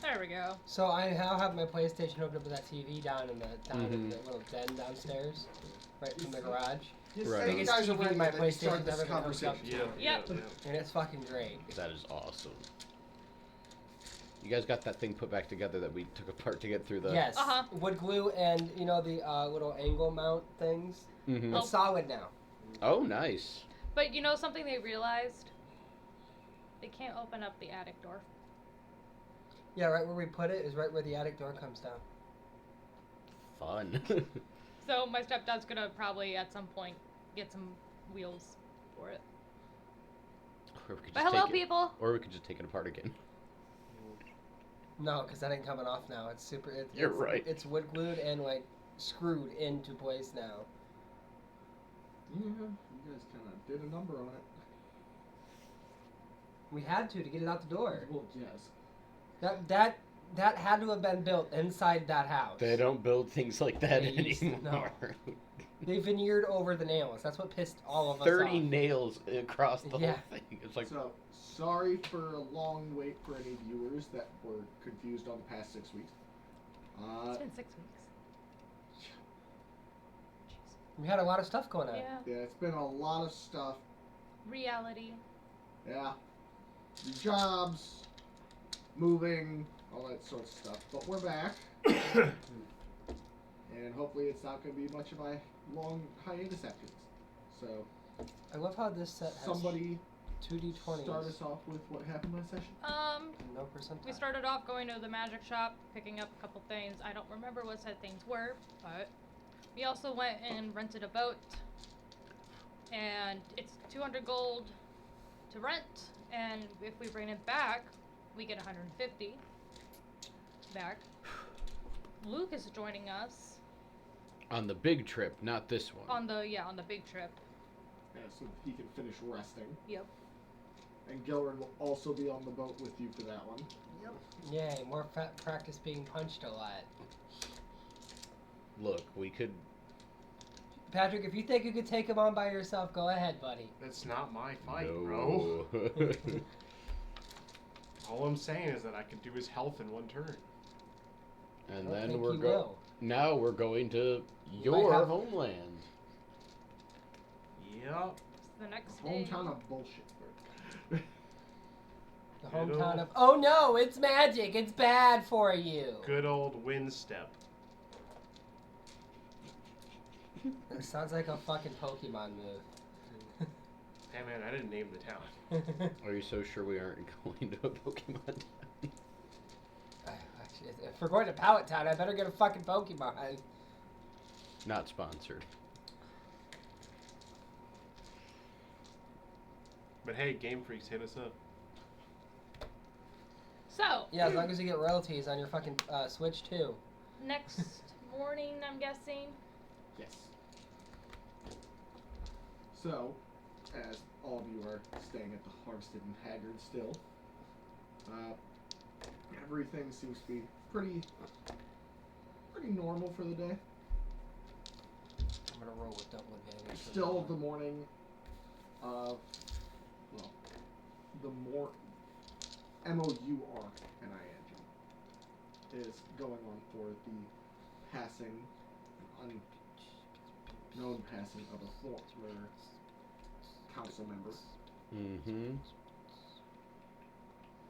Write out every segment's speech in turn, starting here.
There we go. So I now have my PlayStation hooked up with that TV down in the little den downstairs, right from the garage. Right. Biggest Guys are TV ready my to PlayStation's start this ever been hooked up conversation. to. Yep. And it's fucking great. That is awesome. You guys got that thing put back together that we took apart to get through the... Yes. Uh-huh. Wood glue and, you know, the little angle mount things. Mm-hmm. It's solid now. Oh, nice. But you know something they realized? They can't open up the attic door. Yeah, right where we put it is right where the attic door comes down. Fun. So my stepdad's gonna probably at some point get some wheels for it. Or we could But just hello, take it- people. Or we could just take it apart again. No, because that ain't coming off now. It's super. You're right. It's wood glued and like screwed into place now. Yeah, you guys kind of did a number on it. We had to get it out the door. Well, yes. That had to have been built inside that house. They don't build things like that They used to, anymore. They veneered over the nails. That's what pissed all of us 30 off. nails across the Yeah. whole thing. It's like, So, sorry for a long wait for any viewers that were confused on the past 6 weeks. It's been 6 weeks. We had a lot of stuff going on. Yeah. Yeah, it's been a lot of stuff. Reality. Yeah. Your jobs, moving, all that sort of stuff. But we're back. And hopefully it's not going to be much of a long hiatus after this. So, I love how this set has somebody 2d20s. start us off with what happened last session. No percentile. We started off going to the magic shop, picking up a couple things. I don't remember what said things were, but we also went and rented a boat. And it's 200 gold to rent, and if we bring it back, we get 150 back. Luke is joining us on the big trip, not this one. on the big trip. Yeah, so he can finish resting. Yep. And Gilren will also be on the boat with you for that one. Yay, more practice being punched a lot. Look, we could... Patrick, if you think you could take him on by yourself, go ahead, buddy. That's not my fight, bro. No. All I'm saying is that I could do his health in one turn. I And don't then think we're he going... will. Now we're going to might your have- homeland. Yep. The next day. Hometown of bullshit. The Good hometown old- of, oh no, it's magic, it's bad for you. Good old wind step. That sounds like a fucking Pokemon move. Hey man, I didn't name the town. Are you so sure we aren't going to a Pokemon town? Actually, if we're going to Pallet Town, I better get a fucking Pokemon. Not sponsored. But hey, Game Freaks, hit us up. So, Yeah, as long as you get royalties on your fucking Switch too. next morning, I'm guessing. Yes. So, as all of you are staying at the Harvested and Haggard still, everything seems to be pretty normal for the day. I'm gonna roll with double advantage. for Still that the one. morning of, well, the more MOUR-NING is going on for the passing, unknown passing of a former council member Mm-hmm.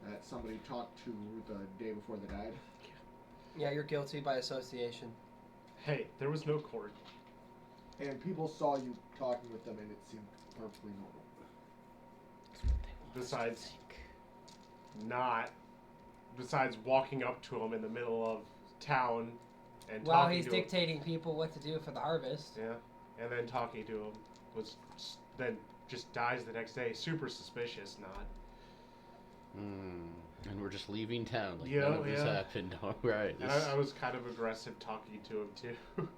that somebody talked to the day before they died. Yeah, you're guilty by association. Hey, there was no court. And people saw you talking with them and it seemed perfectly normal. Besides walking up to him in the middle of town and While talking he's to him. dictating people what to do for the harvest. Yeah, and then talking to him then just dies the next day. Super suspicious, not. And we're just leaving town like Yeah, none of this yeah. happened. All right. And I was kind of aggressive talking to him too.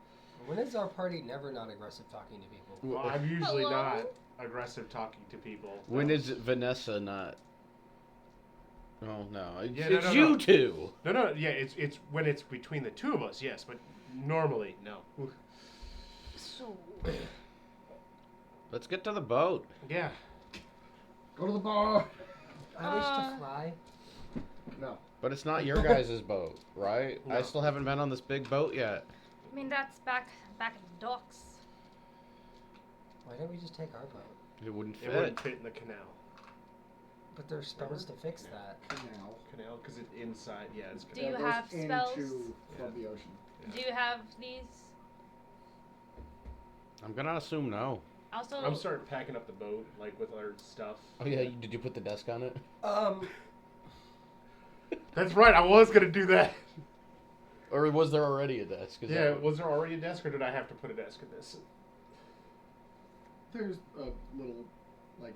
When is our party never not aggressive talking to people? Well, I'm usually Hello? not aggressive talking to people. When No. is Vanessa not? Oh no, it's, Yeah, no, it's no, you no. two. No, yeah, it's when it's between the two of us, yes, but normally, no. So, Let's get to the boat. Yeah. Go to the bar! I wish to fly. No. But it's not your guys' boat, right? I No. still haven't been on this big boat yet. I mean, that's back in the docks. Why don't we just take our boat? It wouldn't It fit. wouldn't fit in the canal. But they're supposed to fix that. Canal. Canal, because it's inside. Yeah, it's Do canal. you Goes have spells? into from the ocean. Yeah. Do you have these? I'm gonna assume no. Also, I'm starting packing up the boat, like with our stuff. Oh yeah, did you put the desk on it? That's right. I was gonna do that. Or was there already a desk? 'Cause Yeah. that- Was there already a desk, or did I have to put a desk in this? There's a little, like,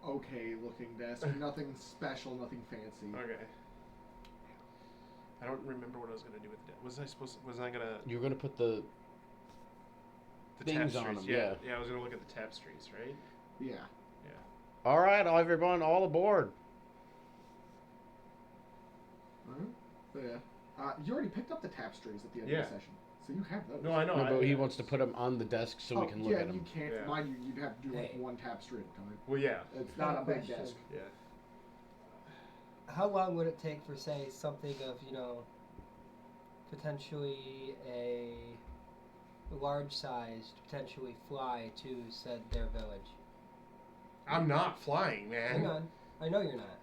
okay looking desk. Nothing special, nothing fancy. Okay. I don't remember what I was gonna do with that. Was I gonna You were gonna put the things on tapestries? them, yeah. Yeah, I was gonna look at the tapestries, right? Yeah. All right, everyone, all aboard. So yeah. You already picked up the tapestries at the end Yeah. of the session, so you have those. No, I know. No, but he yeah. wants to put them on the desk so we can look yeah, at you them. can't. Yeah. Mind you, you'd have to do like Hey. one tapestry at a time. Well, yeah, It's not a big Question. desk. yeah. How long would it take for, say, something of, potentially a large size to potentially fly to said their village? I'm not flying, man. Hang on. I know you're not.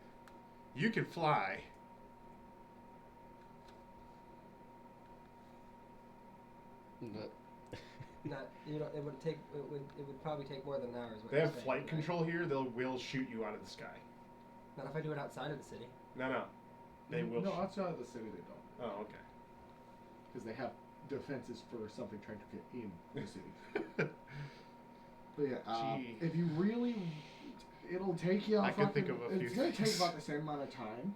You can fly. Not, it would take. It would probably take more than an hour. Is what They you're have saying, flight right? control here. They will shoot you out of the sky. Not if I do it outside of the city. No. They will. No, outside of the city they don't, Oh, okay. because they have defenses for something trying to get in the city. But yeah, Gee. if you really, it'll take you. I can think of a few It's gonna take things. about the same amount of time,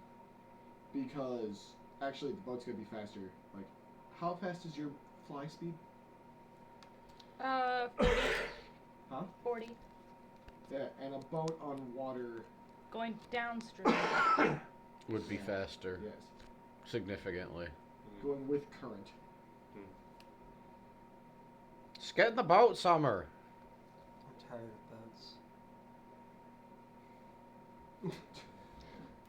because actually the boat's gonna be faster. Like, how fast is your fly speed? 40. Huh? 40. Yeah, and a boat on water. Going downstream. Would be Yeah. faster, Yes, significantly. going with current. Just get in the boat, Summer. I'm tired of boats.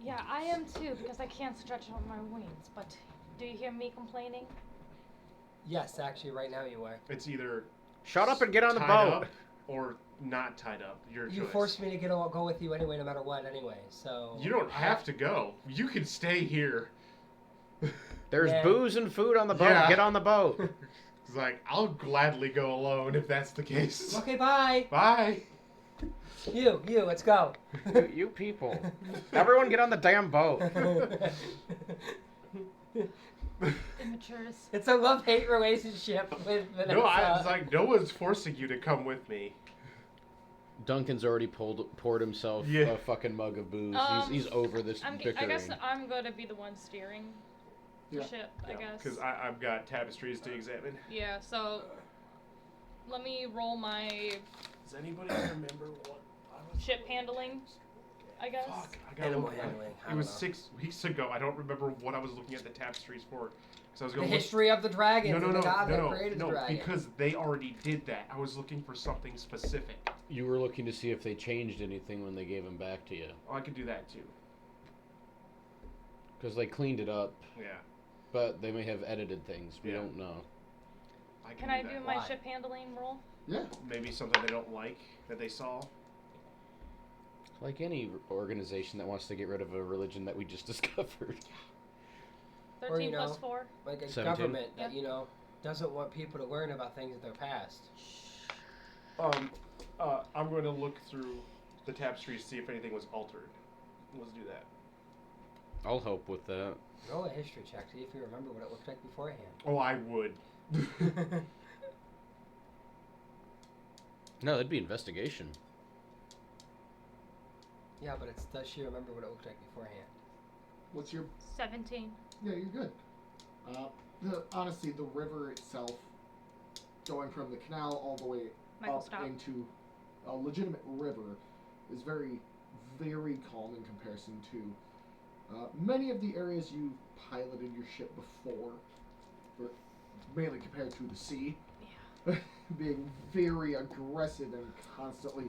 Yeah, I am too, because I can't stretch out my wings. But do you hear me complaining? Yes, actually, right now you are. It's either Shut up and get on the tied boat. up or not tied up. Your You choice. forced me to go with you anyway, no matter what. Anyway, so You don't have to go. You can stay here. There's Yeah. booze and food on the boat. Yeah. Get on the boat. It's like, I'll gladly go alone if that's the case. Okay, bye. Bye. You, let's go. You people. Everyone get on the damn boat. Immatures. It's a love-hate relationship with Vanessa. No, it's like no one's forcing you to come with me. Duncan's already poured himself Yeah. a fucking mug of booze. He's over this I bickering. guess I'm going to be the one steering the Yeah. ship, I guess. Because I've got tapestries to examine. Yeah, so let me roll my Does anybody remember what I was ship handling, I guess. Fuck, I gotta Animal look. handling. I It was don't know. 6 weeks ago. I don't remember what I was looking at the tapestries for. Because I was The going to look. history of the dragons No, and the god that created no, the dragon. because they already did that. I was looking for something specific. You were looking to see if they changed anything when they gave him back to you. Oh, I could do that too. Because they cleaned it up, Yeah. but they may have edited things. We Yeah. don't know. I Can I that. do my Why? ship handling roll? Yeah. Maybe something they don't like that they saw. Like any organization that wants to get rid of a religion that we just discovered. 13 you plus know. 4. Like a 17? government that, Yeah. doesn't want people to learn about things of their past. I'm going to look through the tapestries to see if anything was altered. Let's do that. I'll help with that. Roll a history check, see if you remember what it looked like beforehand. Oh, I would. No, that'd be investigation. Yeah, but does she remember what it looked like beforehand? What's your? 17. Yeah, you're good. Honestly, the river itself, going from the canal all the way Michael, up stop. into a legitimate river, is very, very calm in comparison to many of the areas you've piloted your ship before, but mainly compared to the sea, Yeah. being very aggressive and constantly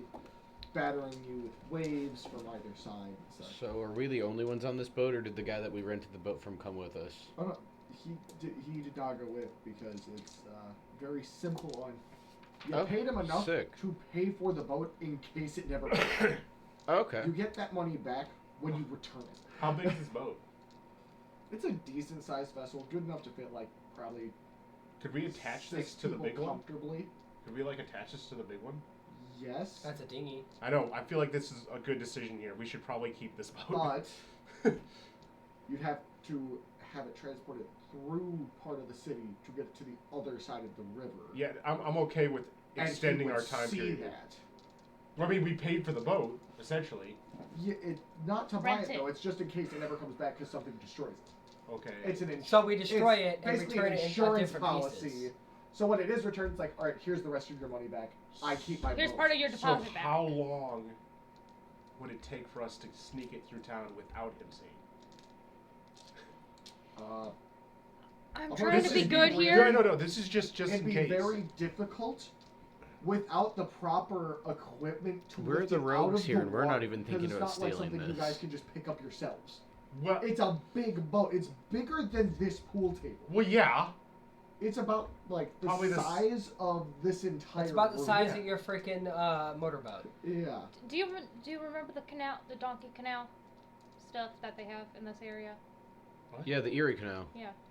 battering you with waves from either side and such. So are we the only ones on this boat, or did the guy that we rented the boat from come with us? Oh, no, he did not go with because it's very simple on. You Oh, paid him enough sick. to pay for the boat in case it never. Okay. You get that money back when you return it. How big is this boat? It's a decent sized vessel, good enough to fit like probably. Could we attach this 6 to the people big one? comfortably. Could we like attach this to the big one? Yes, That's a dinghy. I know. I feel like this is a good decision here. We should probably keep this boat. but you'd have to have it transported through part of the city to get to the other side of the river. Yeah, I'm okay with And he extending would our time see period. that. I mean, we paid for the boat essentially. Yeah, not to buy Rent it it. though. It's just in case it never comes back because something destroys it. Okay. It's an So we destroy it it's and basically return an it in insurance different policy. pieces. So when it is returned, it's like, all right, here's the rest of your money back. I keep my. Here's boat. part of your So deposit back. how long would it take for us to sneak it through town without him seeing? I'm I'll trying this to be is good being here. No. This is just It'd in be case. very difficult without the proper equipment to We're lift the it out rogues of here, the and we're not water, even 'cause thinking it's about not like stealing something you this. guys can just pick up yourselves. Well, It's a big boat. It's bigger than this pool table. well, yeah. It's about like the Probably the s- size of this entire. It's about the room. size Yeah. of your freaking motorboat. Yeah. Do you remember the canal, the donkey canal stuff that they have in this area? Yeah, the Erie Canal.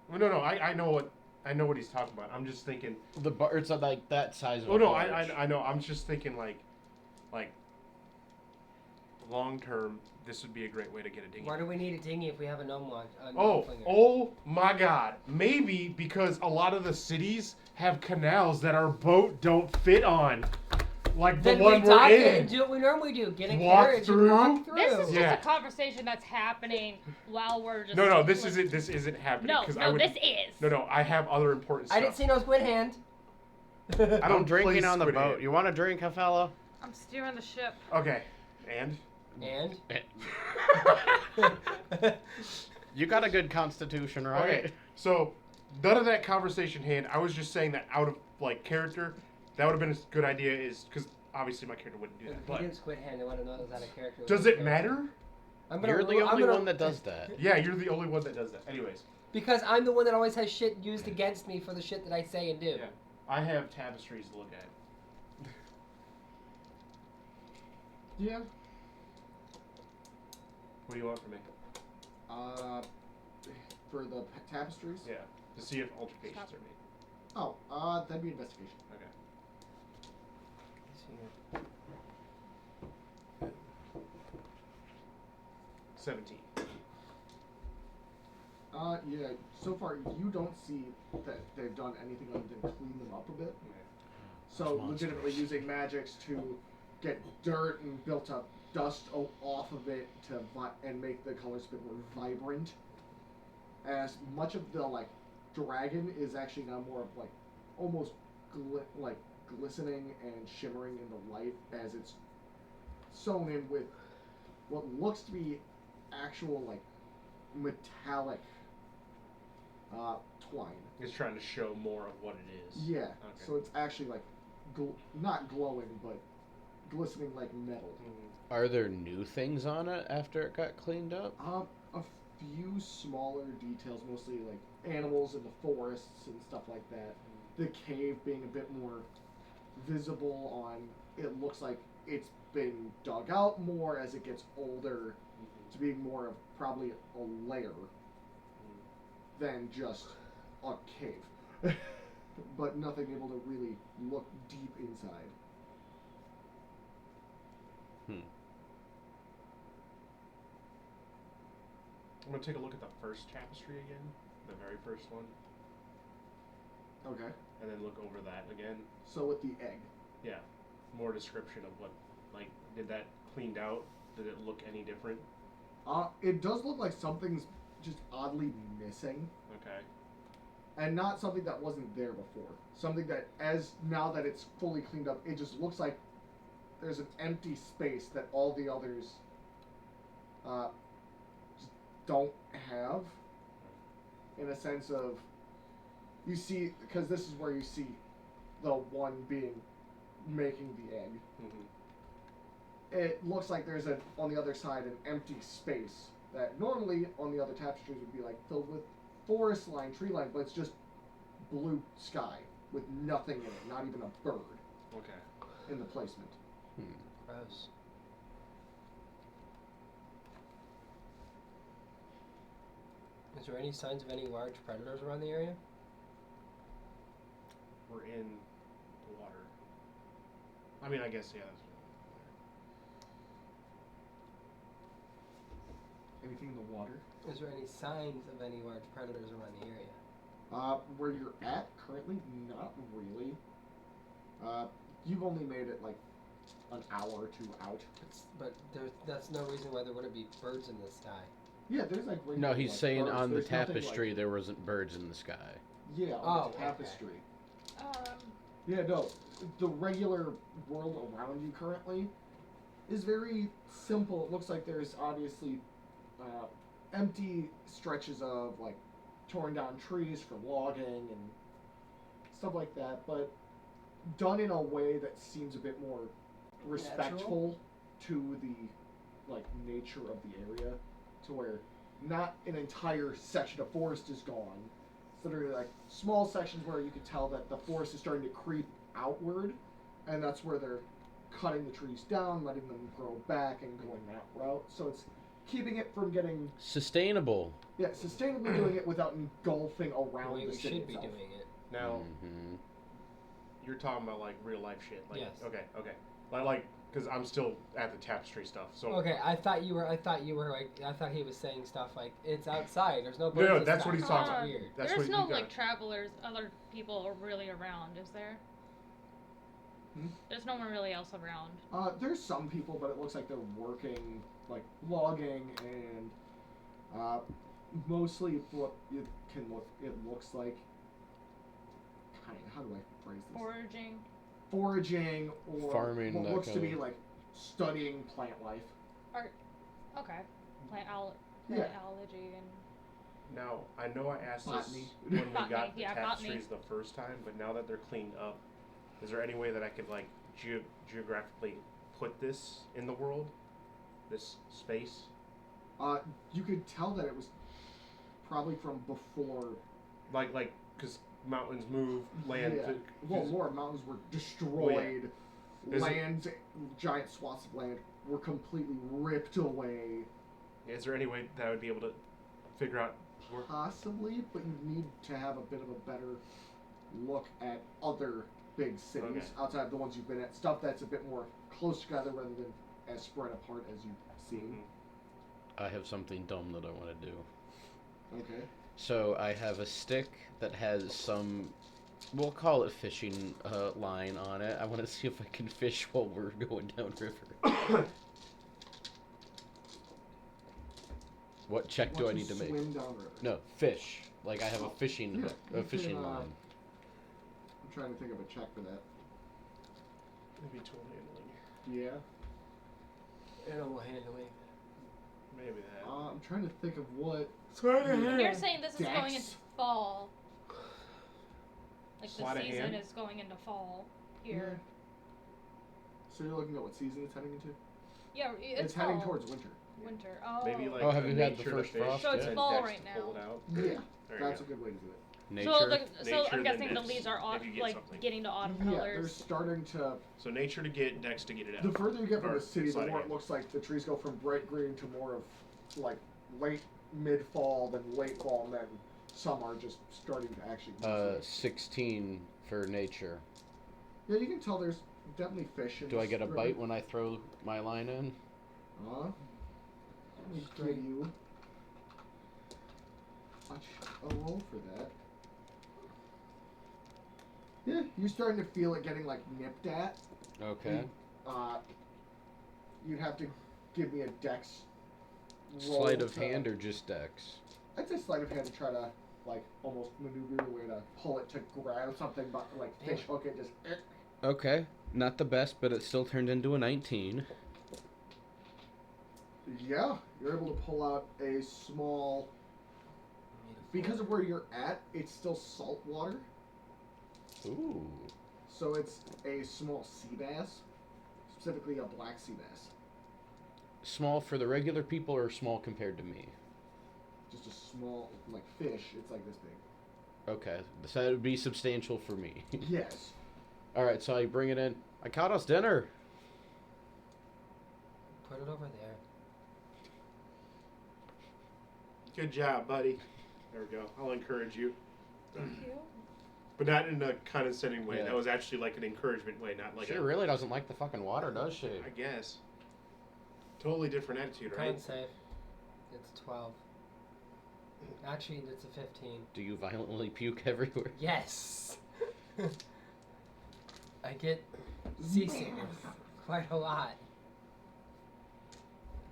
Well, no. I know what he's talking about. I'm just thinking. The bar, it's like that size of Oh a no, barge. I know. I'm just thinking like long term. This would be a great way to get a dinghy. Why do we need a dinghy if we have a gnome launch? Gnome flinger? Oh my God! Maybe because a lot of the cities have canals that our boat don't fit on, like Then the we one dock we're it in. and do what we normally do: get a Walk carriage through. and walk through. This is Yeah. just a conversation that's happening while we're just. No, this isn't happening. No, 'cause no, I would, this is. No, I have other important stuff. I didn't see no squid hand. I I'm don't drinking play on the Squid boat. Hand. You want a drink, fellow? I'm steering the ship. Okay, and And You got a good constitution, right? okay, so none of that conversation hand. I was just saying that out of like character, that would have been a good idea. Is because obviously my character wouldn't do if that. he But didn't squid hand, I want to know that was out of character. does it matter? I'm gonna, You're the I'm only gonna- one that does that. Yeah, you're the only one that does that. Anyways, Because I'm the one that always has shit used against me for the shit that I say and do. Yeah. I have tapestries to look at. Yeah. What do you want from me? For the tapestries. Yeah, to see if altercations Stop. are made. Oh, that'd be investigation. Okay. 17. Yeah. So far, you don't see that they've done anything other than clean them up a bit. So Monsters. legitimately using magics to get dirt and built up dust off of it to and make the colors a bit more vibrant. As much of the like dragon is actually now more of like almost glistening and shimmering in the light as it's sewn in with what looks to be actual like metallic twine. It's trying to show more of what it is. Yeah. Okay. So it's actually like not glowing, but glistening like metal. Mhm. Are there new things on it after it got cleaned up? A few smaller details, mostly like animals in the forests and stuff like that. The cave being a bit more visible on. It looks like it's been dug out more as it gets older, to being more of probably a lair than just a cave. But nothing able to really look deep inside. I'm gonna take a look at the first tapestry again, the very first one, Okay. and then look over that again. So with the egg. Yeah, more description of what, like, did that cleaned out? Did it look any different? It does look like something's just oddly missing. Okay. And not something that wasn't there before. Something that, as now that it's fully cleaned up, it just looks like there's an empty space that all the others just don't have. In a sense of, you see, because this is where you see the one being making the egg. Mm-hmm. it looks like there's on the other side an empty space that normally on the other tapestries would be like filled with forest line, tree line, but it's just blue sky with nothing in it, not even a bird Okay. in the placement. Gross. Is there any signs of any large predators around the area? We're in the water. I mean, I guess, yeah. Anything in the water? Is there any signs of any large predators around the area? Where you're at currently, not really. You've only made it like an hour or two out. But that's no reason why there wouldn't be birds in the sky. Yeah, there's like No, regular, he's like, saying birds. on the There's nothing, tapestry like, there wasn't birds in the sky. yeah, on Oh, the okay. tapestry. Um, Yeah, no, the regular world around you currently is very simple. It looks like there's obviously empty stretches of like torn down trees for logging and stuff like that, but done in a way that seems a bit more respectful to the like nature of the area, to where not an entire section of forest is gone. It's literally like small sections where you could tell that the forest is starting to creep outward, and that's where they're cutting the trees down, letting them grow back, and going that route. So it's keeping it from getting Sustainable. sustainably doing it without engulfing The around way the we city should be itself. doing it. Now, Mhm. you're talking about like real life shit. Like, Yes. Okay. Like, because I'm still at the tapestry stuff. So. Okay, I thought you were like, I thought he was saying stuff like, it's outside, there's no No, birds no, in the that's sky. what he's It's talking about. weird. That's there's what no you got. like travelers, other people really around, is there? Hmm? There's no one really else around. There's some people, but it looks like they're working, like logging, and mostly what it looks like. How do I phrase this? Foraging. Foraging or Farming, what that looks to kind be of- like studying plant life. Okay. Yeah. Plantology and Now, I know I asked Botany. this when we Botany, got the yeah, tapestries the first time, but now that they're cleaned up, is there any way that I could like geographically put this in the world? This space? You could tell that it was probably from before. Like, because mountains move, land. Yeah. Well, more mountains were destroyed. Is it- Lands, giant swaths of land were completely ripped away. Is there any way that I would be able to figure out where? Possibly, but you need to have a bit of a better look at other big cities Okay. outside of the ones you've been at. Stuff that's a bit more close together rather than as spread apart as you've seen. I have something dumb that I want to do. Okay. So I have a stick that has some, we'll call it fishing line on it. I want to see if I can fish while we're going downriver. What check do I Want need to make? Swim downriver. No, fish. Like I have a fishing Yeah, hook, you a fishing can, line. I'm trying to think of a check for that. Maybe tool handling. Yeah. Animal handling. Maybe that. I'm trying to think of what. you're saying this is going into Dex. fall. Like Sleight the of season hand? is going into fall here. So you're looking at what season it's heading into? Yeah, It's fall. heading towards winter. winter. Oh. Maybe like Oh, have you had the nature first fish frost So it's yet? and fall Dex right to pull now. it out. Yeah, There you that's go. a good way to do it. Nature. So Nature, I'm guessing then the leaves are if you get like something. getting to autumn Yeah, they're colors. starting to. So nature to get, Dex to get it out. The further you get from Or the city, the sleight of more it hand. looks like the trees go from bright green to more of like late mid fall, then late fall, and then some are just starting to actually. 16 for nature. Yeah, you can tell there's definitely fish in Do I this get a river. bite when I throw my line in? Let me give you a roll for that. Yeah, you're starting to feel it getting like nipped at. Okay. You'd have to give me a dex roll. Sleight of to- hand or just dex? I'd say sleight of hand to try to like almost maneuver your way to pull it to grab something, but like fish hook it just. Okay. Not the best, but it still turned into a 19. Yeah, you're able to pull out a small. Because of where you're at, it's still salt water, Ooh. so it's a small sea bass, specifically a black sea bass. small for the regular people or small compared to me? Just a small, like fish. It's like this big. Okay, so that would be substantial for me. Yes. All right, so I bring it in. I caught us dinner. Put it over there. Good job, buddy. There we go. I'll encourage you. Thank you. But not in a condescending way. Yeah. That was actually like an encouragement way, not like She a... really doesn't like the fucking water, does she? I guess. Totally different attitude, right? Con save. It's 12. Actually, it's a 15. Do you violently puke everywhere? Yes! I get seasickness quite a lot.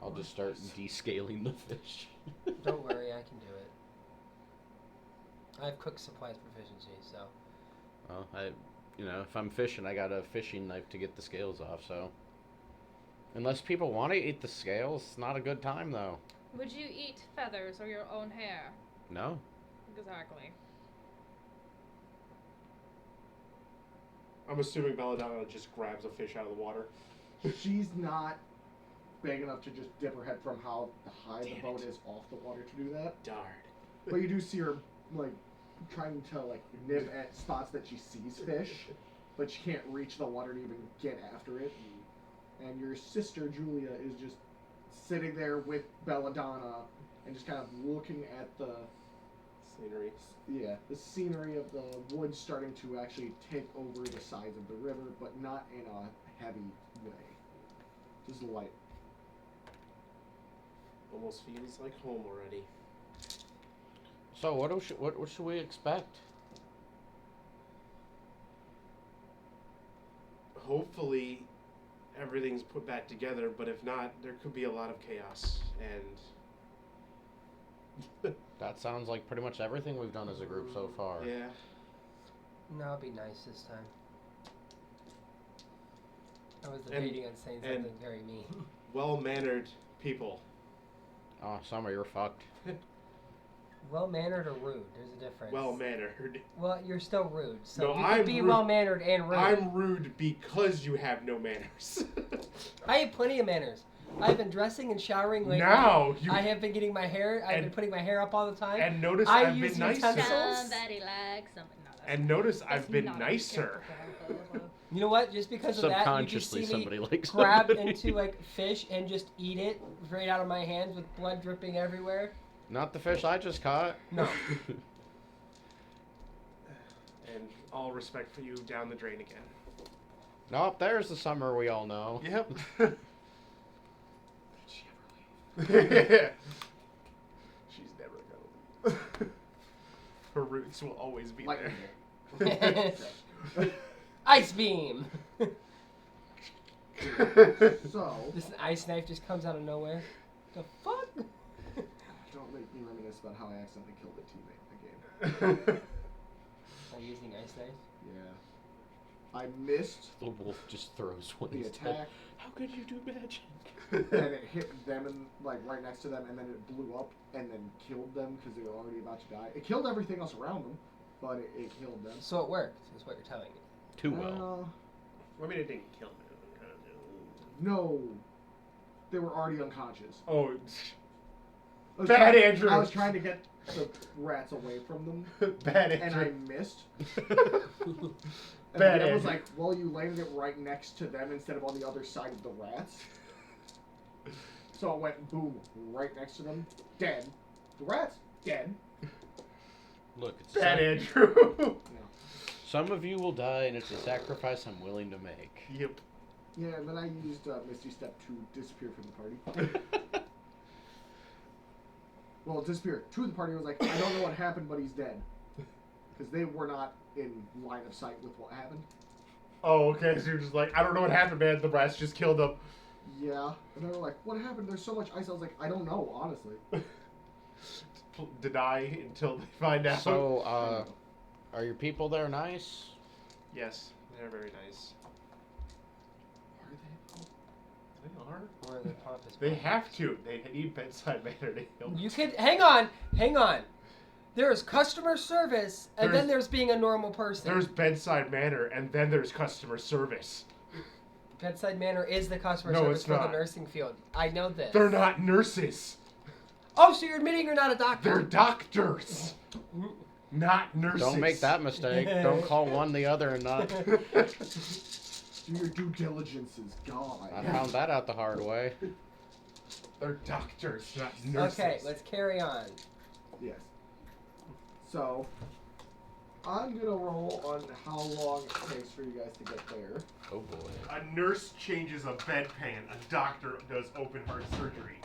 I'll just start descaling the fish. Don't worry, I can do it. I have cook supplies proficiency, so. Well, if I'm fishing, I got a fishing knife to get the scales off, so. Unless people want to eat the scales, it's not a good time, though. Would you eat feathers or your own hair? No. Exactly. I'm assuming Belladonna just grabs a fish out of the water. She's not big enough to just dip her head from how high the Damn boat it. is off the water to do that. Darn. But you do see her, like, trying to, like, nip at spots that she sees fish, but she can't reach the water to even get after it. And your sister, Julia, is just sitting there with Belladonna and just kind of looking at the scenery of the woods starting to actually take over the sides of the river, but not in a heavy way. Just light. Almost feels like home already. So what should we expect? Hopefully, everything's put back together, but if not, there could be a lot of chaos. And That sounds like pretty much everything we've done as a group so far. yeah, No, it'll be nice this time. I was And- debating on saying and- something very mean. well-mannered people. Oh, Summer, you're fucked. Well-mannered or rude? There's a difference. Well-mannered. Well, you're still rude. So No, you I'm could be rude. well-mannered and rude. I'm rude because you have no manners. I have plenty of manners. I've been dressing and showering lately. Now you I have been getting my hair. I've been And- putting my hair up all the time. and notice I I've use been nicer. utensils. Somebody likes something. No, that's And not- notice that's I've been not a nicer. character. You know what? Just because of that, you just Subconsciously, see me somebody likes grab somebody. into like fish and just eat it right out of my hands with blood dripping everywhere. Not the fish I just caught. No. And all respect for you down the drain again. Nope, there's the Summer we all know. Yep. Did she ever leave? She's never gonna leave. Her roots will always be Lightning there. bolt. Ice beam. So, This ice knife just comes out of nowhere. The fuck? don't make me reminisce about how I accidentally killed a teammate in the game. By using ice knife. Yeah. I missed The wolf just throws one the instead. attack, How could you do magic? and it hit them and like right next to them, and then it blew up and then killed them because they were already about to die. It killed everything else around them, but it killed them. So it worked, is what you're telling me. Too well. I mean, it didn't kill me. No, they were already unconscious. Oh, I was Bad trying- Andrew. I was trying to get the rats away from them, bad and I Andrew. missed. And Bad I was Andrew. like, well, you landed it right next to them instead of on the other side of the rats. So it went boom, right next to them, dead. The rats, dead. Look, it's Bad some, Andrew. some of you will die, and it's a sacrifice I'm willing to make. Yep. Yeah, and then I used Misty Step to disappear from the party. Well, disappear to the party. I was like, I don't know what happened, but he's dead. Because they were not in line of sight with what happened. Oh, okay. So you're just like, I don't know what happened, man. The rats just killed him. Yeah. And they were like, what happened? There's so much ice. I was like, I don't know, honestly. Deny until they find out. So, are your people there nice? Yes, they're very nice. Are they? They are. Where are the pompous They pompous? have to. They need bedside manner to heal. You could hang on. There's customer service, and then There's- there's being a normal person. There's bedside manner, and then there's customer service. Bedside Manor is the customer No, service it's for the not. nursing field. I know this. They're not nurses. Oh, so you're admitting you're not a doctor? They're doctors, not nurses. Don't make that mistake. Don't call one the other and not. Do your due diligences, God. I found that out the hard way. They're doctors, not nurses. Okay, let's carry on. Yes. So, I'm gonna roll on how long it takes for you guys to get there. Oh boy. A nurse changes a bedpan. A doctor does open heart surgery.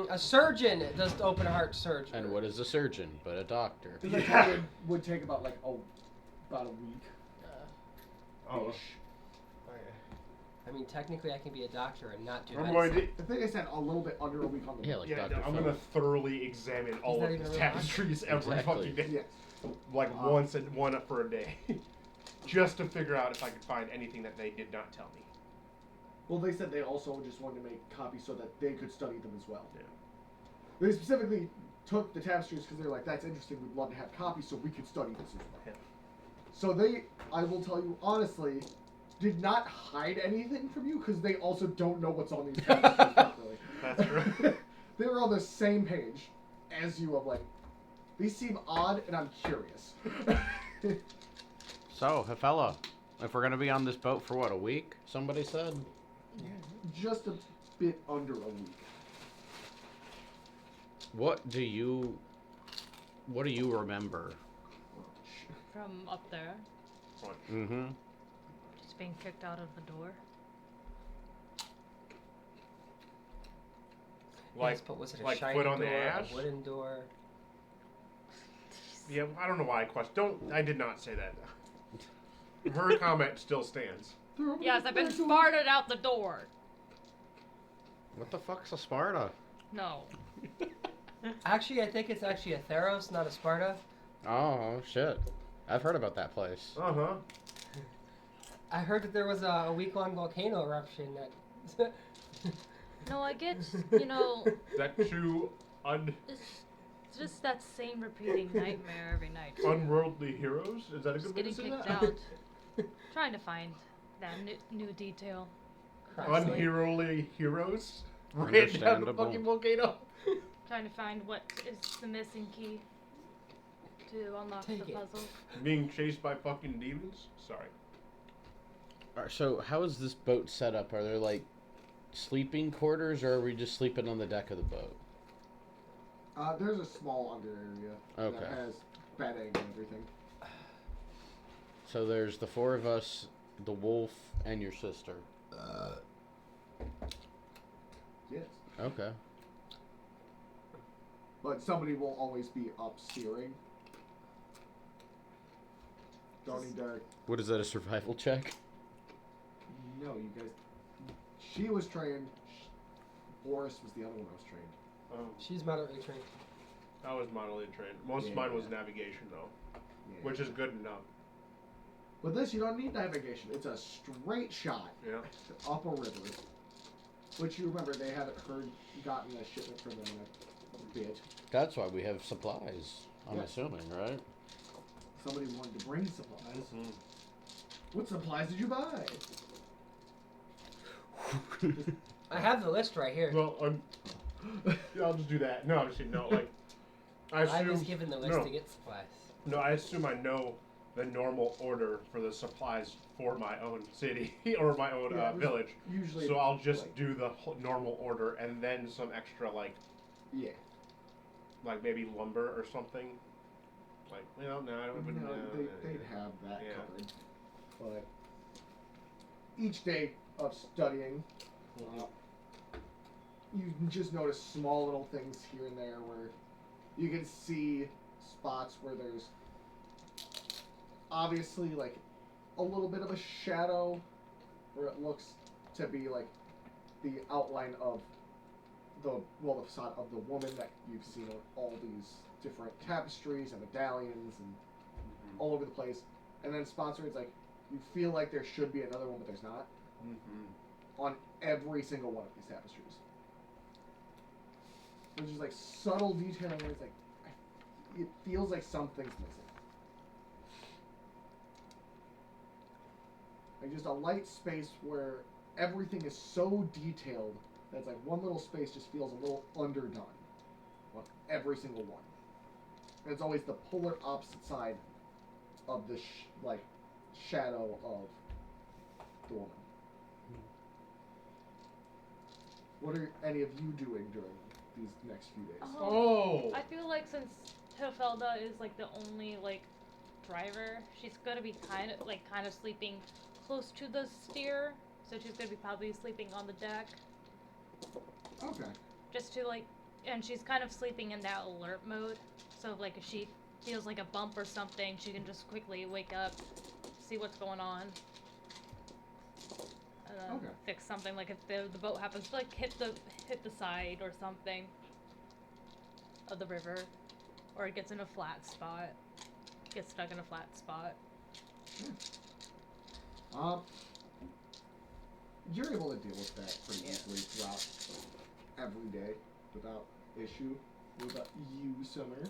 A surgeon does open heart surgery. And what is a surgeon but a doctor? Because Yeah. I think it would take about like about a week. Oh, Ish. I mean, technically, I can be a doctor and not do I'm medicine. going to. I think I said a little bit under a week on the Yeah, like Yeah, Dr. I'm Phil. gonna thoroughly examine all not of even these a real tapestries every Exactly. fucking day. Yes. Like one up for a day, just to figure out if I could find anything that they did not tell me. Well, they said they also just wanted to make copies so that they could study them as well. Yeah. They specifically took the tapestries because they're like, that's interesting, we'd love to have copies so we could study this as well. Yeah. So they, I will tell you honestly, did not hide anything from you because they also don't know what's on these tapestries properly. That's true. They were on the same page as you of like, these seem odd and I'm curious. So, Hefella, if we're gonna be on this boat for what, a week? Somebody said. Just a bit under a week. What do you remember? From up there, Mm-hmm. just being kicked out of the door. Yes, but was it a like shiny foot on the door, ash? a wooden door? Yeah, I don't know why I question. I did not say that. Her comment still stands. They're opening Yes, the I've been back door. farted out the door. What the fuck's a Sparta? No. Actually, I think it's actually a Theros, not a Sparta. Oh shit. I've heard about that place. Uh huh. I heard that there was a week-long volcano eruption that... No, I get, you know, That too it's just that same repeating nightmare every night. unworldly heroes. Is that a Just good way to getting say kicked that? out. Trying to find that new detail. Unheroly heroes ran down the Understandable. fucking volcano. Trying to find what is the missing key to unlock Take the it. puzzle. Being chased by fucking demons. Sorry. Alright, so how is this boat set up? Are there like sleeping quarters, or are we just sleeping on the deck of the boat? There's a small under area Okay. that has bedding and everything. So there's the four of us, the wolf, and your sister. Yes. Okay. But somebody will always be up steering. Don't need to. What is that, a survival check? No, you guys. She was trained. Boris was the other one I was trained. She's moderately trained. I was modeling trained. Most of mine was navigation though, Yeah. which is good enough. With this, you don't need navigation. It's a straight shot Yeah. up a river. Which you remember, they haven't gotten a shipment from them in a bit. That's why we have supplies, I'm Yeah. assuming, right? Somebody wanted to bring supplies. Mm. What supplies did you buy? I have the list right here. Well, yeah, I'll just do that. No, I'm just kidding. No, like I I assume. was given the list no, to get supplies. no, I assume I know the normal order for the supplies for my own city or my own Yeah, it was village. Usually. So I'll just like- do the normal order and then some extra like Yeah. maybe lumber or something. Like I don't No, know. they'd have that Yeah. covered. But each day of studying, you can just notice small little things here and there where you can see spots where there's obviously like a little bit of a shadow where it looks to be like the outline of the facade of the woman that you've seen on all these different tapestries and medallions and all over the place. And then spots where it's like you feel like there should be another one but there's not on every single one of these tapestries. There's just like subtle detailing where it's like it feels like something's missing. Like just a light space where everything is so detailed that it's like one little space just feels a little underdone on every single one. And it's always the polar opposite side of the shadow of the woman. What are any of you doing during these next few days? Oh. I feel like since Hilfelda is like the only like driver, she's gonna be kind of sleeping close to the steer, so she's gonna be probably sleeping on the deck, Okay. just to like, and she's kind of sleeping in that alert mode. So like if she feels like a bump or something, she can just quickly wake up, see what's going on. Okay. Fix something, like if the boat happens to like hit the side or something of the river, or it gets in a flat spot, gets stuck in a flat spot. You're able to deal with that pretty Yeah. easily throughout every day without issue. What about you, Summer?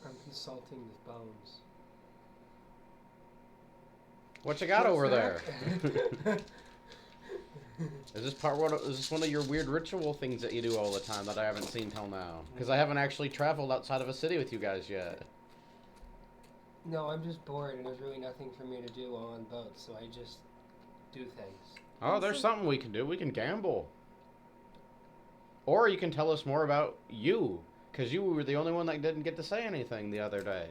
I'm consulting the bones. What you got over there? there? Is this one of your weird ritual things that you do all the time that I haven't seen till now? Because I haven't actually traveled outside of a city with you guys yet. No, I'm just bored and there's really nothing for me to do while on boats, so I just do things. Oh, there's something we can do. We can gamble. Or you can tell us more about you. Because you were the only one that didn't get to say anything the other day.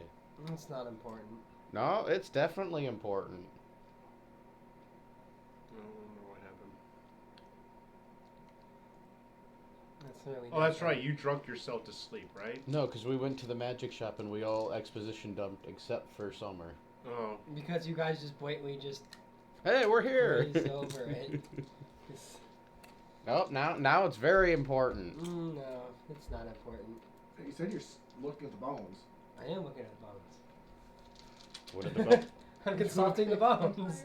It's not important. No, it's definitely important. I don't remember what happened. That's really Oh, that's right. You drunk yourself to sleep, right? No, because we went to the magic shop and we all exposition dumped except for Summer. Oh. Because you guys just blatantly just Hey, we're here! glaze over it. It's- Oh, now it's very important. no, it's not important. You said you're looking at the bones. I am looking at the bones. What did the boat? I'm consulting the bones.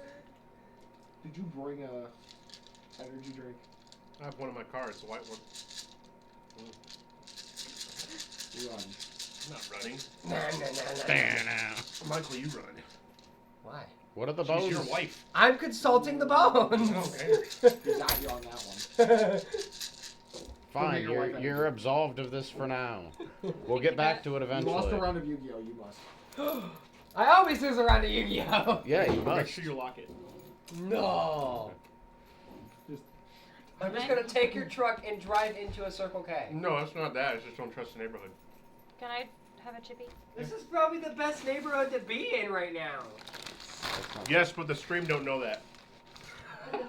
Did you bring a energy drink? I have one in my car. It's a white one. Run. I'm not running. Nah. Michael, you run. Why? What are the She's bones? your wife. I'm consulting the bones. Okay. He's not here on that one. Fine, Your wife you're absolved of this for now. We'll get back to it You lost a eventually. round of Yu-Gi-Oh! You must. I always lose around a Yu-Gi-Oh. Yeah, you Make must. sure you lock it. No. Just I'm just gonna take your truck and drive into a Circle K. No, it's not that. It's just don't trust the neighborhood. Can I have a chippy? This is probably the best neighborhood to be in right now. Yes, but the stream don't know that. they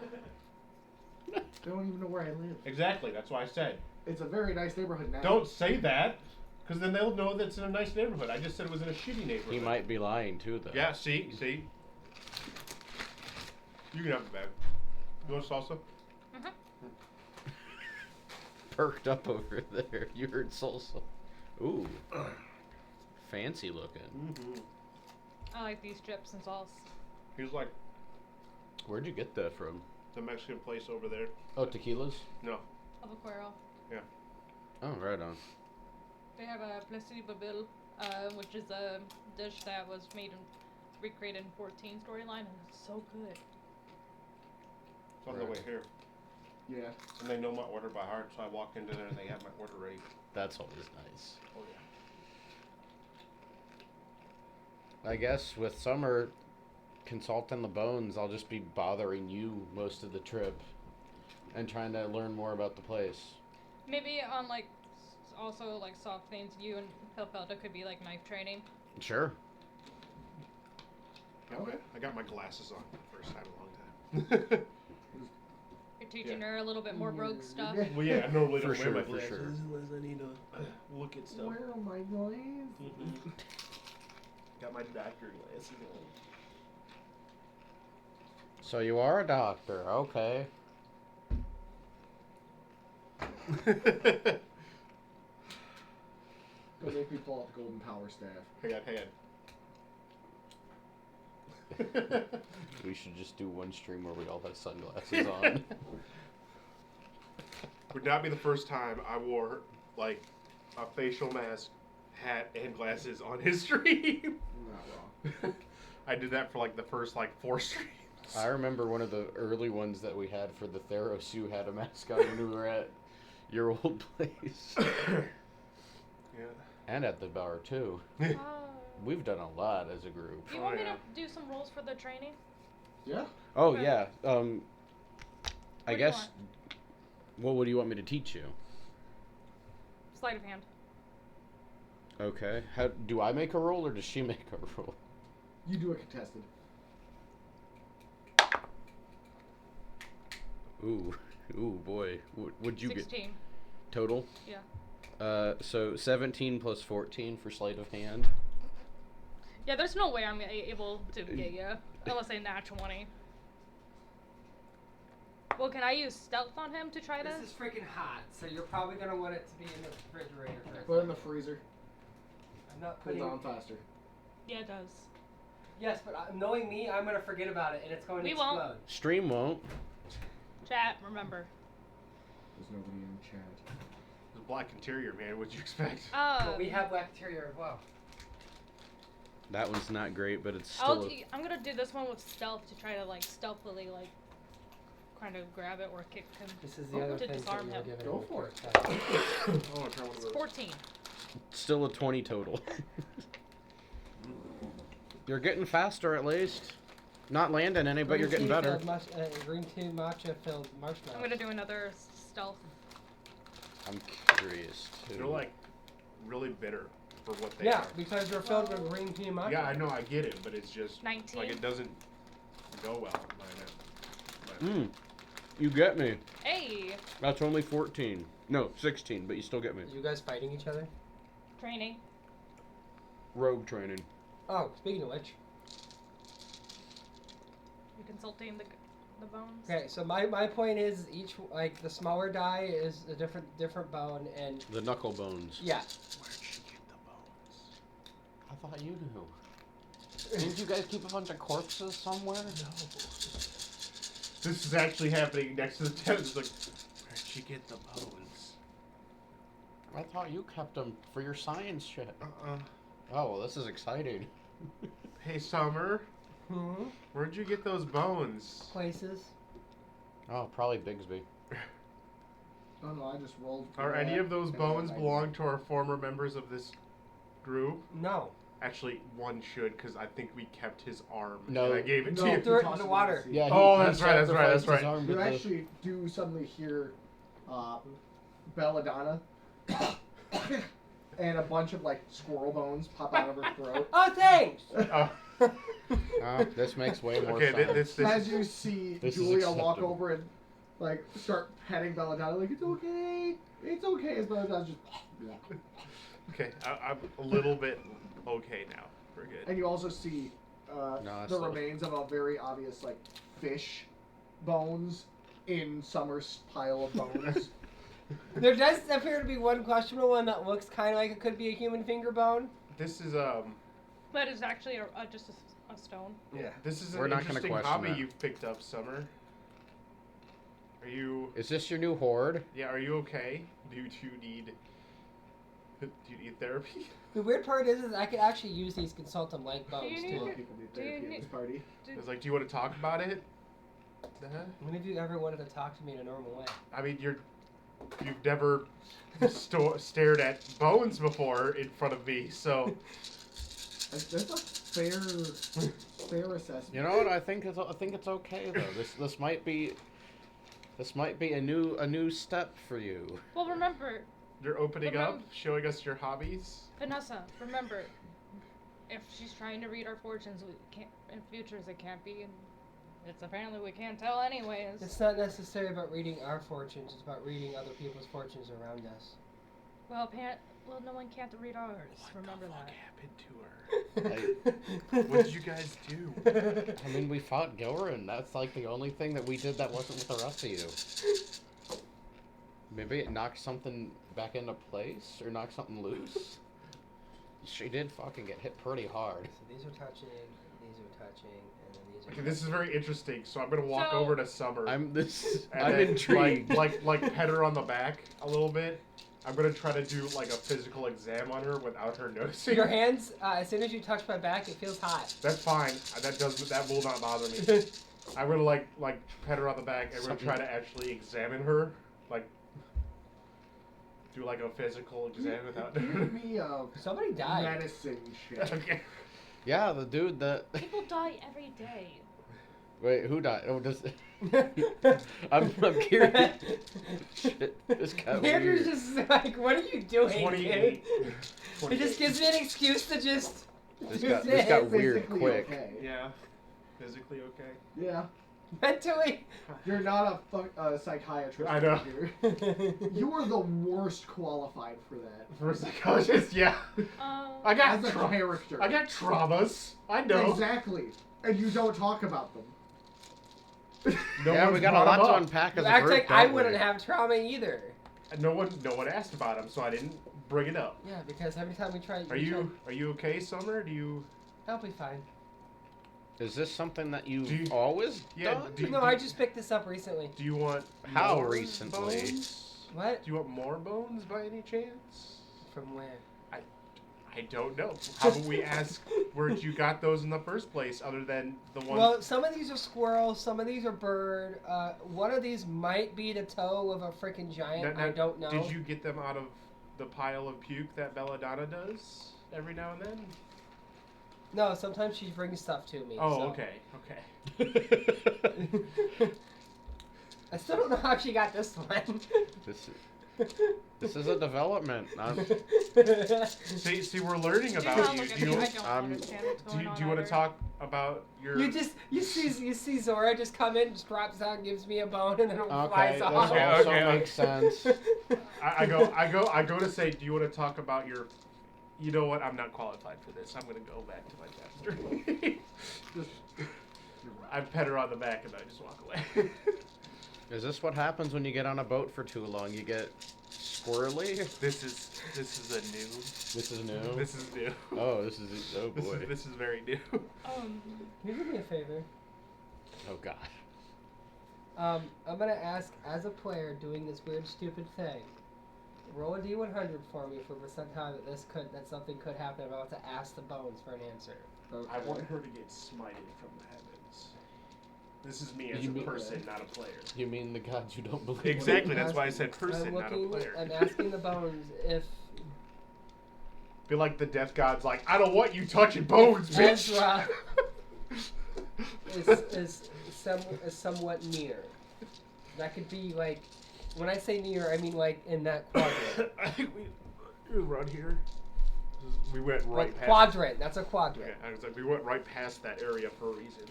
don't even know where I live. Exactly. That's why I said. It's a very nice neighborhood now. Don't say that, because then they'll know that it's in a nice neighborhood. I just said it was in a shitty neighborhood. He might be lying too, though. Yeah. See. You can have it back. You want salsa? Perked up over there. You heard salsa. Ooh. Fancy looking. Mm-hmm. I like these chips and sauce. He was like Where'd you get that from? the Mexican place over there. Oh, tequilas? No. Avaquero. Oh, right on. They have a Plaisir Babil, which is a dish that was made and recreated in 14 storyline, and it's so good. It's on the way here. Yeah. And they know my order by heart, so I walk into there and they have my order ready. That's always nice. Oh yeah. I guess with Summer consulting the bones, I'll just be bothering you most of the trip and trying to learn more about the place. Maybe on like also like soft things, you and Hilfelda could be like knife training. Sure. Okay. I got my glasses on for the first time in a long time. You're teaching her a little bit more rogue stuff. Well, yeah, I normally For don't sure, wear my for glasses sure. unless I need to look at stuff. Where are my glasses? Got my doctor glasses So you are a doctor, okay. on. Don't make me pull out the golden power staff. Hang on. We should just do one stream where we all have sunglasses on. Would not be the first time I wore like a facial mask, hat, and glasses on his stream. Not wrong. I did that for like the first like 4 streams. I remember one of the early ones that we had for the Theros. You had a mascot when we were at your old place, Yeah. and at the bar too. We've done a lot as a group. Do you want me to do some roles for the training? Yeah. Oh Okay. yeah. I What do you guess. want? Well, what do you want me to teach you? Sleight of hand. Okay. How do I make a roll or does she make a roll? You do a contested. Ooh, boy. What'd you 16. get total? Yeah. So 17 plus 14 for sleight of hand. Yeah, there's no way I'm able to get you unless I nat 20. Well, can I use stealth on him to try This is freaking hot, so you're probably gonna want it to be in the refrigerator first. Put it in the freezer. I'm not Cool putting. down faster. Yeah, it does. Yes, but knowing me, I'm gonna forget about it, and it's going to We explode. won't. Stream won't. Chat, remember. There's nobody in chat. It's a black interior, man. What'd you expect? But we have black interior as well. That one's not great, but it's still. I'm gonna do this one with stealth to try to like stealthily like kind of grab it or kick him. This is the other to thing disarm that him. you were Go giving for me it. test. Oh, try one of It's those. 14. Still a 20 total. You're getting faster at least. Not landing any, but you're getting better. Green tea matcha filled marshmallow. I'm gonna do another stealth. I'm curious too. They're like really bitter for what they Yeah, are. because they're filled with green tea matcha. Yeah, I know, I get it, but it's just 19. like it doesn't go well. You get me. Hey, That's only 14. No, 16, but you still get me. Are you guys fighting each other? training. Rogue training. Oh, speaking of which. You consulting the bones. Okay, so my point is each like the smaller die is a different bone and The knuckle bones. yeah. Where'd she get the bones? I thought you knew. Didn't you guys keep a bunch of corpses somewhere? No. This is actually happening next to the tent. It's like, where'd she get the bones? I thought you kept them for your science shit. Uh-uh. Oh, well, this is exciting. Hey, Summer, Hmm. where'd you get those bones? Places. Oh, probably Bigsby. Oh no, I just rolled. for Are any that, of those and bones then I- belong to our former members of this group? No. Actually, one should, because I think we kept his arm. No. And I gave it No, to you. Throw it in toss the in water. sea. Yeah. Oh, that's right, that's right, that's sacrificed his right. arm You with the- actually do suddenly hear Belladonna and a bunch of like squirrel bones pop out of her throat. Oh, thanks. Oh, Oh, this makes way more okay, sense. this As you see This is Julia walk acceptable. over and like start petting Belladonna, like it's okay, as Belladonna just. okay, I'm a little bit okay now. We're good. And you also see No, I the still- remains of a very obvious like fish bones in Summer's pile of bones. There does appear to be one questionable one that looks kind of like it could be a human finger bone. This is But it's actually just a stone. Yeah. this is We're an not gonna interesting question hobby that. you've picked up, Summer. Are you? Is this your new horde? Yeah, are you okay? Do you need therapy? The weird part is I could actually use these consultant leg bones you A need lot too. of people need Do you therapy at need- this party. It's like, do you want to talk about it? When have you ever wanted to talk to me in a normal way? I mean, you've never stared at bones before in front of me, so That's a fair assessment. You know what? I think it's okay though. This might be a new step for you. Well, remember, you're opening up, Remember- showing us your hobbies. Vanessa, remember, if she's trying to read our fortunes, we can't. In futures, it can't be. And it's apparently we can't tell anyways. It's not necessarily about reading our fortunes, it's about reading other people's fortunes around us. Well, no one can't read ours. Remember What that. happened to her? What did you guys do? I mean, we fought Gilren. That's like the only thing that we did that wasn't with the rest of you. Maybe it knocked something back into place or knocked something loose. She did fucking get hit pretty hard. So these are touching, and then these are Okay, this is very interesting. So I'm gonna walk So- over to Summer. I'm and then, intrigued. Like pet her on the back a little bit, I'm gonna try to do like a physical exam on her without her noticing. Your hands, as soon as you touch my back, it feels hot. That's fine. That will not bother me. I'm gonna like pet her on the back and we're gonna try to actually examine her, like do like a physical exam without. Give me a Somebody died. medicine check. Okay. Yeah, the dude that. People die every day. Wait, who died? Oh, does. I'm curious. Shit, this got Andrew's weird. just like, what are you doing, 28. kid? It just gives me an excuse to just. This do got- this got this. weird Physically quick. Okay. Yeah. Physically okay. Yeah. Mentally. You're not a psychiatrist. I know. Here. You are the worst qualified for that. For a psychologist, yeah. I got As a character. I got traumas. I know. Exactly. And you don't talk about them. No Yeah, one's we got a brought lot them to up. unpack You as a act group. like I don't we? wouldn't have trauma either. No one asked about him, so I didn't bring it up. Yeah, because every time we try, Are you okay, Summer? Do you? I'll be fine. Is this something that you've Do you- always Yeah, done? do- No, I just picked this up recently. Do you want How more recently? bones? What? Do you want more bones by any chance? From where? I don't know. How about we ask where you got those in the first place, other than the one? Well, some of these are squirrel, some of these are bird. One of these might be the toe of a freaking giant. Now- I don't know. Did you get them out of the pile of puke that Belladonna does every now and then? No, sometimes she brings stuff to me. Oh, so. okay. I still don't know how she got this one. This is a development. See, we're learning Do about not you. look at Do me. you, I don't um, understand what's do going you, on do you want to either. talk about your? you see Zora just come in, just drops down, gives me a bone, and then it Okay, flies this off. Okay, also okay, makes sense. I go to say, do you want to talk about your? You know what? I'm not qualified for this. I'm gonna go back to my master. Just, I pet her on the back and I just walk away. Is this what happens when you get on a boat for too long? You get squirrely? This is a new. This is new. This is new. Oh, this is oh This boy. this is very new. Can you do me a favor? Oh god. I'm gonna ask, as a player doing this weird, stupid thing, roll a d100 for me for sometime that something could happen. I'm about to ask the bones for an answer. I want her to get smited from the heavens. This is me as You a mean- person, not a player. You mean the gods you don't believe? Exactly. That's why I said I'm person, not a player. I'm asking the bones if Be like the death god's like, I don't want you touching bones, bitch. Ezra is somewhat near. That could be like, when I say near, I mean like in that quadrant. I think we were around here. We went right Like past. quadrant. That's a quadrant. Okay, I was like, we went right past that area for a reason.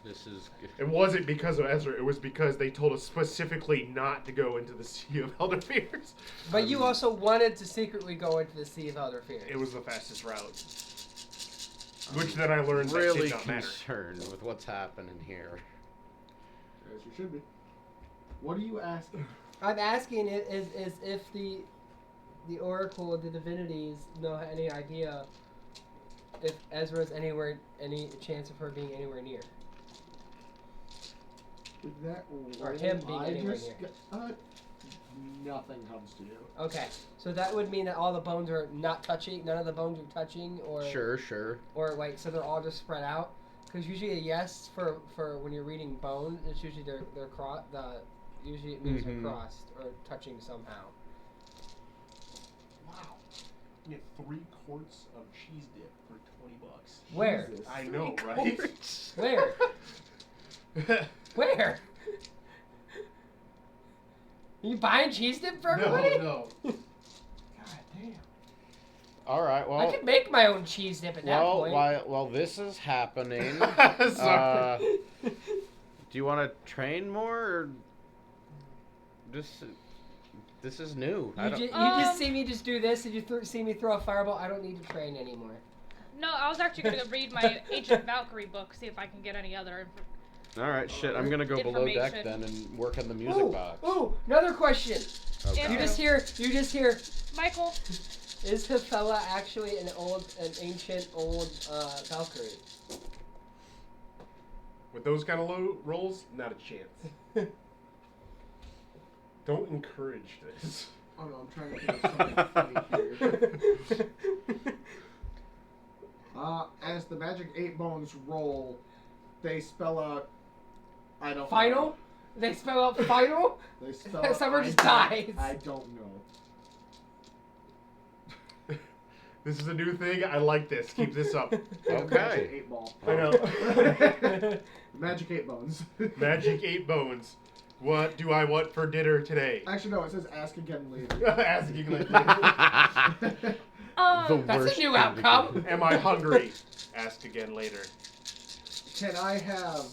This is It wasn't because of Ezra. It was because they told us specifically not to go into the Sea of Elder Fears. But you also wanted to secretly go into the Sea of Elder Fear. It was the fastest route. Which then I learned that really did not matter. concerned with what's happening here. as you should be. What are you asking? I'm asking is if the Oracle, the divinities, know any idea if Ezra's any chance of her being anywhere near. With that Or roll, him being I anywhere just near. got- nothing comes to you. Okay, so that would mean that all the bones are not touching. None of the bones are touching, or Sure. or like so they're all just spread out. Because usually a yes for when you're reading bone, it's usually they're usually it means Mhm. they're crossed or touching somehow. Wow. You get 3 quarts of cheese dip for $20. Where? Jesus. I know, right? Where? Where? You buying cheese dip for everybody? No. God damn. All right. I Well, could make my own cheese dip at that point. while this is happening, Sorry. do you want to train more, or just this is new? I You, don't. you just see me just do this, and you see me throw a fireball. I don't need to train anymore. No, I was actually going to read my Ancient Valkyrie book, see if I can get any other. All right, shit. I'm gonna go below deck Information. then and work on the music Ooh, box. ooh, another question. Oh, Yeah. God. You just hear. Michael, Is Hafella actually an ancient old Valkyrie? With those kind of low rolls, not a chance. Don't encourage this. Oh no, I'm trying to think of something funny here. As the magic 8 bones roll, they spell out. I don't. Final? Know. They spell out final? They spell out. Summer just I dies. don't know. This is a new thing. I like this. Keep this up. Magic Okay. 8 ball. I know. Magic 8 bones. Magic 8 bones. What do I want for dinner today? Actually, no. It says ask again later. Asking like, The That's worst a new thing to outcome. do. am I hungry? Ask again later. Can I have?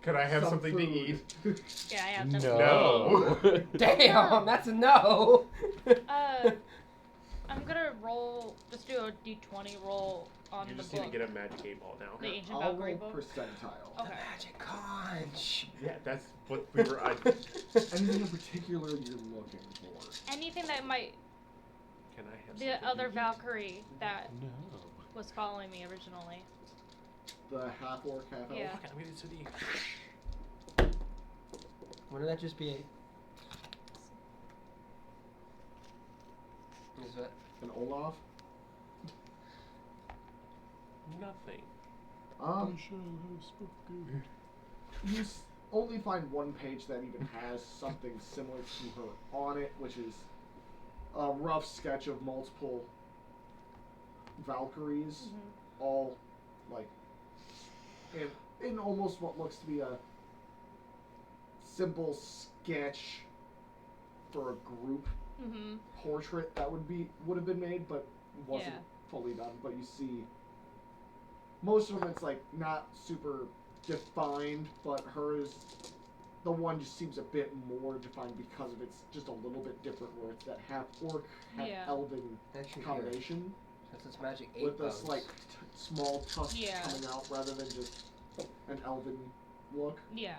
Could I have some something to food? eat? Yeah, I have them. No. Damn, that's a no. I'm gonna roll. Just do a d20 roll on You the just book. need to get a magic 8 ball now. The ancient I'll Valkyrie roll book. percentile. Okay. Magic conch. Yeah, that's what we were. Anything in particular you're looking for? Anything that might. Can I have The something other to eat? Valkyrie that No. was following me originally. The half orc, half elf. Yeah. Okay, I'm gonna do the. Wouldn't that just be a... Is that... An Olaf. Nothing. You only find one page that even has something similar to her on it, which is a rough sketch of multiple Valkyries, all like in almost what looks to be a simple sketch for a group Mm-hmm. portrait that would have been made, but wasn't Yeah. fully done. But you see, most of them it's like not super defined, but hers, the one just seems a bit more defined because of it's just a little bit different, where it's that half orc, half Yeah. elven That's your combination That's its magic 8 with the bones. slight small tusks Yeah. coming out rather than just an elven look. Yeah.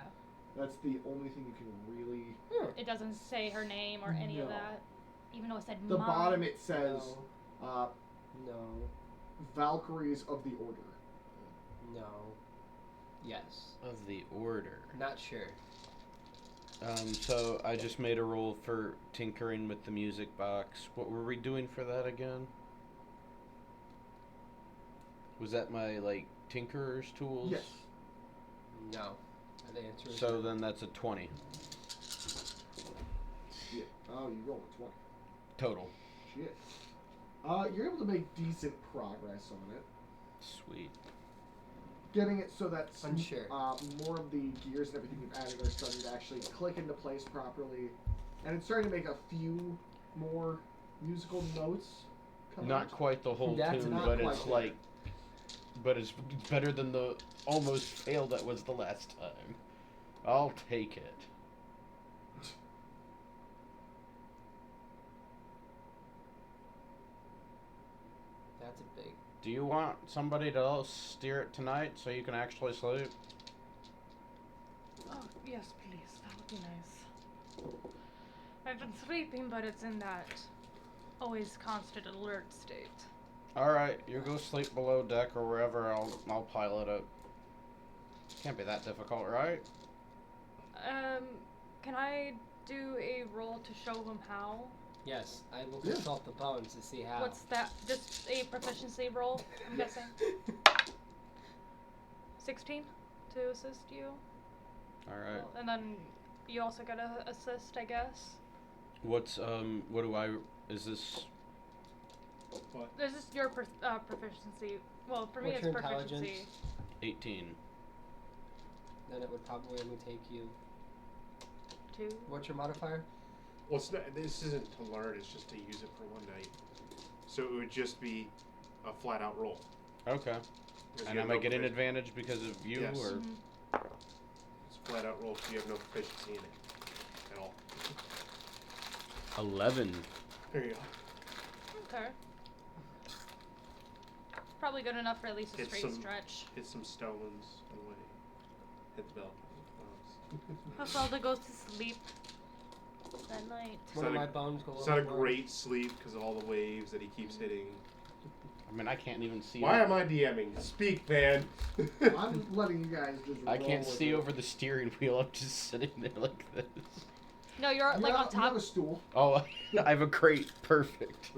That's the only thing you can really. It doesn't say her name or any of No. that. Even though it said The mom. bottom it says No. No. Valkyries of the Order. No. Yes. Of the order. Not sure. So I just made a roll for tinkering with the music box. What were we doing for that again? Was that my like tinkerer's tools? Yes. No. The answer is So no. then that's a 20 Shit. Oh, you rolled a 20. total. Shit. You're able to make decent progress on it. Sweet. Getting it so that Unsure. more of the gears and everything you've added are starting to actually click into place properly. And it's starting to make a few more musical notes come Not out. quite the whole That's tune, not but quite it's there. like, but it's better than the almost fail that was the last time. I'll take it. That's a big... Do you want somebody to steer it tonight so you can actually sleep? Oh, yes, please. That would be nice. I've been sleeping, but it's in that always constant alert state. All right, you go sleep below deck or wherever. I'll pilot it. Can't be that difficult, right? Can I do a roll to show him how? Yes, I will Yeah. consult the bones to see how. What's that? Just a proficiency roll, I'm guessing. 16 to assist you. All right. Well, and then you also get a assist, I guess. What's what do I? Is this? What? This is your proficiency. Well, for me What's it's your proficiency. intelligence? 18. Then it would probably only take you... 2. What's your modifier? Well, it's not, this isn't to learn. It's just to use it for one night. So it would just be a flat out roll. Okay. 'Cause And you am have I no getting profici- advantage because of you, Yes. or? It's a flat out roll because you have no proficiency in it at all. 11. There you go. Okay. Probably good enough for at least a Hit straight some- stretch. Hit some stones away. Hit the bell. Mafalda goes to sleep that night. It's One not of a- my bones go It's not a overboard. great sleep because of all the waves that he keeps hitting. I mean, I can't even see. Why am I DMing? Speak, man. I'm letting you guys just. I can't roll with see it. over the steering wheel. I'm just sitting there like this. No, you're like on You top. have a stool. Oh, I have a crate. Perfect.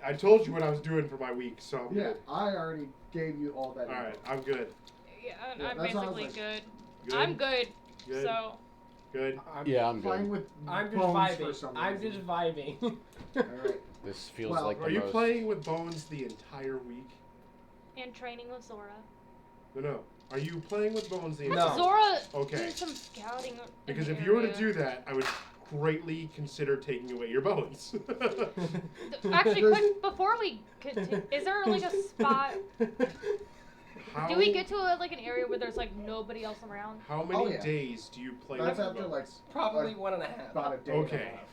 I told you what I was doing for my week, so I'm Yeah, good. I already gave you all that. All right, info. I'm good. Yeah, Yeah, I'm that's what I was basically like. good. I'm good. Good. So Good. Yeah, I'm fine good. with I'm just bones for vibing. some I'm reason. just vibing. All right. This feels Well, like the Are you most. playing with Bones the entire week? and training with Zora. No. Are you playing with Bones the No. entire Zora Okay. did some scouting. in Because the if you were to area. do that, I would greatly consider taking away your bones. Actually, There's- quick before we continue, is there like a spot? How, Do we get to like an area where there's like nobody else around? How many Oh, yeah. days do you play That's with after bones? like Probably like, 1.5. about a day. and a Okay. half.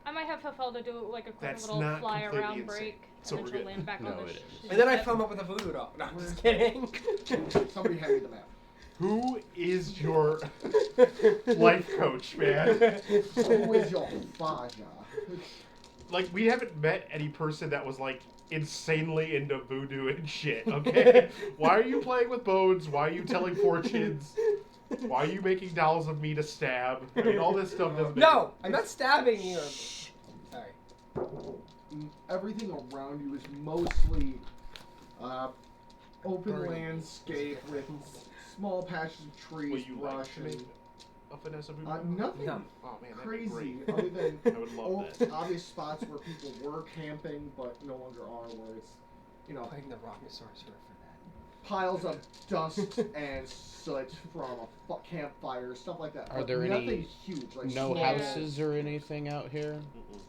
I might have Fafel to do like a quick That's little not fly completely around insane. break, So and we're then she'll good. land back No, on the it ship. is. And then I fill him up with a voodoo doll. No, I'm just kidding. Somebody hand me the map. Who is your life coach, man? Who is your father? Like, we haven't met any person that was like insanely into voodoo and shit, okay? Why are you playing with bones? Why are you telling fortunes? Why are you making dolls of me to stab? I mean, all this stuff doesn't make No, I'm not stabbing you. Sorry. Everything around you is mostly open Burning. landscape with small patches of trees, Will you brush, like to make a Vanessa voodoo? nothing No. Oh man, that'd crazy be great. other than I would love that. obvious spots where people were camping but no longer are, where it's, you know, Playing the Rockosaurus for that. piles of dust and soot from a campfire, stuff like that. Are But there any- nothing huge, like No small- houses or anything out here?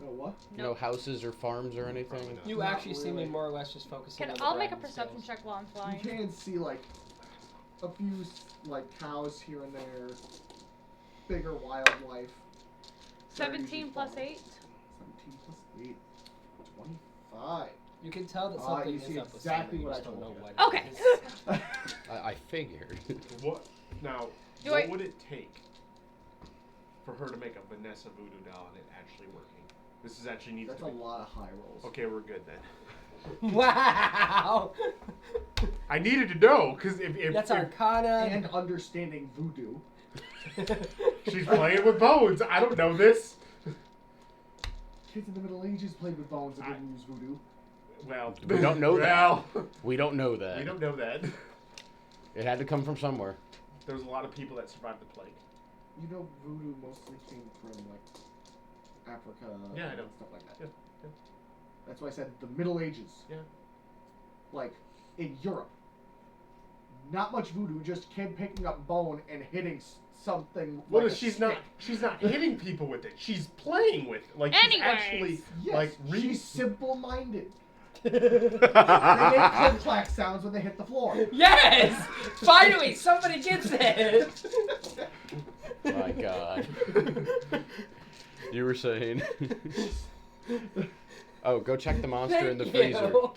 No what? No Nope. houses or farms or anything? Probably not. You Not actually see me really. more or less just focusing on the I'll make a dragon perception skills. check while I'm You flying. can see like a few like cows here and there, bigger wildlife. that are 17 usually plus farmed. 8. 17 plus 8. 25. You can tell that You something see is up with exactly Sam, you what just I don't know told you. what Okay. it is. I figured. What now? Do what I- would it take for her to make a Vanessa voodoo doll and it actually working? This is actually needs That's to a be. lot of high rolls. Okay, we're good then. Wow! I needed to know because if That's if Arcana. And understanding voodoo. she's playing with bones, I don't know this. Kids in the Middle Ages played with bones and didn't use voodoo. Well, We don't know well, We don't know that. we don't know that. It had to come from somewhere. There was a lot of people that survived the plague. You know, voodoo mostly came from like Africa Yeah, I and know. stuff like that. Yeah, yeah. That's why I said the Middle Ages. Yeah. Like in Europe, not much voodoo, just kid picking up bone and hitting something. Well, like a she's stick. not hitting people with it. She's playing with it. Like she's Anyways. actually Yes, like she's simple-minded. They make My click-clack sounds when they hit the floor. Yes! Finally, somebody gets it! God. You were saying. Oh, go check the monster in the Thank freezer. you.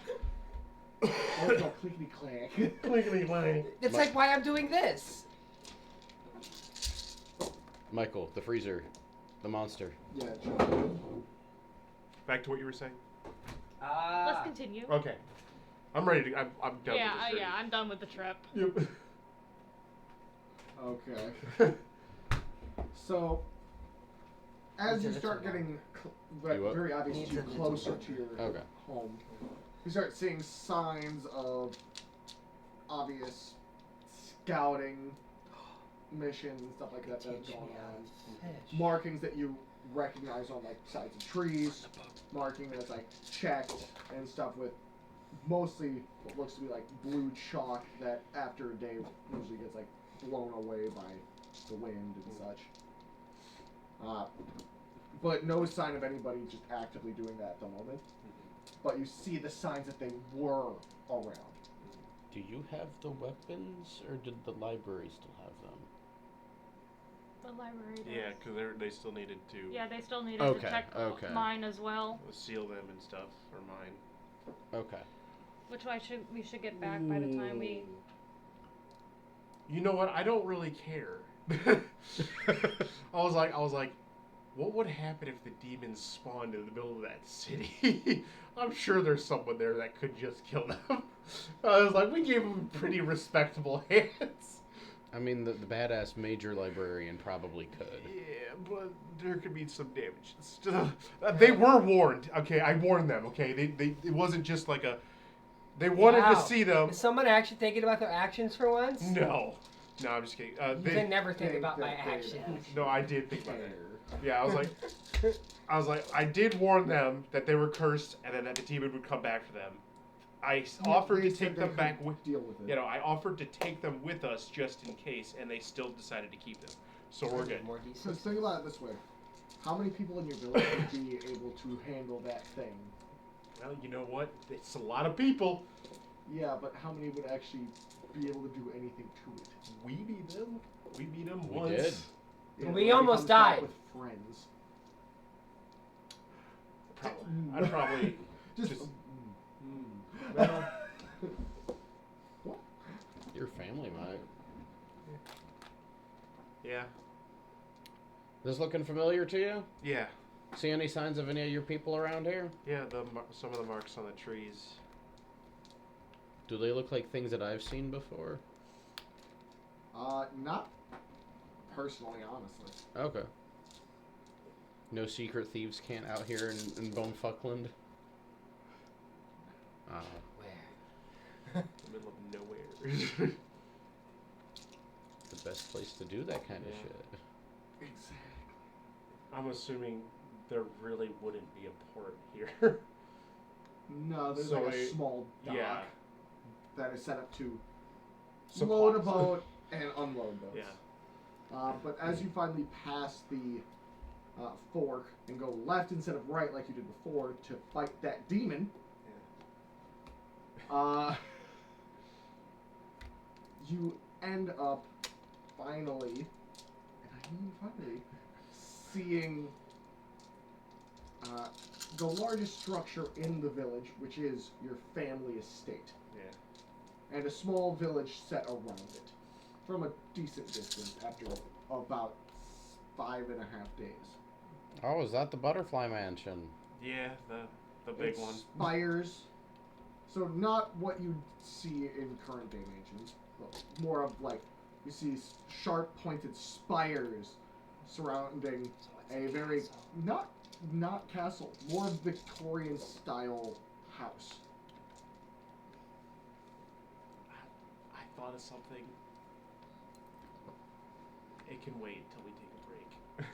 There's no clickety-clack. Clickety clang. It's like why I'm doing this. Michael, the freezer. The monster. Yeah, sure. Back to what you were saying. Let's continue. Okay, I'm ready to. I'm done Yeah, with this. yeah, I'm done with the trip. Yep. Okay. So, as Needs you a start little getting You what? very obvious Needs to you a little closer longer. to your Okay. home, you start seeing signs of obvious scouting missions and stuff like that that's going on. Markings that you recognize on like sides of trees, marking that's like checked and stuff with mostly what looks to be like blue chalk that after a day usually gets like blown away by the wind and such. But no sign of anybody just actively doing that at the moment. But you see the signs that they were around. Do you have the weapons, or did the library still have them? The library does. Yeah, because they still needed to Yeah, they still needed Okay, to check okay. mine as well, seal them and stuff for mine. Okay. which we should get back by the time we. You know what? I don't really care. I was like, what would happen if the demons spawned in the middle of that city? I'm sure there's someone there that could just kill them. I was like, we gave them pretty respectable hands. I mean, the badass major librarian probably could. Yeah, but there could be some damage. They were warned. Okay, I warned them. Okay, it wasn't just like a. They wanted to Wow. see them. Is someone actually thinking about their actions for once? No, I'm just kidding. They never think think about my that they- actions. No, I did think about Care. it. Yeah, I was like, I did warn them that they were cursed, and then that the demon would come back for them. I offered They to said take they them could back with. Deal with it. You know, I offered to take them with us just in case, and they still decided to keep them. So we're good. More So decent. think about it this way: how many people in your village would be able to handle that thing? Well, you know what? It's a lot of people. Yeah, but how many would actually be able to do anything to it? We beat them. We beat them We once. did. Yeah, We but it almost comes back died. with friends. I'd probably Just. well, What? Your family might. yeah, This looking familiar to you? yeah, See any signs of any of your people around here? yeah. Some of the marks on the trees. Do they look like things that I've seen before? Not personally, honestly. Okay. No secret thieves camp out here in Bonefuckland? Where? In the middle of nowhere. The best place to do that kind of Yeah. shit. Exactly. I'm assuming there really wouldn't be a port here. No, there's So like a a- small dock yeah. that is set up to Supplies. load a boat and unload boats. Yeah. But as you finally pass the fork and go left instead of right like you did before to fight that demon, you end up finally, and I mean finally, seeing the largest structure in the village, which is your family estate, Yeah. and a small village set around it from a decent distance after about 5.5 days. Oh, is that the Butterfly Mansion? Yeah, the big It's one. Spires. So not what you see in current day mansions, but more of like you see sharp pointed spires surrounding a very not castle, more Victorian style house. I thought of something. It can wait until we take a break.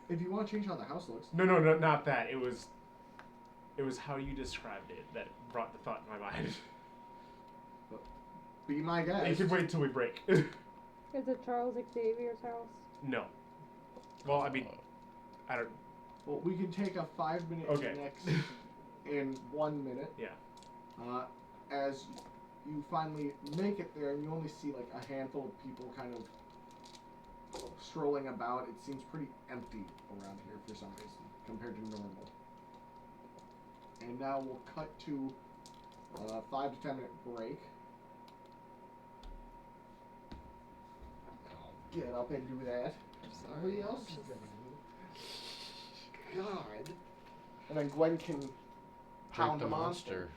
If you want to change how the house looks, No, not that. It was how you described it that brought the thought in my mind. be my It guest. can wait till we break. Is it Charles Xavier's house? No. Well, I mean, I don't. Well, we can take a 5-minute Okay. next in 1 minute. Yeah. As you finally make it there, and you only see like a handful of people kind of strolling about. It seems pretty empty around here for some reason compared to normal. And now we'll cut to a 5 to 10 minute break. I'll get up and do that. Somebody else is gonna do it. God. And then Gwen can Drink pound the a monster. monster.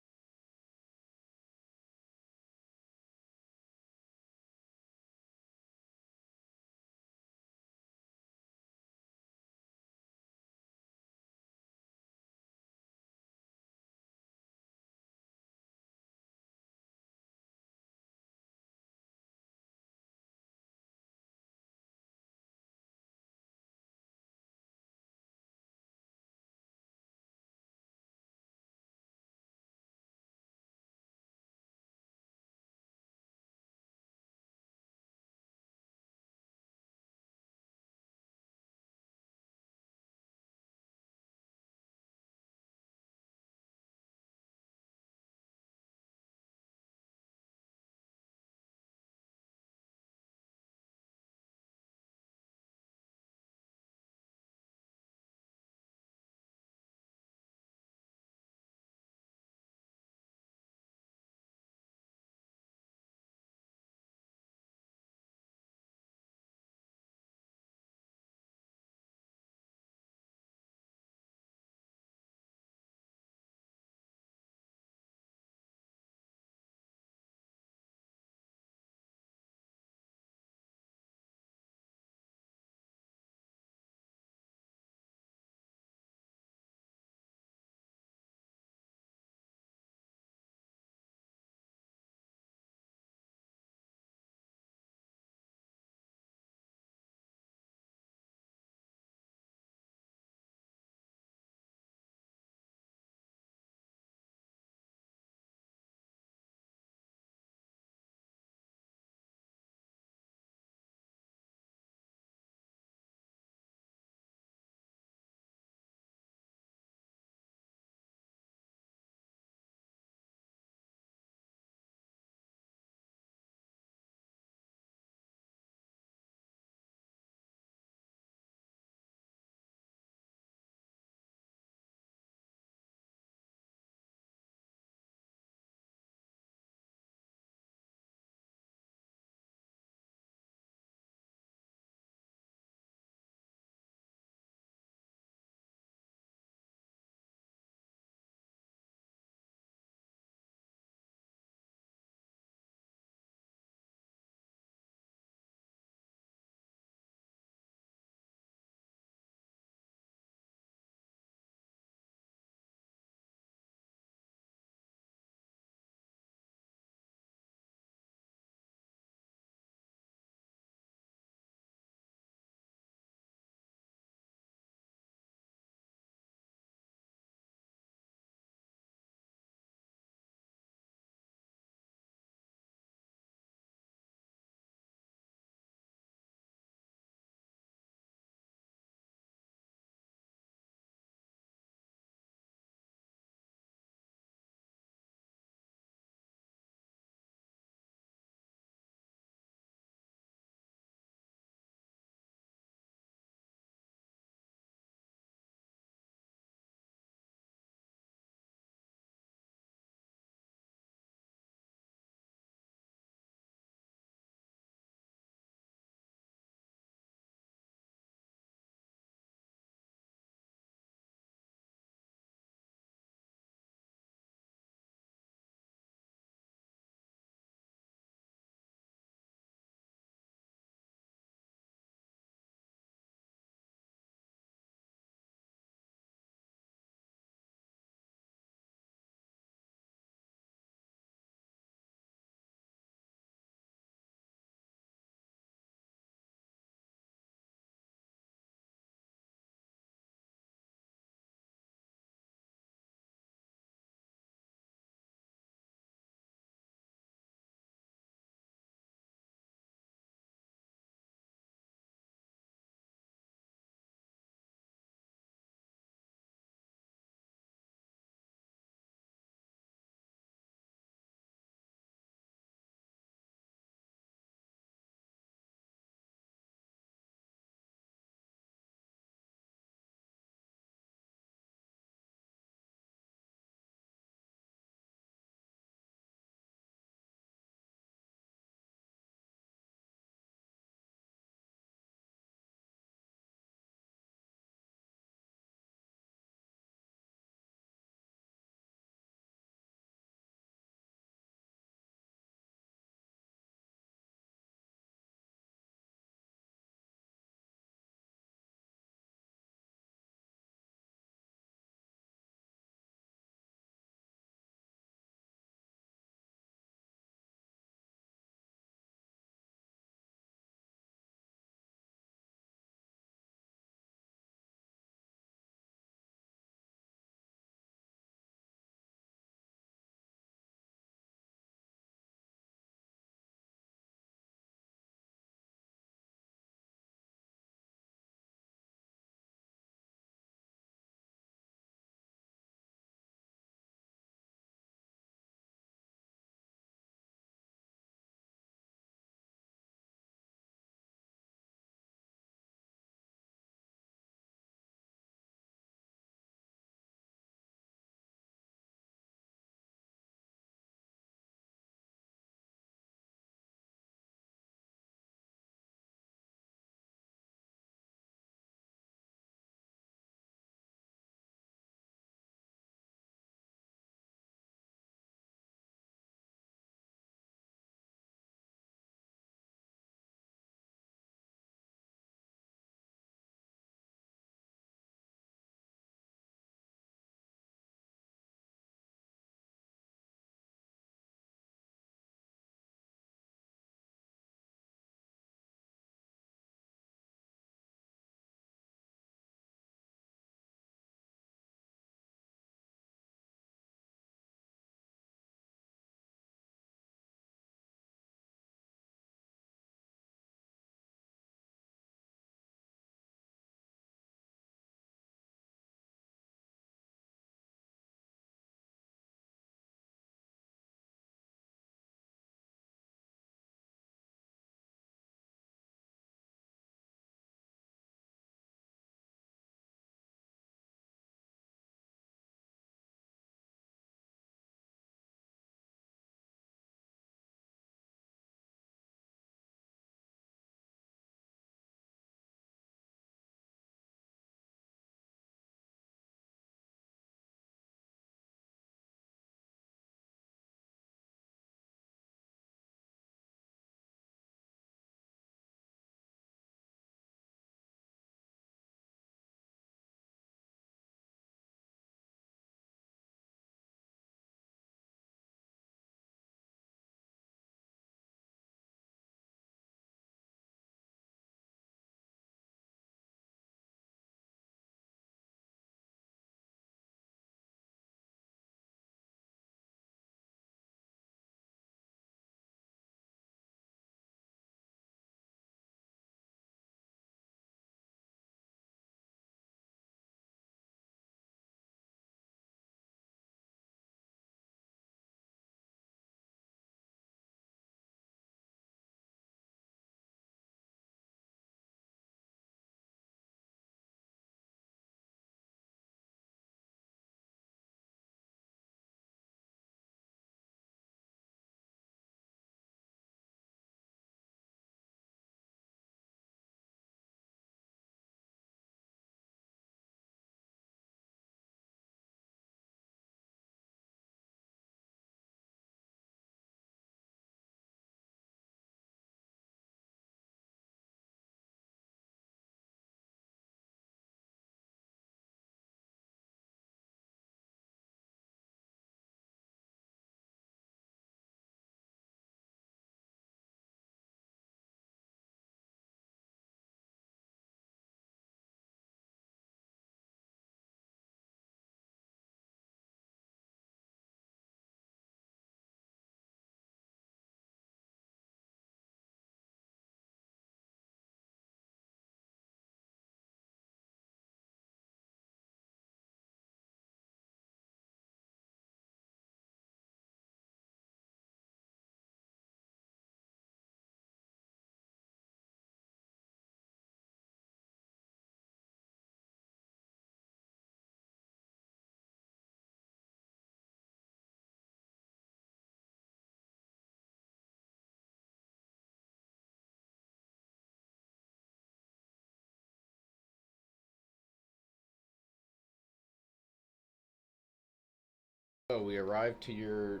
So we arrived to your.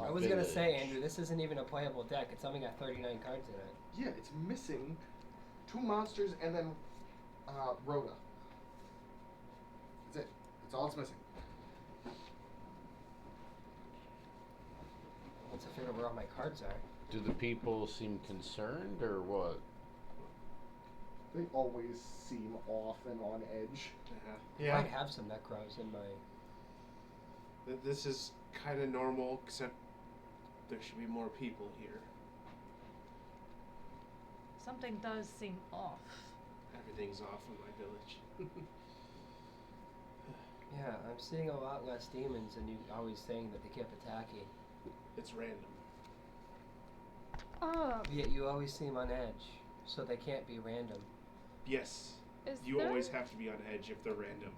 I was gonna say, village. Andrew, this isn't even a playable deck. It's only got 39 cards in it. Yeah, it's missing 2 monsters and then Rhoda. That's it. That's all it's missing. Once I figure out where all my cards are. Do the people seem concerned or what? They always seem off and on edge. I Yeah. might have some Necros in my. This is kind of normal, except there should be more people here. Something does seem off. Everything's off in my village. Yeah, I'm seeing a lot less demons, and you always saying that they kept attacking. It's random. Yet you always seem on edge, so they can't be random. Yes. Is You there always have to be on edge if they're random.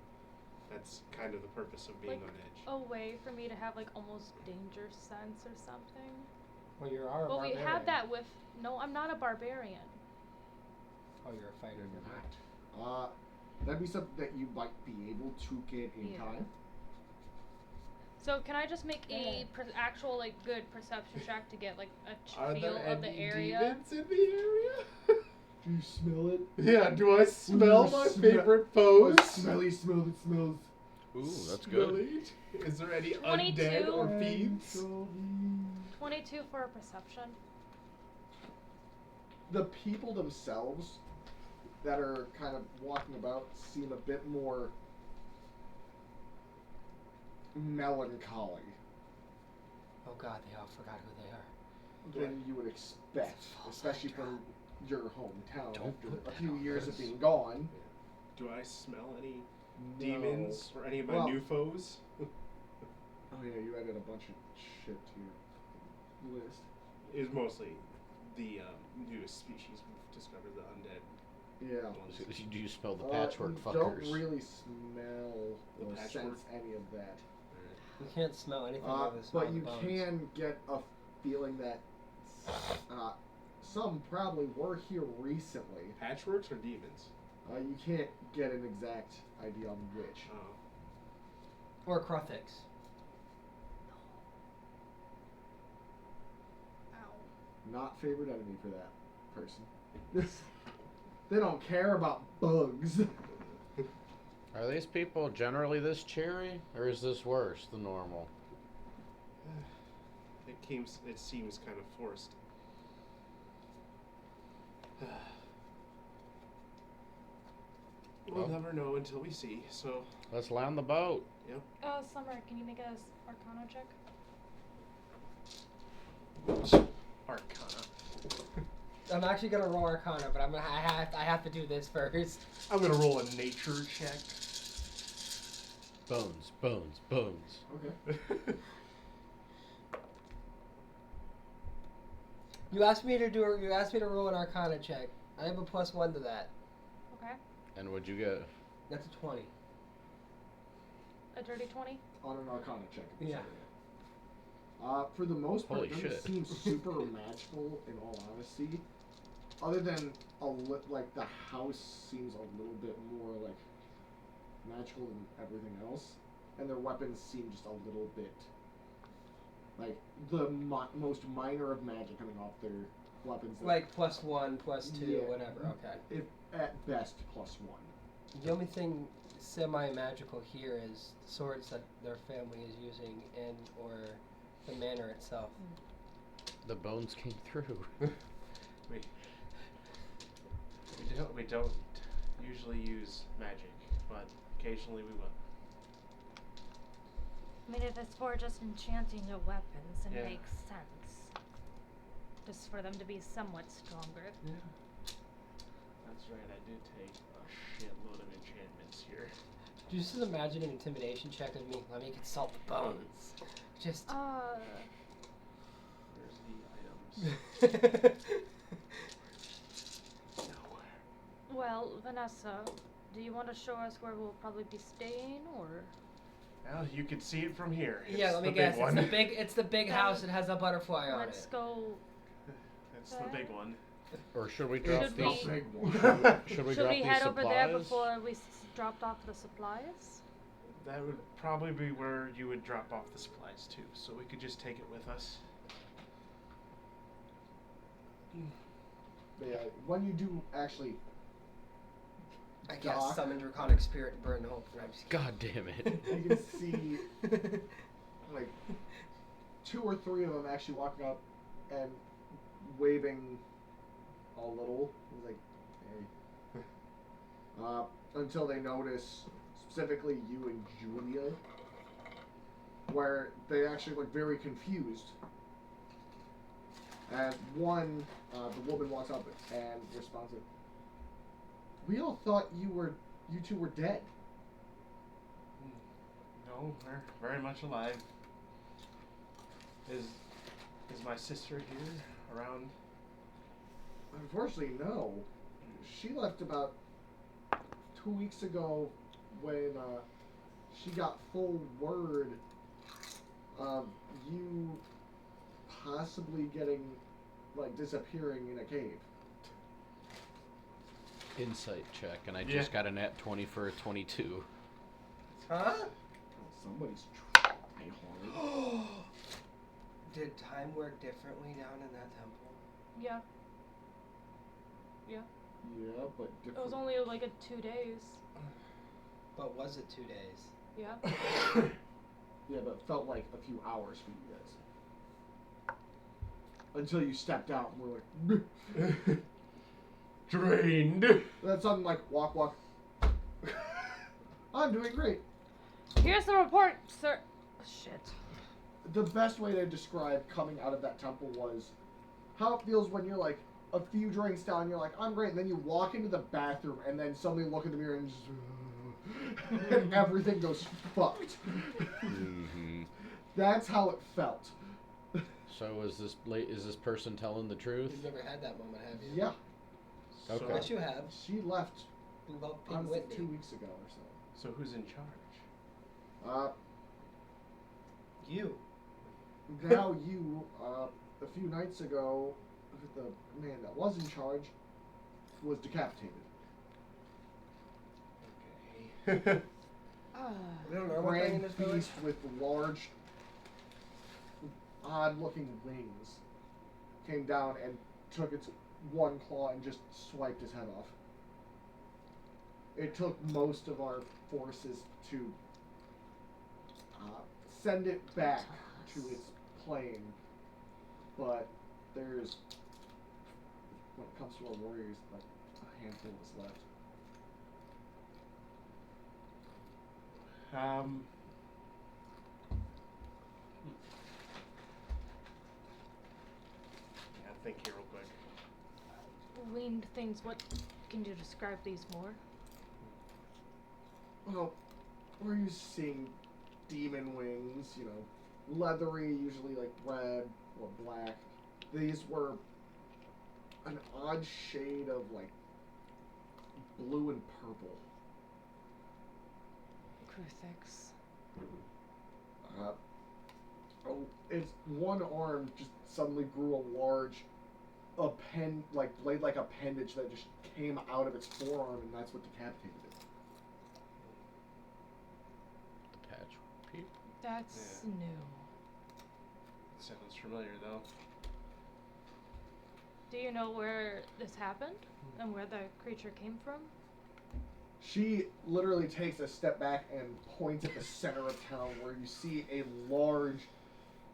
That's kind of the purpose of being Like, on edge. a way for me to have like almost danger sense or something? Well, you are a Well, we barbarian. had that with. No, I'm not a barbarian. Oh, you're a fighter. Never mind. That'd be something that you might be able to get in Yeah. time. So can I just make a actual like good perception check to get like a Are feel there of the any area? demons in the area? Do you smell it? Yeah, do I smell my favorite Oh, foes? smelly, smell it smells. Ooh, that's good. Smelly. Is there any 22? undead or fiends? 22 for a perception. The people themselves that are kind of walking about seem a bit more melancholy Oh God, they all forgot who they are. than you would expect, especially from your hometown Don't after put a that few on years of Chris. being gone. Do I smell any No. demons or any of my Well- new foes? Oh yeah, you added a bunch of shit to your list. Is mostly the newest species we've discovered, the undead Yeah. ones. Do you smell the patchwork you fuckers? don't really smell The or patchwork? sense any of that. You can't smell anything other than smell But the you bones. can get a feeling that some probably were here recently. Patchworks or demons? You can't get an exact idea on which. Oh. Or Krothiks. Ow. Not favorite enemy for that person. They don't care about bugs. Are these people generally this cheery, or is this worse than normal? It seems kind of forced. We'll Well. never know until we see, so... Let's land the boat. Summer, can you make a Arcana check? Arcana. I'm actually gonna roll Arcana, but I have to do this first. I'm gonna roll a nature check. Bones, bones, bones. Okay. You asked me to roll an Arcana check. I have a +1 to that. Okay. And what'd you get? That's a 20. A dirty 20? On an Arcana check. Yeah. For the most part, Holy it doesn't shit. seem super magical in all honesty. Other than like the house seems a little bit more like magical than everything else, and their weapons seem just a little bit like the most minor of magic coming off their weapons. that- Like +1, +2, Yeah. whatever. Okay. if at best +1. The only thing semi-magical here is swords that their family is using, and or the manor itself. The bones came through. We don't usually use magic, but occasionally we will. I mean, if it's for just enchanting your weapons, it Yeah. makes sense. Just for them to be somewhat stronger. Yeah. That's right, I did take a shitload of enchantments here. Just imagine an intimidation check with me. Let me consult the bones. Just. Where's the items? Nowhere. Well, Vanessa, do you want to show us where we'll probably be staying, or? Well, you can see it from here. Yeah, It's let me the guess. big one. It's the big house that has a butterfly on Let's it. go. That's the big one. Or should we drop Should the? we- Big one. Should we Should drop we these head over there supplies? before we dropped off the supplies? That would probably be where you would drop off the supplies too, so we could just take it with us. But yeah, when you do actually I Doc. guess summon draconic spirit and burn the whole thing. I'm just God damn it. you can see like 2 or 3 of them actually walking up and waving a little. He's like, hey. Until they notice specifically you and Julia, where they actually look very confused. And one, the woman walks up and responds, "We all thought you 2 were dead." No, we're very much alive. Is my sister here around? Unfortunately, no. She left about 2 weeks ago when she got full word of you possibly disappearing in a cave. Insight check, and I Yeah. just got a nat 20 for a 22. Huh? Somebody's trying hard. Did time work differently down in that temple? Yeah. Yeah, but It was different. only like 2 days. But was it 2 days? Yeah. Yeah, but it felt like a few hours for you guys. Until you stepped out and were like, Drained. that's something like walk. I'm doing great. Here's the report, sir. Shit. The best way to describe coming out of that temple was how it feels when you're like a few drinks down, you're like, I'm great, and then you walk into the bathroom and then suddenly look in the mirror and just and everything goes fucked. Mm-hmm. That's how it felt. So is this person telling the truth? You've never had that moment, have you? Yeah, Okay. So, Yes, you have. she left About Pink honestly Whitney. 2 weeks ago or so. so who's in charge? You. Now you, a few nights ago, the man that was in charge was decapitated. Okay. Ah. We don't know anything in Grand this village? beast with large, odd-looking wings came down and took its one claw and just swiped his head off. It took most of our forces to send it back to its plane, but there's, when it comes to our warriors, like a handful is left. Yeah, think here real quick. Winged things. What can you describe these more? Well, we're used to seeing demon wings, you know, leathery, usually like red or black. These were an odd shade of like blue and purple. Crucifix. Its one arm just suddenly grew a large blade-like appendage that just came out of its forearm, and that's what decapitated it. The patch people. That's Yeah. new. Sounds familiar though. Do you know where this happened and where the creature came from? She literally takes a step back and points at the center of town where you see a large,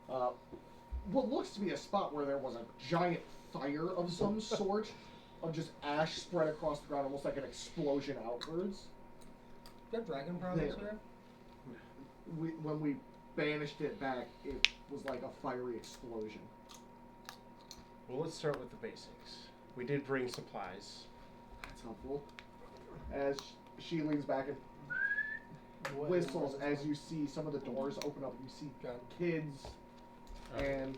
what looks to be a spot where there was a giant fire of some sort, of just ash spread across the ground, almost like an explosion outwards. Do you have dragon problems There. here? When we banished it back, it was like a fiery explosion. Well, let's start with the basics. We did bring supplies. That's helpful. As she leans back and whistles as you see some of the doors open up. You see kids, and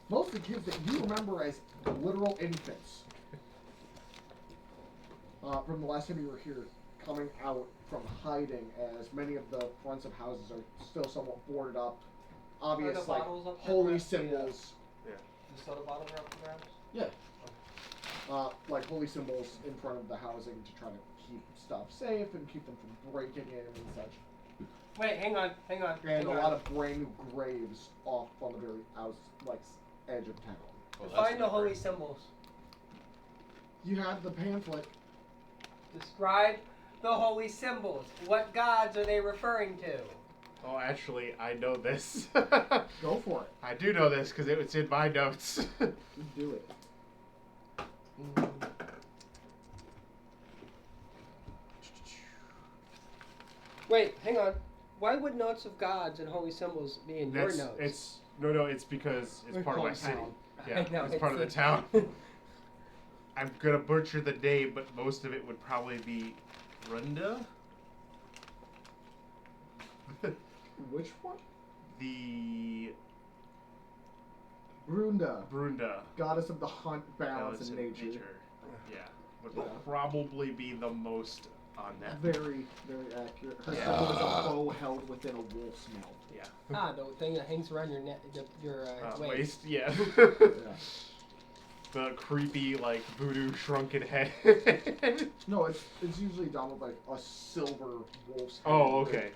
most of the kids that you remember as literal infants from the last time you were here, coming out from hiding, as many of the fronts of houses are still somewhat boarded up. Obvious, Are the like bottles up there, holy perhaps? symbols. The soda bottles are up for grabs? Yeah. Like holy symbols in front of the housing to try to keep stuff safe and keep them from breaking in and such. Wait, hang on. and hang a on. lot of brand new graves off on the very edge of town. Well, that's Find the not holy great. symbols. You have the pamphlet. Describe the holy symbols. What gods are they referring to? Oh, actually, I know this. Go for it. I do know this because it was in my notes. Do it. Wait, hang on. Why would notes of gods and holy symbols be in your notes? It's because it's We're part of my called city. town. Yeah, I know, it's part of the it's town. I'm gonna butcher the name, but most of it would probably be Runda. Which one? The Brunda, Brunda. goddess of the hunt, balance, and nature. Yeah, would Yeah. probably be the most on that. Very, very accurate. Her Yeah. symbol is a bow held within a wolf's mouth. Yeah. Ah, the thing that hangs around your neck, your waist. Waist. Yeah. Yeah. The creepy like voodoo shrunken head. No, it's usually done with like a silver wolf's head. Oh, with okay.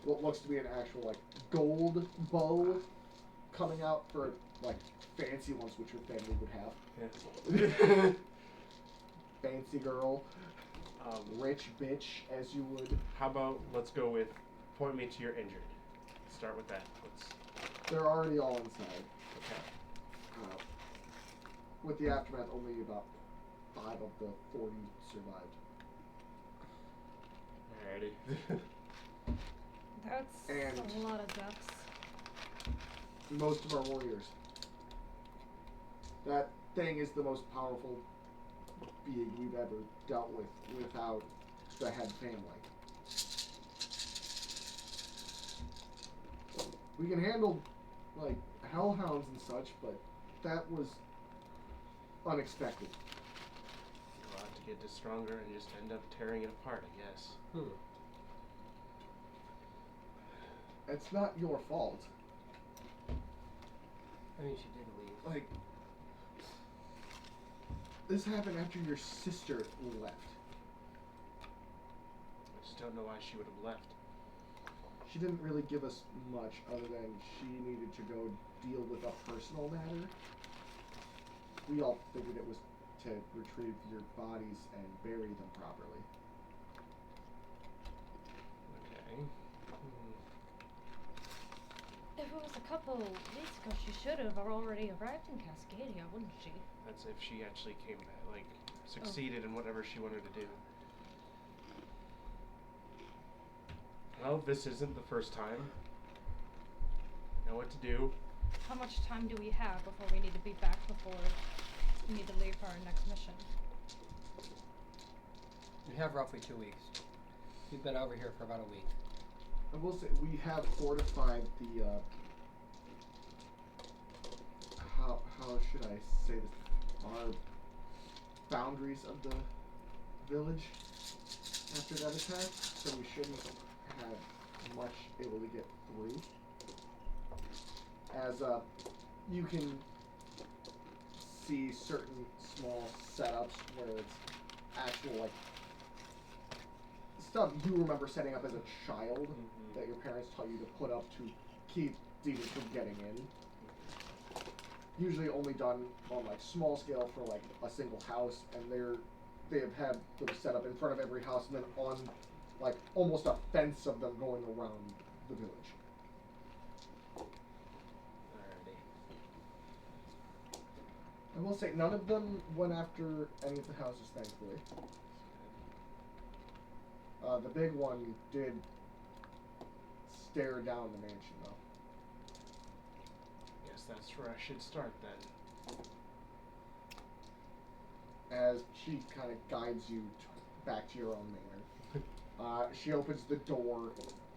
What looks to be an actual like gold bow coming out for like fancy ones, which your family would have. Fancy girl, rich bitch, as you would. How about let's go with point me to your injured. Start with that. They're already all inside. Okay. With the aftermath, only about 5 of the 40 survived. Alrighty. That's And- a lot of deaths. Most of our warriors. That thing is the most powerful being we've ever dealt with without the head family. We can handle like hellhounds and such, but that was unexpected. You'll have to get this stronger and just end up tearing it apart, I guess. It's not your fault. I mean, she did leave. Like, this happened after your sister left. I just don't know why she would have left. She didn't really give us much other than she needed to go deal with a personal matter. We all figured it was to retrieve your bodies and bury them properly. Okay. If it was a couple weeks ago, she should have already arrived in Cascadia, wouldn't she? That's if she actually came back, like, succeeded in whatever she wanted to do. Well, this isn't the first time. Know what to do. How much time do we have before we need to be back before we need to leave for our next mission? We have roughly 2 weeks. We've been over here for about a week. I will say we have fortified the how should I say this? Our boundaries of the village after that attack, so we shouldn't have much able to get through. As you can see certain small setups where it's actual like stuff you remember setting up as a child that your parents taught you to put up to keep demons from getting in. Usually only done on like small scale for like a single house, and they have had them set up in front of every house and then on like almost a fence of them going around the village. Alrighty. I will say none of them went after any of the houses, thankfully. The big one did stare down the mansion, though. Guess that's where I should start then. As she kind of guides you back to your own manor. She opens the door,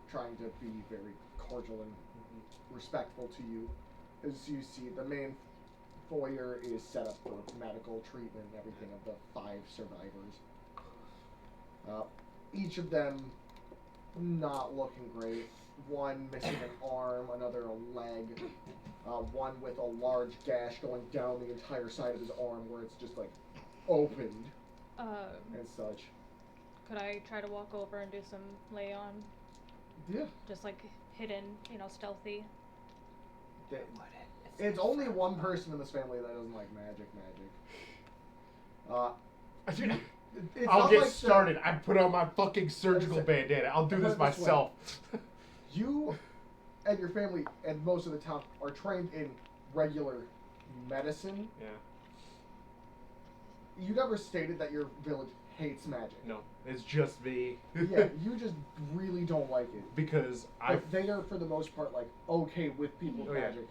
trying to be very cordial and respectful to you. As you see, the main foyer is set up for medical treatment and everything of the 5 survivors. Each of them not looking great. One missing an arm, another a leg, one with a large gash going down the entire side of his arm where it's just like opened and such. Could I try to walk over and do some lay on? Yeah. Just like hidden, stealthy. It's only one person in this family that doesn't like magic. It's I'll not get like started. I put on my fucking surgical bandana. I'll do Put this it this way. myself. You and your family and most of the town are trained in regular medicine. Yeah. You never stated that your village hates magic. No, it's just me. Yeah, you just really don't like it. Because I Like, they are, for the most part, like, okay with people with Oh, yeah. magic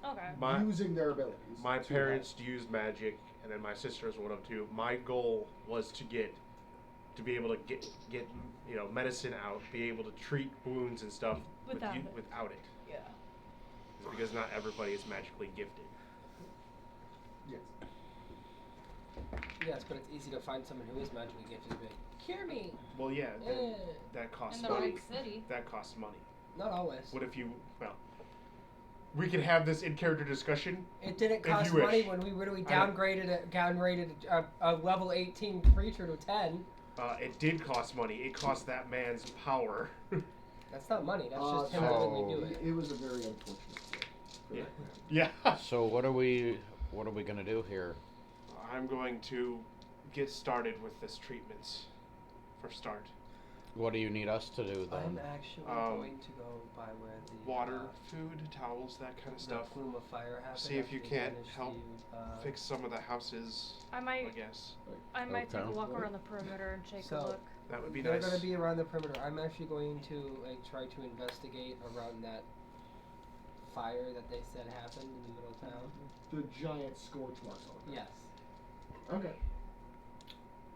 Okay. using their abilities. My to parents used magic, and then my sister is one of them too. My goal was to be able to get medicine out, be able to treat wounds and stuff Without it. without it. Yeah. It's because not everybody is magically gifted. Yes. Yes, but it's easy to find someone who is magically gifted and be like, cure me. Well, yeah, Eh. that costs In the money. right city. That costs money. Not always. What if you? Well, we can have this in character discussion. It didn't If cost you money wish. when we literally I know. downgraded a level 18 creature to 10. It did cost money. It cost that man's power. That's not money. That's just him so- willingly doing it. It was a very unfortunate day for Yeah. that man. Yeah. So what are we gonna do here? I'm going to get started with this treatments for start. What do you need us to do I'm then? actually Um, going to go by where the Water, food, towels, that kind of the stuff. plume of fire happened. See if you actually can't managed help to, Fix some of the houses, I I might guess. take a Okay. walk around the perimeter and take So- a look. That would be They're nice. going to be around the perimeter. I'm actually going to try to investigate around that fire that they said happened in the middle of town. The giant scorch marks on it. Yes. Okay.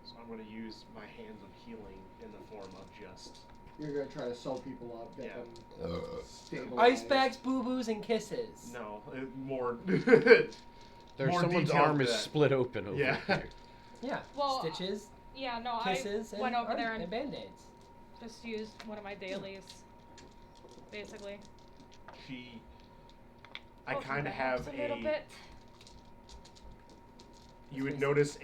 So I'm going to use my hands of healing in the form of just. You're gonna try to sew people up, get Yeah. them stabilized. Ice bags, boo boos, and kisses. No, more. There's more someone's detailed arm than is that. split open over Yeah. here. Yeah. Well, Stitches, Yeah, no, kisses, I and, went over there and band-aids. just used one of my dailies, basically. I Opened kind the of have house a little bit. You would notice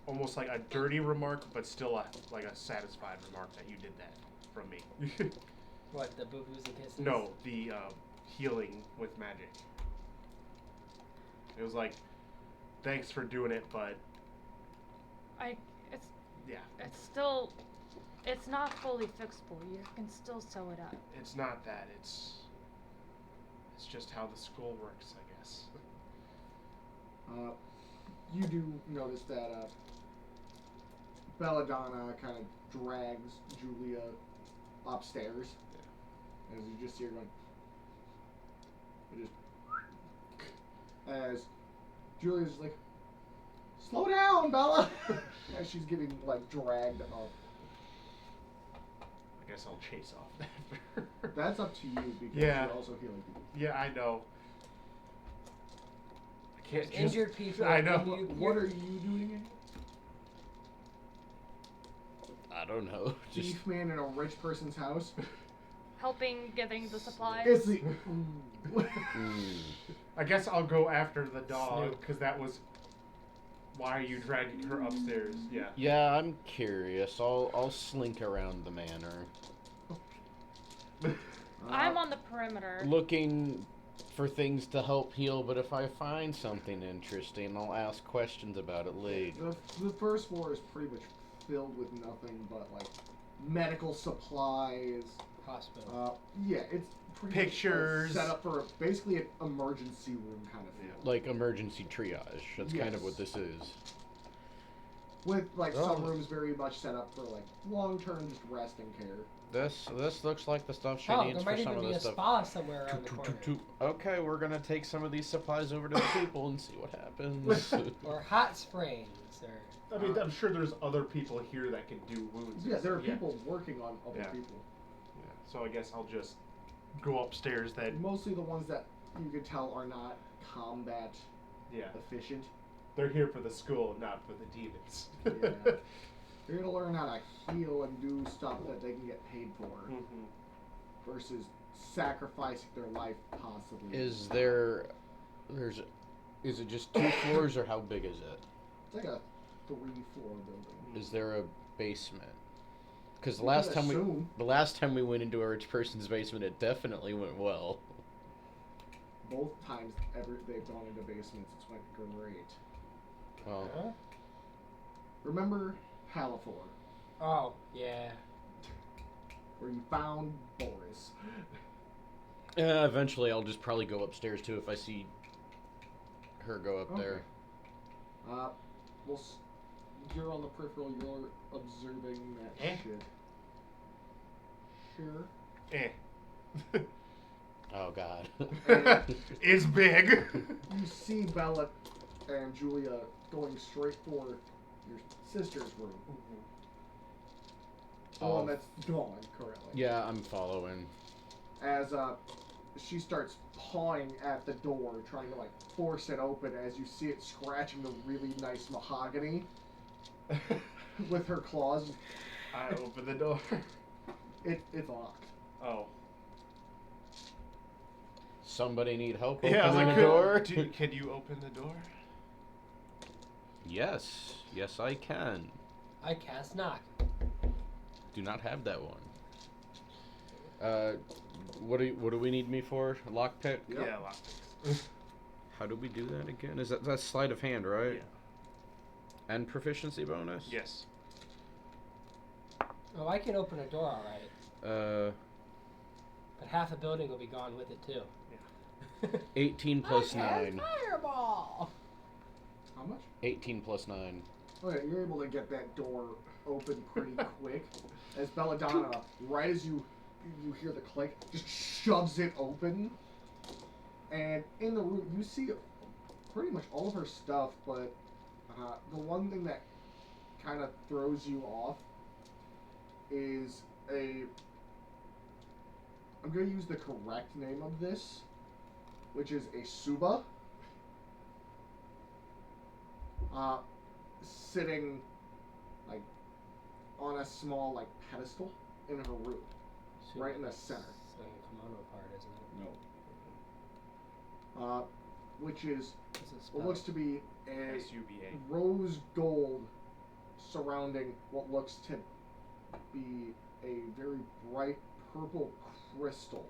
almost like a dirty remark, but still a satisfied remark that you did that from me. What, the boo boos and kisses? No, the healing with magic. It was like, thanks for doing it, but It's yeah, it's not fully fixable. You can still sew it up. it's not that. It's just how the school works, I guess. You do notice that Belladonna kind of drags Julia upstairs. As you just see her going. It just. As Julia's just like, slow down, Bella! As she's getting, like, dragged up. I guess I'll chase off after. That's up to you because Yeah. you're also healing people. Yeah, I know. I can't just. Injured people. I know. and you- What are you doing? I don't know. Just Thief man in a rich person's house? Helping getting the supplies. It's the. I guess I'll go after the dog Snoop. because that was. Why are you dragging her upstairs? Yeah. yeah, I'm curious. I'll slink around the manor, I'm on the perimeter. looking for things to help heal. But if I find something interesting, I'll ask questions about it later. The first floor is pretty much filled with nothing but, like, medical supplies. Hospital. Yeah, it's pretty much, Pictures. set up for basically an emergency room kind of thing. Like emergency triage. That's kind of what Yes. this is. With like Oh. some rooms very much set up for like long-term just rest and care. This looks like the stuff she Oh, needs there for might some even of be a this stuff. spa somewhere around the corner. Okay, we're gonna take some of these supplies over to the people and see what happens. Or hot springs, or I mean, I'm sure there's other people here that can do wounds. Yeah, there are Yeah. people working on other Yeah. people. Yeah. So I guess I'll just go upstairs then. Mostly the ones that you can tell are not combat Yeah. efficient. They're here for the school, not for the demons. Yeah. They're here to learn how to heal and do stuff that they can get paid for, Mhm. versus sacrificing their life possibly. Is it just 2 floors or how big is it? It's like a 3-floor building. Is there a basement? Because the You last can time assume. the last time we went into a rich person's basement, it definitely went well. Both times they've gone into basements, it's went great. Well, Huh? Remember Halifor, Oh, yeah. where you found Boris? eventually I'll just probably go upstairs too if I see her go up there. Well, you're on the peripheral. You're observing that Eh. shit. Sure. Eh. Oh God. It's big. You see Bella and Julia going straight for your sister's room. The one that's gone currently. Yeah, I'm following. As she starts pawing at the door, trying to like force it open. As you see it scratching the really nice mahogany with her claws. I open the door. It's locked. Oh. Somebody need help Yeah, I was opening like, the door? can you open the door? Yes, yes I can. I cast knock. Do not have that one. What do we need me for? Lockpick? Yep. Yeah, lockpicks. How do we do that again? Is that's sleight of hand, right? Yeah. And proficiency bonus? Yes. Oh, I can open a door, all right. But half the building will be gone with it too. 18 plus 9. Fireball. How much? 18 plus 9. Okay, you're able to get that door open pretty quick. As Belladonna, right as you hear the click, just shoves it open. And in the room, you see pretty much all of her stuff, but the one thing that kind of throws you off is I'm going to use the correct name of this, which is a Suba. Sitting like on a small like pedestal in her room. Right in the center. It's like a kimono part, isn't it? No. Which is What's it what spelled? looks to be a SUBA. rose gold surrounding what looks to be a very bright purple crystal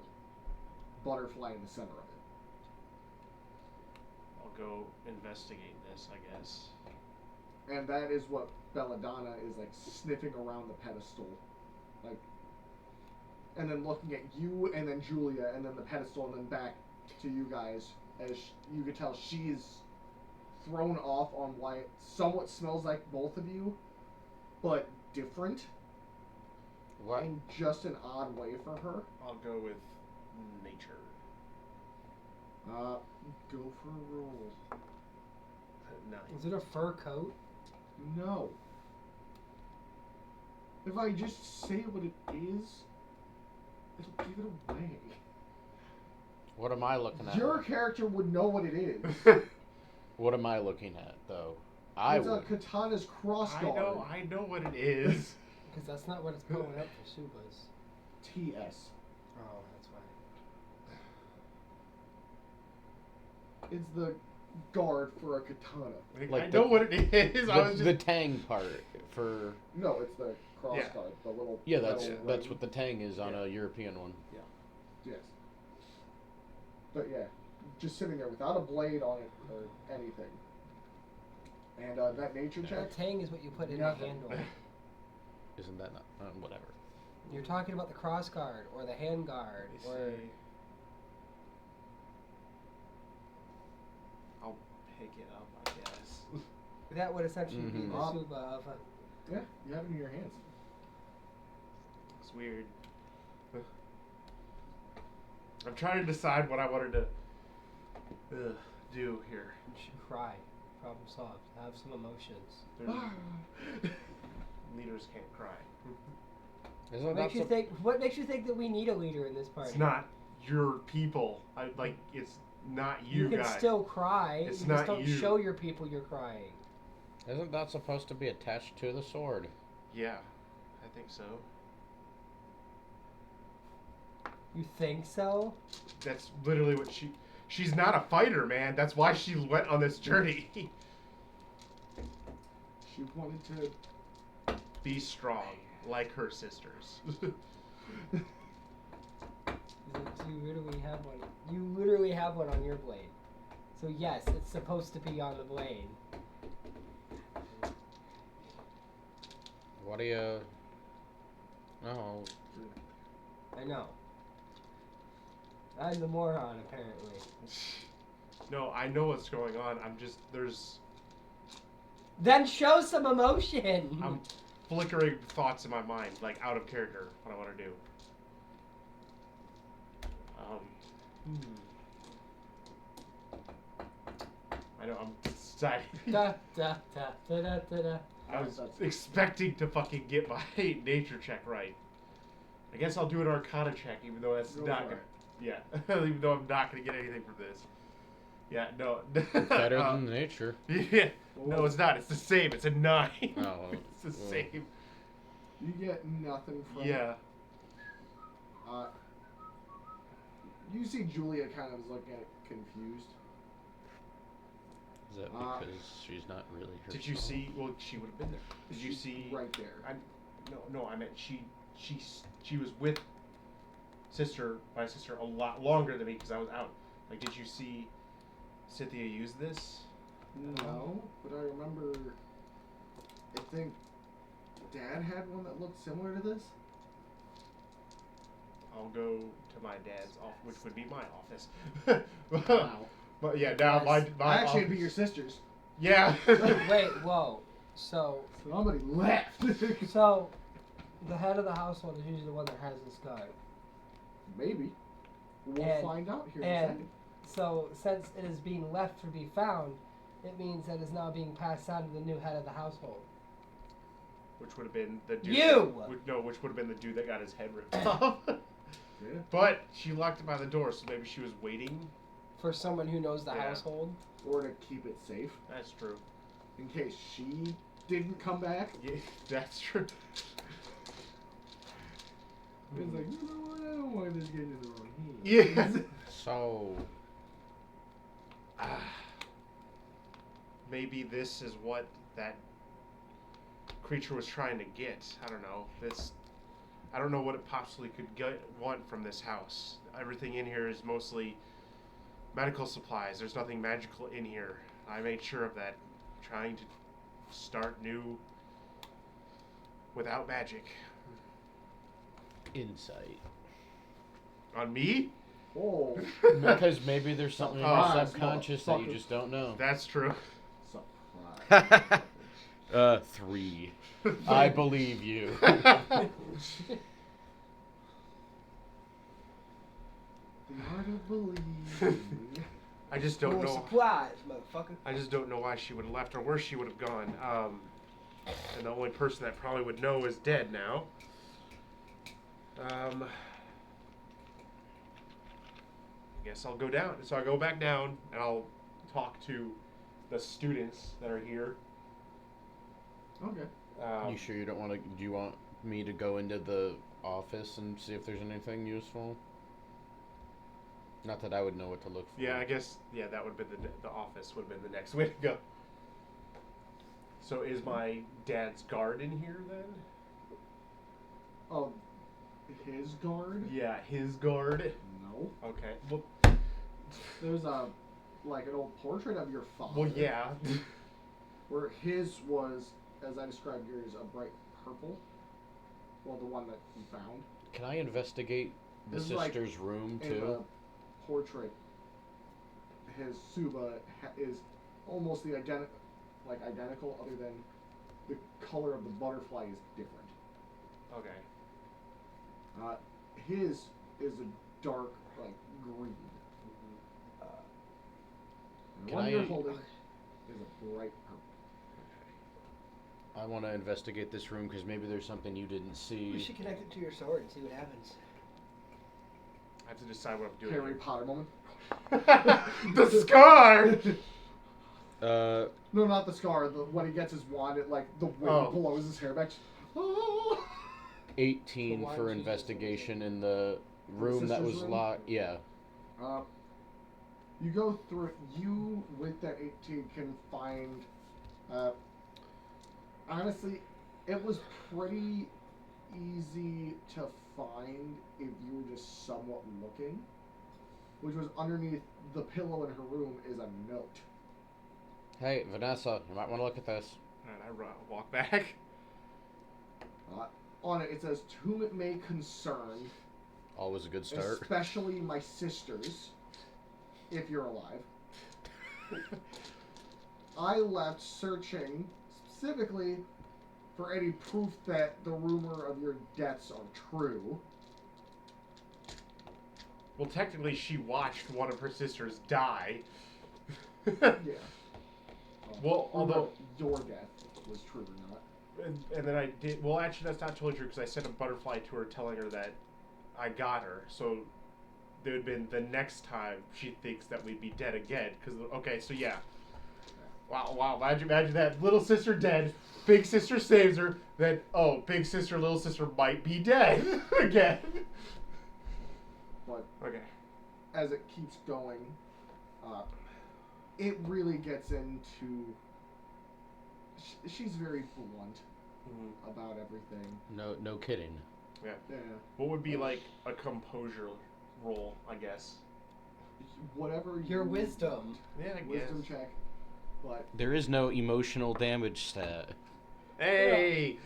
butterfly in the center of it. I'll go investigate this, I guess. And that is what Belladonna is like sniffing around the pedestal, like, and then looking at you, and then Julia, and then the pedestal, and then back to you guys. As you can tell, she's thrown off on why it somewhat smells like both of you, but different What? in just an odd way for her. I'll go with nature. Go for a roll. 9. Is it a fur coat? No. If I just say what it is, it'll give it away. What am I looking at? Your character would know what it is. What am I looking at, though? It's would. a katana's crossguard. I know what it is. Because that's not what it's pulling up for Subas. TS. Oh, that's why. It's the guard for a katana. Like I the- know what it is. I was The just tang part for. No, it's the crossguard. The little. Yeah, that's metal that's ring. what the tang is on a European one. Yes. But yeah, just sitting there without a blade on it or anything. And that nature check. The tang is what you put in Nothing. the handle. Isn't that not whatever? You're talking about the cross guard or the hand guard Let me or see. I'll pick it up, I guess. that would essentially be Mhm. the Suba of a. Yeah, you have it in your hands. It's weird. I'm trying to decide what I wanted to do here. You should cry. Problem solved. Have some emotions. There's- leaders can't cry. Isn't What that makes you think? What makes you think that we need a leader in this party? It's not your people. It's not you, can guys. still cry. It's you not just don't you. show your people you're crying. Isn't that supposed to be attached to the sword? Yeah, I think so. You think so? That's literally what she's not a fighter, man. That's why she went on this journey. She wanted to Be strong. like her sisters. You literally have one. You literally have one on your blade. So yes, it's supposed to be on the blade. What do you? Oh, I know. I'm the moron, apparently. No, I know what's going on. I'm just there's Then show some emotion. I'm flickering thoughts in my mind, like out of character, what I want to do. I know, I'm deciding. Da, da, da, da, da, da, da. I was expecting to fucking get my nature check right. I guess I'll do an Arcana check, even though that's Go not for gonna. Yeah, even though I'm not gonna get anything from this. Yeah, no. better than nature. Yeah, no, it's not. It's the same. It's a 9. Oh, it's the well. same. You get nothing from Yeah. You see Julia kind of is looking at it confused. Is that because she's not really her? Did you see? Well, she would have been there. Did you She's see? right there? No. I meant she was with my sister a lot longer than me because I was out. Like, did you see Cynthia use this? No, but I remember. I think Dad had one that looked similar to this. I'll go to my dad's office, which would be my office. Wow. But yeah, now my Actually, office. it'd be your sister's. Yeah. Wait, whoa. So, Somebody left. so, the head of the household is usually the one that has this gun. Maybe. We'll And- find out here in a And second. so, since it is being left to be found, it means that it's now being passed on to the new head of the household. Which would have been the dude. You! Which would have been the dude that got his head ripped off. Yeah. But she locked it by the door, so maybe she was waiting. For someone who knows the Yeah. household. Or to keep it safe That's true. in case she didn't come back. Yeah, that's true. It's like, you know what? I don't want this getting in the wrong Yeah. hands. So, Maybe this is what that creature was trying to get. I don't know. I don't know what it possibly could want from this house. Everything in here is mostly medical supplies. There's nothing magical in here. I made sure of that. Trying to start new without magic. insight. On me? Oh, Because maybe there's something in your Surprise, subconscious that you motherfucker. just don't know. That's true. surprise. 3. I believe you. The art of believing. I just don't know. Surprise, motherfucker. I just don't know why she would have left or where she would have gone. And the only person that probably would know is dead now. I guess I'll go down. So I go back down and I'll talk to the students that are here. Okay. You sure you don't want to? Do you want me to go into the office and see if there's anything useful? Not that I would know what to look for. Yeah, I guess. Yeah, that would have been the office would have been the next way to go. So is my dad's guard in here then? Oh, his guard? Yeah, his guard. No. Okay. Well, There's an old portrait of your father. well, yeah. Where his was, as I described yours, a bright purple. Well, the one that you found. Can I investigate the This is like sister's room In too? the portrait, his Suba is almost the identical, other than the color of the butterfly is different. Okay. His is a dark, green. And the Can one I- you're holding is a bright purple. I want to investigate this room because maybe there's something you didn't You see. should connect it to your sword and see what happens. I have to decide what I'm doing. Harry here. Potter moment. The scar. No, not the scar. When he gets his wand, the wind Oh. blows his hair back. Oh. 18 So why for would you- investigation in the room that sister's was room? locked. Yeah. You go through. You with that 18 can find. Honestly, it was pretty easy to find if you were just somewhat looking, which was underneath the pillow in her room is a note. Hey, Vanessa, you might want to look at this. And I walk back. On it, it says, "To whom it may concern, Always a good start. especially my sisters, if you're alive. I left searching specifically for any proof that the rumor of your deaths are true." Well, technically, she watched one of her sisters die. Yeah. Well, although your death was true or not. and then I did. Well, actually, that's not totally true because I sent a butterfly to her telling her that I got her. So there would have been the next time she thinks that we'd be dead again. Because okay, so yeah. Wow! Imagine that little sister dead, big sister saves her. Then big sister, little sister might be dead again. But Okay. as it keeps going, it really gets into. She's very blunt Mm-hmm. about everything. No kidding. Yeah. Yeah. What would be like a composure roll? I guess. Whatever Your you wisdom. Yeah, I guess. wisdom check. But There is no emotional damage stat. Hey,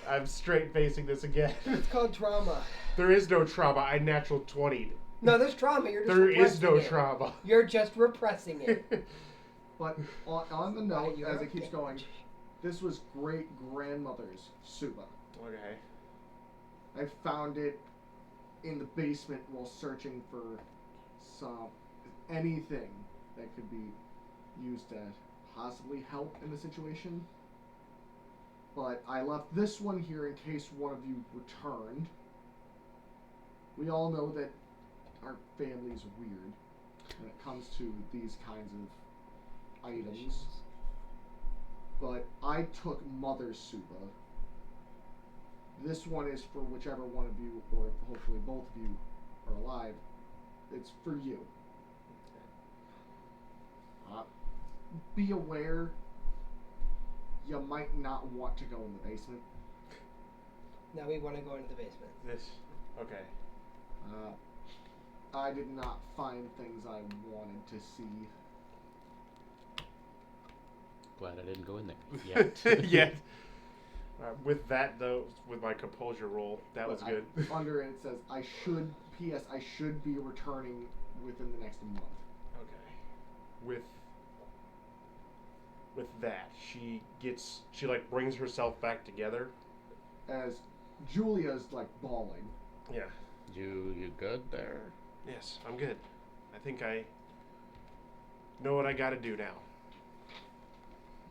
I'm straight facing this again. It's called trauma. There is no trauma. I natural 20'd. No, there's trauma. You're just There is no repressing it. trauma. You're just repressing it. But on the note, You're as a it keeps bitch. going, this was great grandmother's Suba. Okay. I found it in the basement while searching for anything that could be used to possibly help in the situation. But I left this one here in case one of you returned. We all know that our family's weird when it comes to these kinds of items. But I took Mother's Suba. This one is for whichever one of you, or hopefully both of you, are alive. It's for you. Be aware, you might not want to go in the basement. Now we want to go into the basement. This. Okay. I did not find things I wanted to see. Glad I didn't go in there. Yet. Yet. With that though, with my composure roll, that was good. Under it says, I should be returning within the next month. Okay. With that, she like brings herself back together. As Julia's like bawling. Yeah. You good there? Yes, I'm good. I think I know what I got to do now.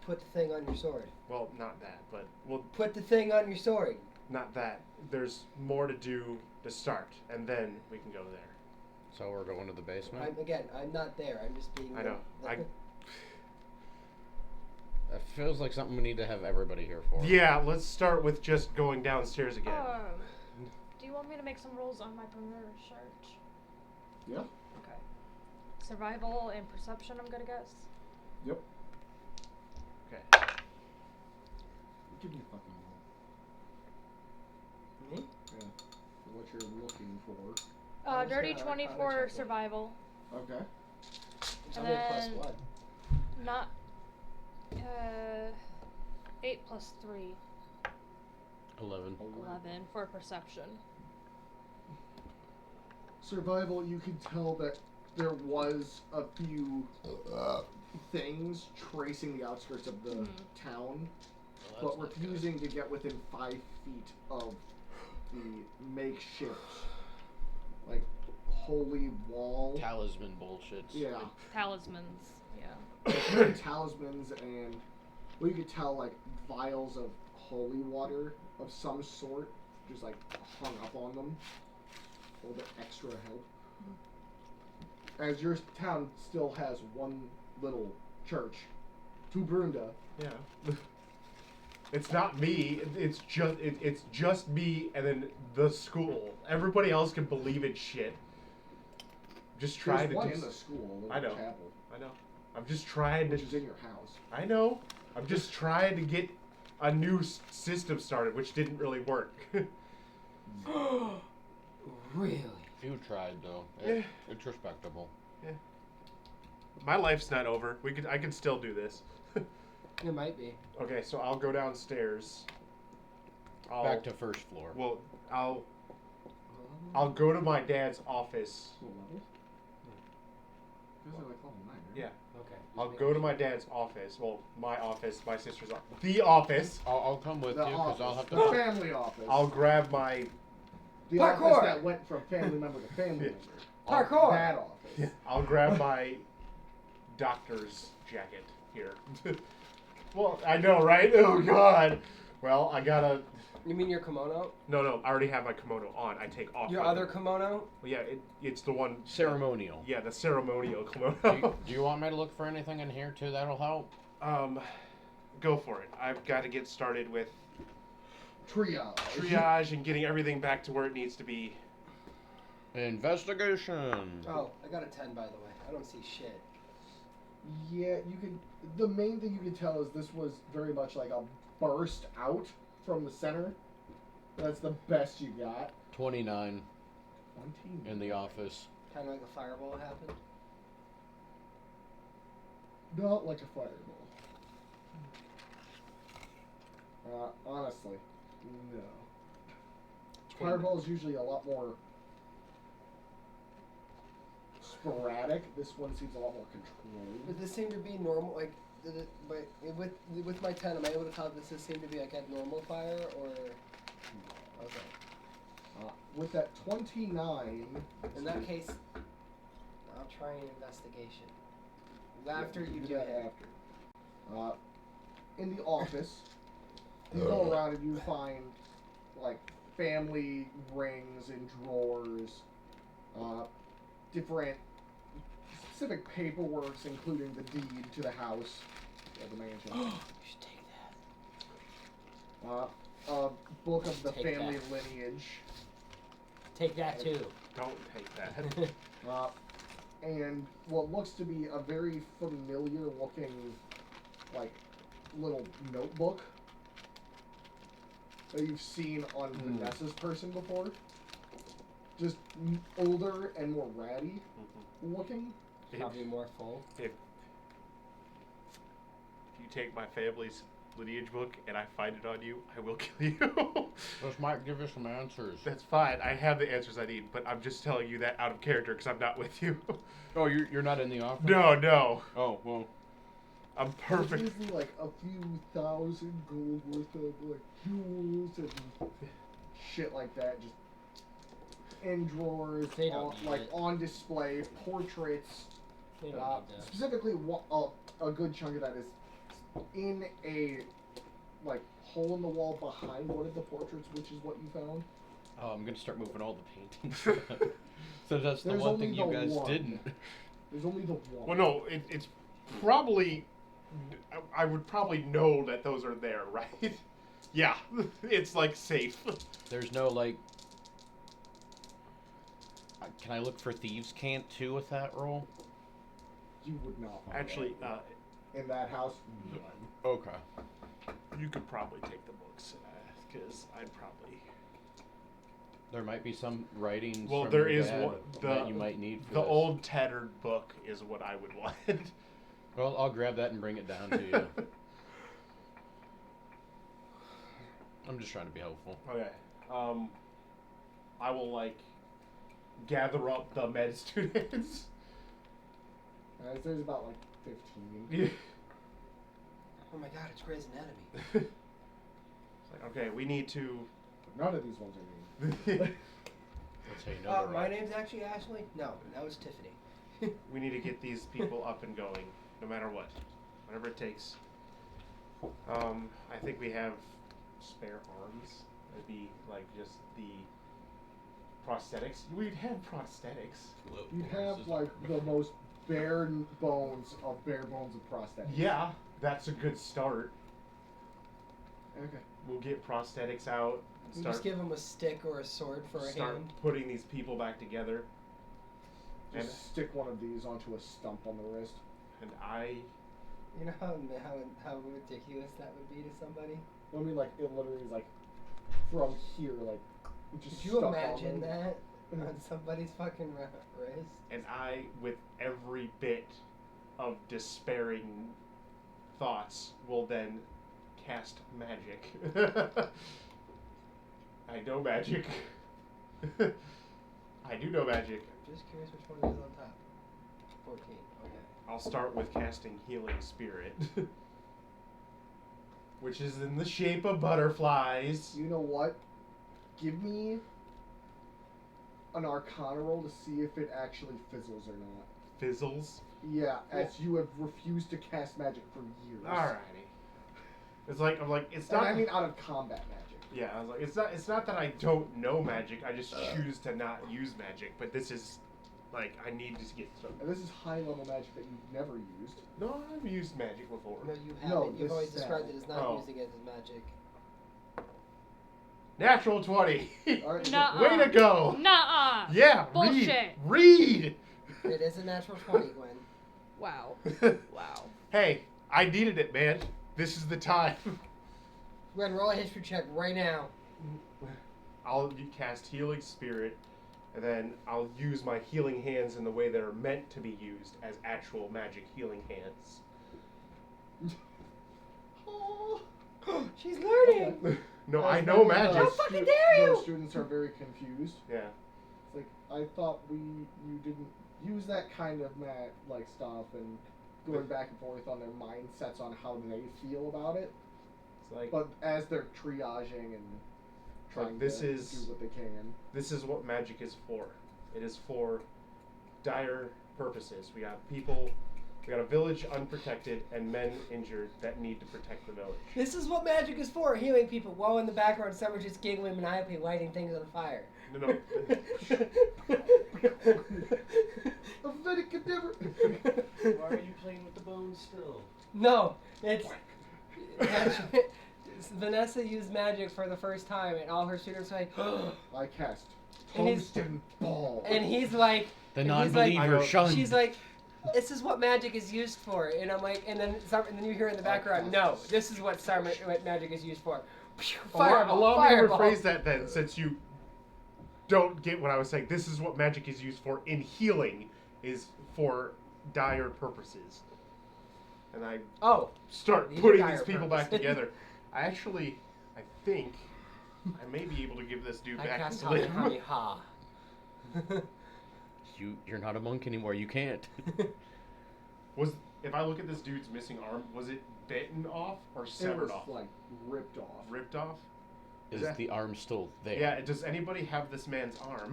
Put the thing on your sword. Well, not that, but Put the thing on your sword. not that. There's more to do to start, and then we can go there. So we're going to the basement? I'm not there. I'm just being. I know. That feels like something we need to have everybody here for. Yeah, let's start with just going downstairs again. Do you want me to make some rolls on my search? Yeah. Okay. Survival and perception, I'm gonna guess. Yep. Okay. Give me a fucking roll. Me? Yeah. For what you're looking for. I was Dirty gonna 20 arcana for check it. survival. Okay. It's And only a plus then- 1. Not. 8 plus 3. 11. 11 for perception. Survival, you can tell that there was a few things tracing the outskirts of the town, but refusing to get within 5 feet of the makeshift, like, holy wall. Talisman bullshit. Yeah. Talismans. Yeah. Talismans and, well, you could tell, like, vials of holy water of some sort, just, like, hung up on them. A little bit extra help. As your town still has one little church, to Brunda. Yeah. It's not me. It's just me and then the school. Everybody else can believe in shit. Just try There's to one do. in the school, the I know. chapel, I know. I'm just trying to. which is in your house. I know. I'm just trying to get a new system started, which didn't really work. Really? You tried though. Yeah. It's respectable. My life's not over. I could still do this. It might be. Okay, so I'll go downstairs. Back to first floor. Well, I'll go to my dad's office. What levels? Those are like level 9, right? Yeah. Okay. I'll go to my dad's office. Well, my office, my sister's office. The office. I'll come with The you because I'll office. have The to. family office. I'll grab my. The Parkour! office that went from family member to family member. Parkour! That office. I'll grab my doctor's jacket here. Well, I know, right? Oh God. Well, I gotta. You mean your kimono? No, I already have my kimono on. I take off. Your my other kimono. kimono? Well, yeah, it's the one. Ceremonial. Yeah, the ceremonial kimono. Do you want me to look for anything in here too that'll help? Go for it. I've got to get started with Triage. and getting everything back to where it needs to be. Investigation. Oh, I got a 10 by the way. I don't see shit. Yeah, you could. The main thing you could tell is this was very much like a burst out from the center. That's the best you got. 29 20. in the office. Kind of like a fireball happened. Not like a fireball. Honestly, no. Fireball is usually a lot more sporadic. This one seems a lot more controlled. Does this seem to be normal? Like, but with my 10, am I able to tell if this seem to be like a normal fire or? Okay. With that 29. In that case, I'll try an investigation. After you do that it. after. In the office, you go around and you find like family rings and drawers, different specific paperworks, including the deed to the house of the mansion. You should take that. A book of the Take family that. lineage. Take that too. Don't take that. And what looks to be a very familiar looking, like, little notebook that you've seen on Vanessa's person before. Just older and more ratty looking. Probably more full. If you take my family's lineage book and I find it on you, I will kill you. This might give you some answers. That's fine. I have the answers I need, but I'm just telling you that out of character because I'm not with you. Oh, you're not in the office? No. Oh, well. I'm perfect. It's usually like a few thousand gold worth of like jewels and shit like that. Just in drawers, They don't on, need like it. on display, portraits. They don't need that. Specifically, a good chunk of that is in a like hole in the wall behind one of the portraits, which is what you found. Oh, I'm gonna start moving all the paintings. So that's the There's one only thing you the guys one. didn't. There's only the one. Well, no, it's probably. I would probably know that those are there, right? Yeah, it's like safe. There's no like. Can I look for thieves' cant too with that roll? You would not find Actually, that. In that house, none. Okay. you could probably take the books because I'd probably. There might be some writings. Well, from there your is dad one. that you might need for The this. old tattered book is what I would want. Well, I'll grab that and bring it down to you. I'm just trying to be helpful. Okay. I will like gather up the med students. There's about like 15. Yeah. Oh my god, it's Grey's Anatomy. It's like, okay, we need to. None of these ones are named. Let's say no. My name's actually Ashley? No, that was Tiffany. We need to get these people up and going, no matter what, whatever it takes. I think we have spare arms. It'd be like just the prosthetics. We'd have prosthetics. You have like the most bare bones of prosthetics. Yeah, that's a good start. Okay. We'll get prosthetics out. And You start just give him a stick or a sword for a start hand. putting these people back together. Just And stick one of these onto a stump on the wrist. and I. You know how ridiculous that would be to somebody? I mean, like, it literally is like from here, like Just Could you stuck on imagine them. that on somebody's fucking wrist? And I, with every bit of despairing thoughts, will then cast magic. I know magic. I do know magic. I'm just curious which one is on top. 14. Okay. I'll start with casting Healing Spirit, which is in the shape of butterflies. You know what? Give me an Arcana roll to see if it actually fizzles or not. Fizzles. Yeah, as you have refused to cast magic for years. Alrighty. It's like it's And not. I mean out of combat magic. Yeah, I was like, it's not that I don't know magic. I just choose to not use magic. But this is, like, I need to get some. And this is high level magic that you've never used. No, I've used magic before. No, you haven't. No, You've this always is described bad. it as not Oh. using it as magic. Natural 20. Alright, Nuh-uh. Way to go. Nuh-uh. Yeah, Bullshit. Read. It is a natural 20, Gwen. Wow. Wow. Hey, I needed it, man. This is the time. Gwen, roll a history check right now. I'll cast Healing Spirit, and then I'll use my healing hands in the way that are meant to be used as actual magic healing hands. Oh. She's learning! No, I As know many, magic. How fucking dare you! Those students are very confused. Yeah. It's like, I thought you didn't use that kind of stuff and going back and forth on their mindsets on how they feel about it. It's like But as they're triaging and trying this to is- do what they can. this is what magic is for. It is for dire purposes. We got a village unprotected and men injured that need to protect the village. This is what magic is for, healing people. While in the background, Summer's just giggling maniacally, lighting things on fire. No. A Vedic endeavor! Why are you playing with the bones still? No, it's Vanessa used magic for the first time, and all her students are like, I cast And he's- Tungsten Ball. and he's like, The and he's like- non-believer I know. shunned. she's like, this is what magic is used for, and I'm like, and then you hear in the background, no, this is what what magic is used for. Fireball, Allow me to fireball. rephrase that then, since you don't get what I was saying. This is what magic is used for in healing, is for dire purposes. And I Oh, start These are putting dire these people back purposes. together. I think I may be able to give this dude I back cast his limb. Kamehameha. You're not a monk anymore. You can't. If I look at this dude's missing arm, was it bitten off or It severed was off? like ripped off. Ripped off? Is that- the arm still there? Yeah, does anybody have this man's arm?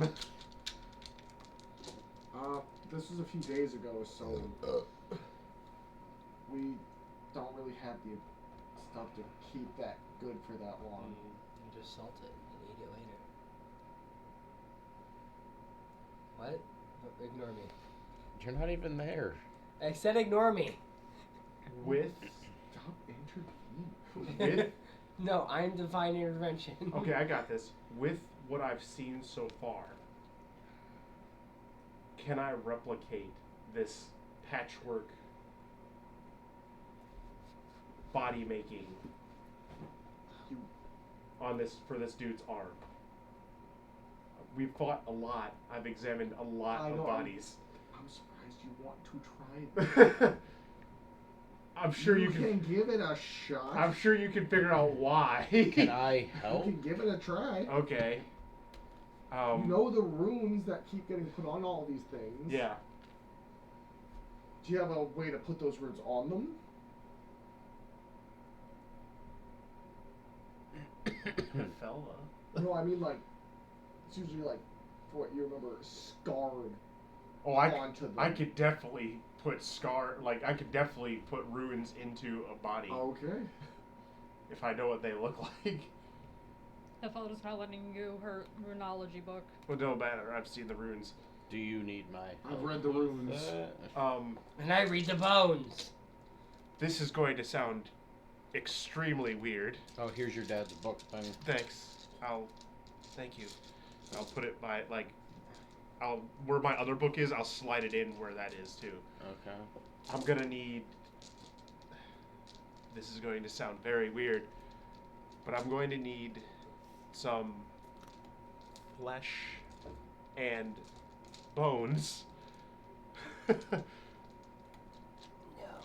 This was a few days ago, so we don't really have the stuff to keep that good for that long. You just salt it and eat it later. What? Oh, ignore me. You're not even there. I said ignore me. With Stop intervening. with No, I'm divine intervention. okay, I got this. With what I've seen so far, can I replicate this patchwork body making on this for this dude's arm? We've fought a lot. I've examined a lot I of know, bodies. I'm surprised you want to try it. I'm sure you can. give it a shot. I'm sure you can figure out why. Can I You help? can give it a try. Okay. You know the runes that keep getting put on all these things. Yeah. Do you have a way to put those runes on them? Fella. No, I mean like it's usually like for what you remember scarred Oh, I onto them. could definitely put I could definitely put runes into a body Okay. if I know what they look like. The photo's not letting you her runology book. Well, no matter. I've seen the runes. Do you need my I've help read the with runes. that? And I read the bones. This is going to sound extremely weird. Oh, here's your dad's book thing. Thanks. Thank you. I'll put it by where my other book is. I'll slide it in where that is too. Okay. I'm gonna need. This is going to sound very weird, but I'm going to need some flesh and bones.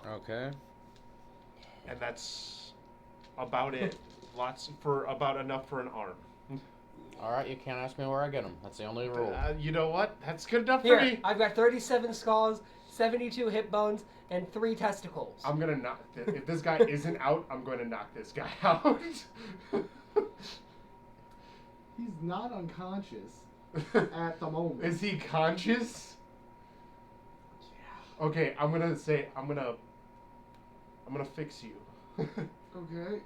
Okay. And that's about it. About enough for an arm. All right, you can't ask me where I get them. That's the only rule. You know what? That's good enough for Here, me. I've got 37 skulls, 72 hip bones, and 3 testicles. I'm gonna knock. If this guy isn't out, I'm going to knock this guy out. He's not unconscious at the moment. Is he conscious? Yeah. Okay, I'm gonna fix you. Okay.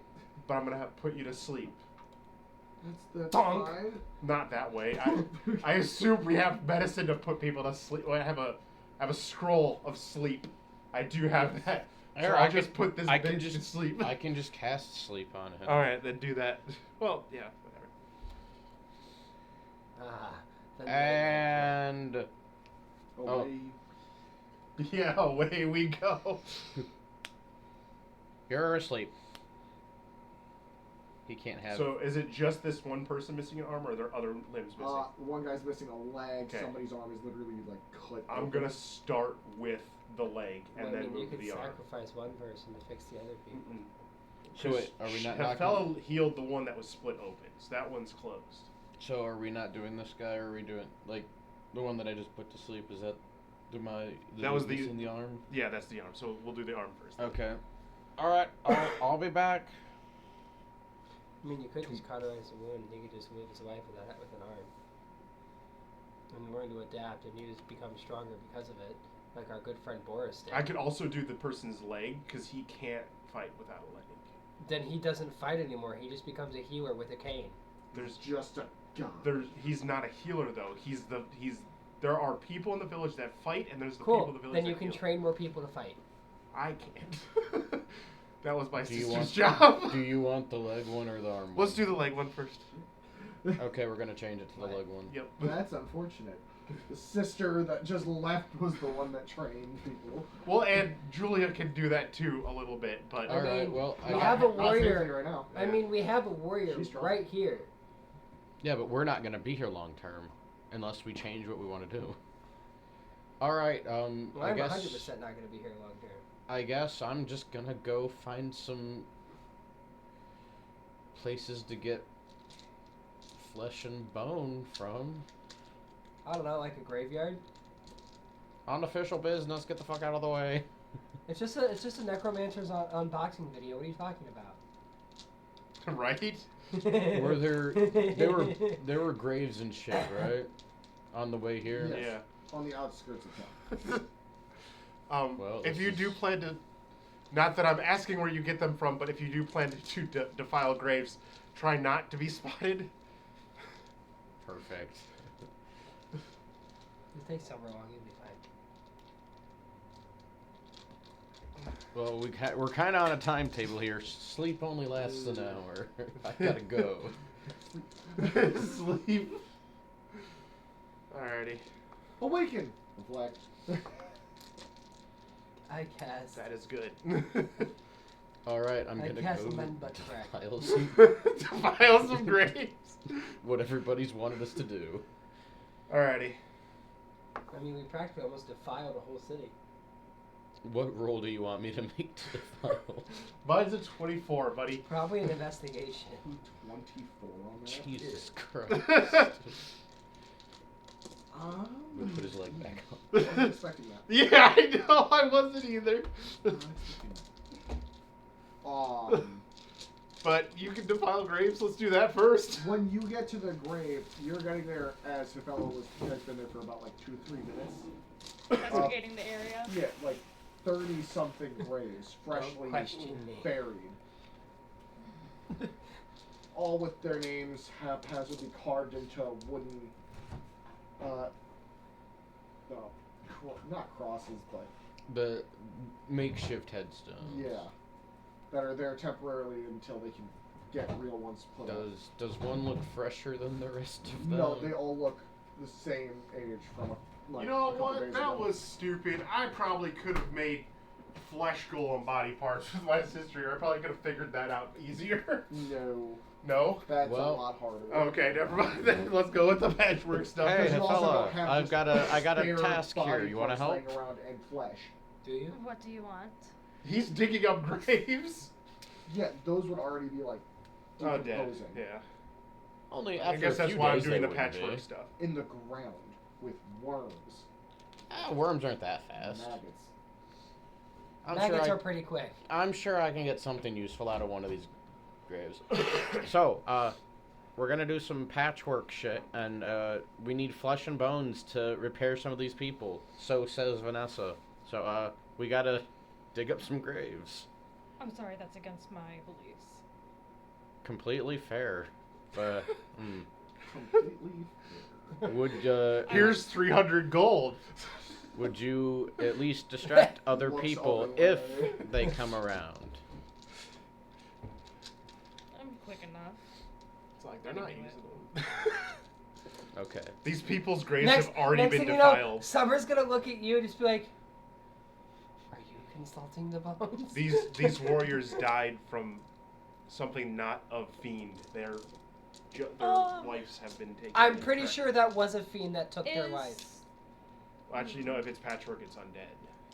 But I'm gonna put you to sleep. That's Bonk. fine. Not that way. I assume we have medicine to put people to sleep. Well, I have a scroll of sleep. I do have that. Here, So I I'll just put this I bitch can to just sleep. I can just cast sleep on him. All right, then do that. Well, yeah, whatever. Ah, the And Away. Yeah, away we go. you're asleep. He can't have. So is it just this one person missing an arm, or are there other limbs missing? One guy's missing a leg. Okay. Somebody's arm is literally like cut. I'm open. gonna start with the leg and I then mean, you move could the arm. sacrifice one person to fix the other people. So wait, are we not knocking? Fella healed the one that was split open, so that one's closed. So are we not doing this guy, or are we doing like the one that I just put to sleep? Is that That was the- in the arm? Yeah, that's the arm. So we'll do the arm first. Okay. All right. I'll be back. I mean, you could just cauterize the wound. He could just live his life with an arm. And learn to adapt, and you just become stronger because of it, like our good friend Boris did. I could also do the person's leg because he can't fight without a leg. Then he doesn't fight anymore. He just becomes a healer with a cane. There's just a guy. he's not a healer though. There are people in the village that fight, and there's the Cool. people in the village Then that you can heal. train more people to fight. I can't. That was my Do you sister's want job. Do you want the leg one or the arm one? Let's do the leg one first. Okay, we're gonna change it to the leg one. Yep. That's unfortunate. The sister that just left was the one that trained people. Well, and Julia can do that too a little bit, but All right. mean, Well, we I have a Not safely warrior. right now. I mean, we have a warrior She's strong. right here. yeah, but we're not gonna be here long term unless we change what we want to do. All right. Well, I I'm guess 100% not going to be here long term. I guess I'm just gonna go find some places to get flesh and bone from. I don't know, like a graveyard. Unofficial business. Get the fuck out of the way. It's just a necromancer's unboxing video. What are you talking about? right? Were there were graves and shit, right? On the way here. Yes. Yeah. On the outskirts of town. Well, if this you is- do plan to, not that I'm asking where you get them from, but if you do plan to defile graves, try not to be spotted. Perfect. It takes somewhere long, you'll be fine. Well, we're kind of on a timetable here. Sleep only lasts an hour. I gotta go. Sleep. Alrighty. Awaken! Reflect. I cast. That is good. All right, I'm I gonna cast go men butt crack. defile some Defile some graves. what everybody's wanted us to do. Alrighty. I mean, we practically almost defiled a whole city. What roll do you want me to make to defile? Mine's a 24, buddy. Probably an investigation. 24 on that. Jesus Christ. We'll put his leg back on. I wasn't expecting that. Yeah, I know. I wasn't either. I wasn't expecting that. But you can defile graves. Let's do that first. When you get to the grave, you're getting there as Hifella has been there for about like 2-3 minutes. Investigating the area. Yeah, like 30-something graves, freshly question me. buried. All with their names haphazardly carved into wooden, not crosses, but The makeshift headstones. yeah, that are there temporarily until they can get real ones put up. Does one look fresher than the rest of them? No, they all look the same age from like You know a couple what? days That ago. was stupid. I probably could have made flesh golem body parts with my sister, I probably could have figured that out easier. No, No? that's Well, a lot harder. Okay, never mind then. Let's go with the patchwork stuff. Hey, you also fella, don't have I just got a spare task here. body You want to parts help? laying around and flesh. Do you? What do you want? He's digging up graves. Yeah, those would already be like Oh, dead. decomposing Yeah. Only I after guess a that's few why I'm days doing they the wouldn't patchwork be. stuff. in the ground with worms, Worms aren't that fast. maggots. Maggots are pretty quick. I'm sure I can get something useful out of one of these graves. So, we're gonna do some patchwork shit, and we need flesh and bones to repair some of these people. So says Vanessa. So, we gotta dig up some graves. I'm sorry, that's against my beliefs. Completely fair. But, Completely. would Here's 300 gold. would you at least distract other Looks people all the if way. they come around? I'm quick enough. It's like they're not Anyway. using them. Okay. These people's graves Next, have already next been thing you know, defiled. Summer's gonna look at you and just be like, "Are you consulting the bones?" These warriors died from something not of fiend. Their lives have been taken. I'm pretty Correct. sure that was a fiend that took their Is life. Well, actually, no. If it's patchwork, it's undead.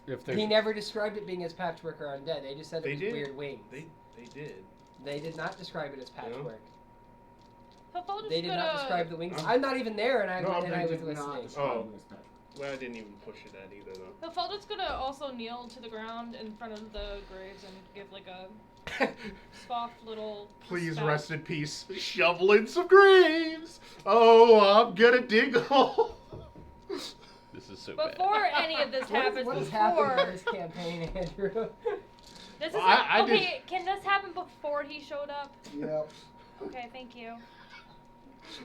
If there's He never described it being as patchwork or undead. They just said They it was did. weird wings. They did. They did not describe it as patchwork. Pathologists They did not coulda- describe the wings. I'm- I'm not even there, and I No, and they I was did not listening. describe Oh. it as patchwork. Well, I didn't even push it at either though. The Fulgent's gonna also kneel to the ground in front of the graves and give like a soft little. Please spat. rest in peace. Shoveling some graves. Oh, I'm gonna dig a hole. this is so bad. Before any of this happens, What has happened before in this campaign, Andrew? this is Well, I okay. Can this happen before he showed up? Yep. Okay, thank you.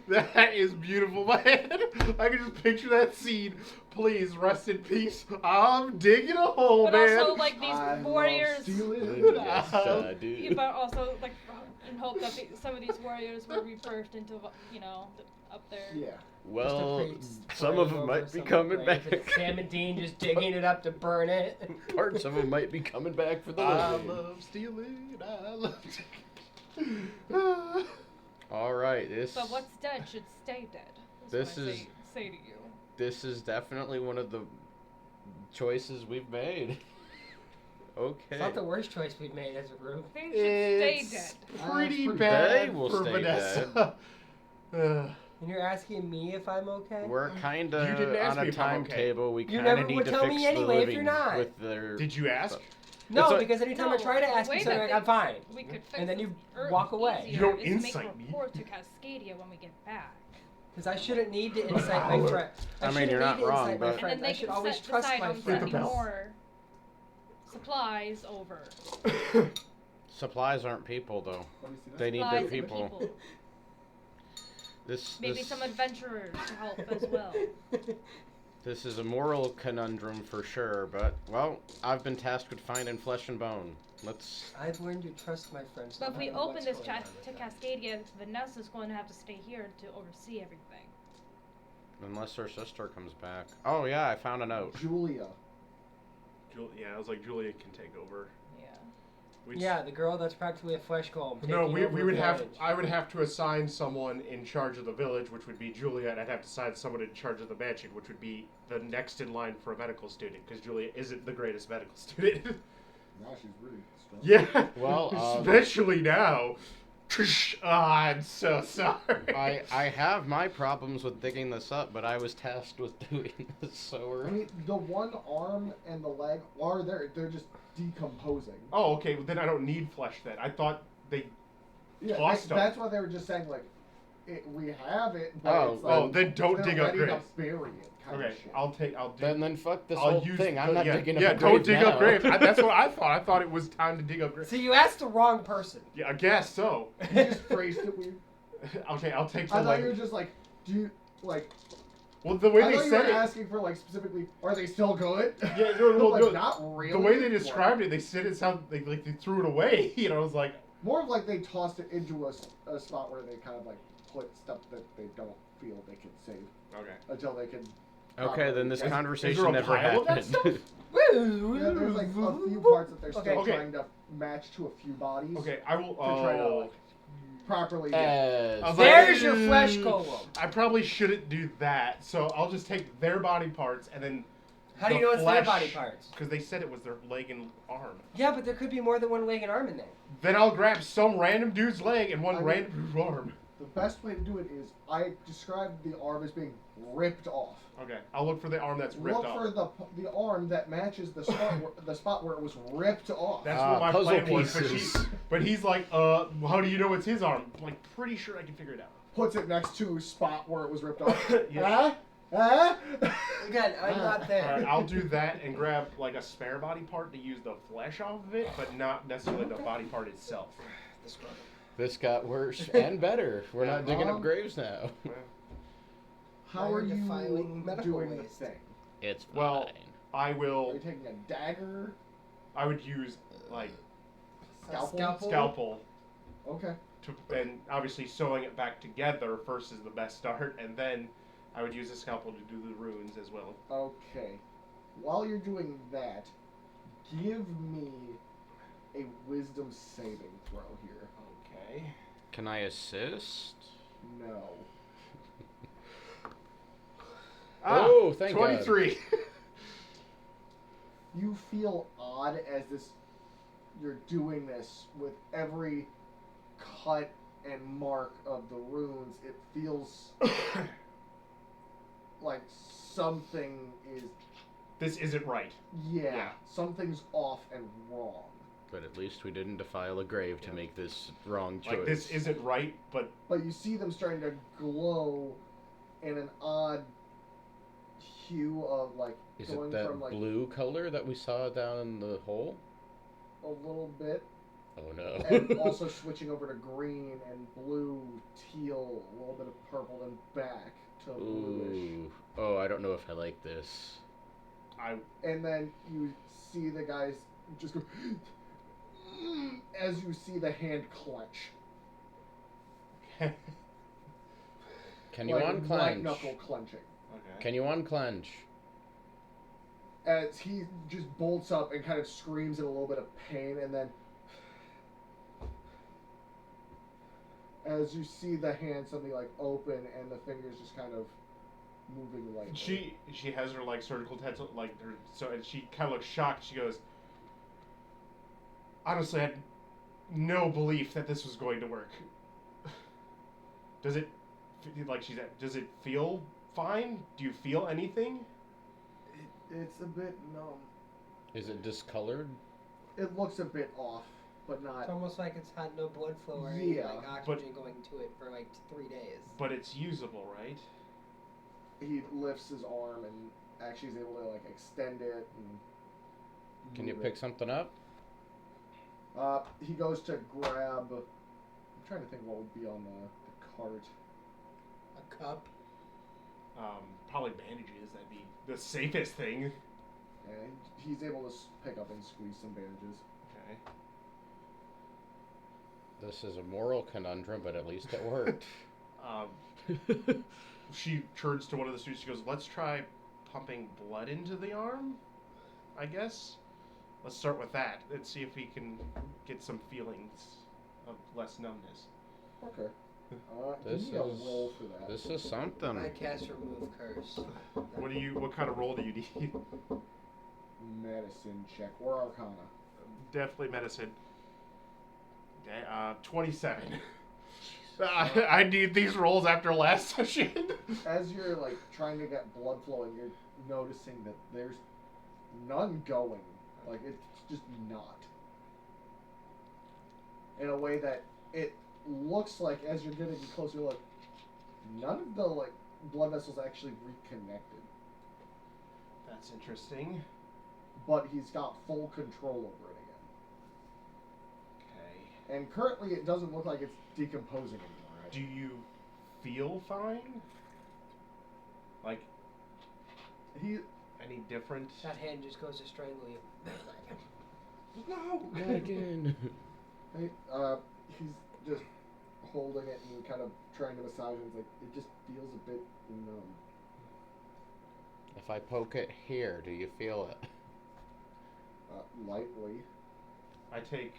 That is beautiful, man. I can just picture that scene. Please rest in peace. I'm digging a hole, But man. also like these I love warriors. stealing. Yes, I Yeah, do. but also like in hope that some of these warriors were rebirthed into up there. Yeah. Well, Just a some priest of them praying might over be some coming grave, back. and Sam and Dean just digging it up to burn it. Parts of them might be coming back for the I living. love stealing. I love. All right, this But what's dead should stay dead. This what I is- say to you. this is definitely one of the choices we've made. Okay. It's not the worst choice we've made as a group. Things should stay It's dead. pretty pretty bad They will for stay Vanessa. And you're asking me if I'm okay? We're kind You didn't of ask on me a if I'm okay. timetable. We You kind never of need would to tell fix me the anyway if living you're not. with their. Did you ask? No, It's a- because anytime I No, try to the ask way you that something, they- I'm fine. We could fix And then this you earth walk away. easier You don't is to insight make me. report to Cascadia when we get back. Because I shouldn't need to incite my friend. I mean, shouldn't you're need not to wrong, incite my but- And friends. then they I should can always set, trust decide my on the sending friends. bell. more supplies over. Supplies aren't people, though. Let me see that. They need Supplies their and people. This Maybe this, some adventurers to help as well. this is a moral conundrum for sure, but well, I've been tasked with finding flesh and bone. Let's. I've learned to trust my friends. But no if we matter open what's this going on to with them. Cascadia, Vanessa's going to have to stay here to oversee everything. Unless her sister comes back. Oh yeah, I found a note. Julia. Yeah, I was like, Julia can take over. Yeah. Which- Yeah, the girl that's practically a flesh golem. No, taking we over would the have. village. I would have to assign someone in charge of the village, which would be Julia, and I'd have to assign someone in charge of the mansion, which would be the next in line for a medical student, because Julia isn't the greatest medical student. Now she's really strong. Yeah. Well, especially now. I'm so sorry. I have my problems with digging this up, but I was tasked with doing this, so I we're. mean, the one arm and the leg are there. They're just decomposing. Oh, okay. Well, then I don't need flesh. Then I thought they. Yeah, Tossed them. that's why they were just saying like, we have it. But Oh, it's like, oh, then don't they're dig up ready graves. to bury it. Kind Okay, of shit. I'll do. Then fuck this I'll whole use thing. I'm not yeah, digging up yeah, a don't grave dig now. up graves. That's what I thought. I thought it was time to dig up graves. So you asked the wrong person. Yeah, I guess so. You just phrased it weird. Okay, I'll take I some. thought Like, you were just like, do you like? well, the way I they thought you said were it. asking for like specifically, are they still good? Yeah, no, like, no, not really. The way they described it, they said it sounded like they threw it away. You know, I was like, More of like they tossed it into a spot where they kind of like put stuff that they don't feel they can save okay. until they can Okay, then this Is- conversation a never pile of that happened. stuff? Yeah, there's like a few parts that they're still Okay. trying to match to a few bodies. Okay, I will. To try to like, properly. As I was There's like, your flesh golem. I probably shouldn't do that, so I'll just take their body parts and then. How do you know it's their body parts? Because they said it was their leg and arm. Yeah, but there could be more than one leg and arm in there. Then I'll grab some random dude's leg and one I mean- random dude's arm. The best way to do it is I described the arm as being ripped off. Okay, I'll look for the arm that's ripped Look off. for the arm that matches the spot where it was ripped off. That's Ah, what my puzzle plan was. pieces. But he's like, how do you know it's his arm? I'm like, pretty sure I can figure it out. Puts it next to a spot where it was ripped off. Yeah. Huh? Again, I'm not Alright, there. I'll do that and grab like a spare body part to use the flesh off of it, but not necessarily the body part itself. This got worse and better. We're not digging up Um, graves now. How Why are are you you defiling medical doing the waste? thing? It's fine. Well, I Are will. you taking a dagger? I would use like Scalpel? scalpel Okay. and obviously sewing it back together first is the best start, and then I would use a scalpel to do the runes as well. Okay. While you're doing that, give me a wisdom saving throw here. Okay. Can I assist? No. Oh, thank God. 23. You feel odd as you're doing this with every cut and mark of the runes. It feels like something is This isn't right. yeah, something's off and wrong. But at least we didn't defile a grave to Yeah. make this wrong choice. Like this isn't right, but But you see them starting to glow in an odd hue of like Is going it that from like blue color that we saw down in the hole? a little bit Oh no. and also switching over to green and blue, teal, a little bit of purple, then back to bluish. Ooh. Oh, I don't know if I like this. I And then you see the guys just go as you see the hand clench. Can you like white unclench? knuckle clenching. okay. Can you unclench? As he just bolts up and kind of screams in a little bit of pain, and then as you see the hand suddenly like open and the fingers just kind of moving lightly. She has her like surgical utensil like her so and she kind of looks shocked. She goes, honestly, I had no belief that this was going to work. Does it like she's at, does it feel fine? Do you feel anything? It's a bit numb. Is it discolored? It looks a bit off, but not. It's almost like it's had no blood flow or any Yeah, like oxygen going to it for like 3 days. But it's usable, right? He lifts his arm and actually is able to like extend it and. Can you move pick it. something up? He goes to grab. I'm trying to think what would be on the cart. A cup. Probably bandages. That'd be the safest thing. And he's able to pick up and squeeze some bandages. Okay. This is a moral conundrum, but at least it worked. She turns to one of the students. She goes, "Let's try pumping blood into the arm. I guess. Let's start with that. Let's see if we can get some feelings of less numbness." Okay. This Give me a is- roll for that. This is something. I cast remove curse. What kind of roll do you need? Medicine check or Arcana. Definitely medicine. Okay, 27. I need these rolls after last session. As you're like trying to get blood flowing, you're noticing that there's none going. Like it's just not. In a way that it looks like as you're getting closer, like none of the like blood vessels actually reconnected. That's interesting. But he's got full control over it Okay. again. And currently, it doesn't look like it's decomposing anymore. Do you feel fine? Like He any different? That hand just goes to strangle you. No. Not again. he's just holding it and kind of trying to massage it. It's like it just feels a bit numb. If I poke it here, do you feel it? Lightly. I take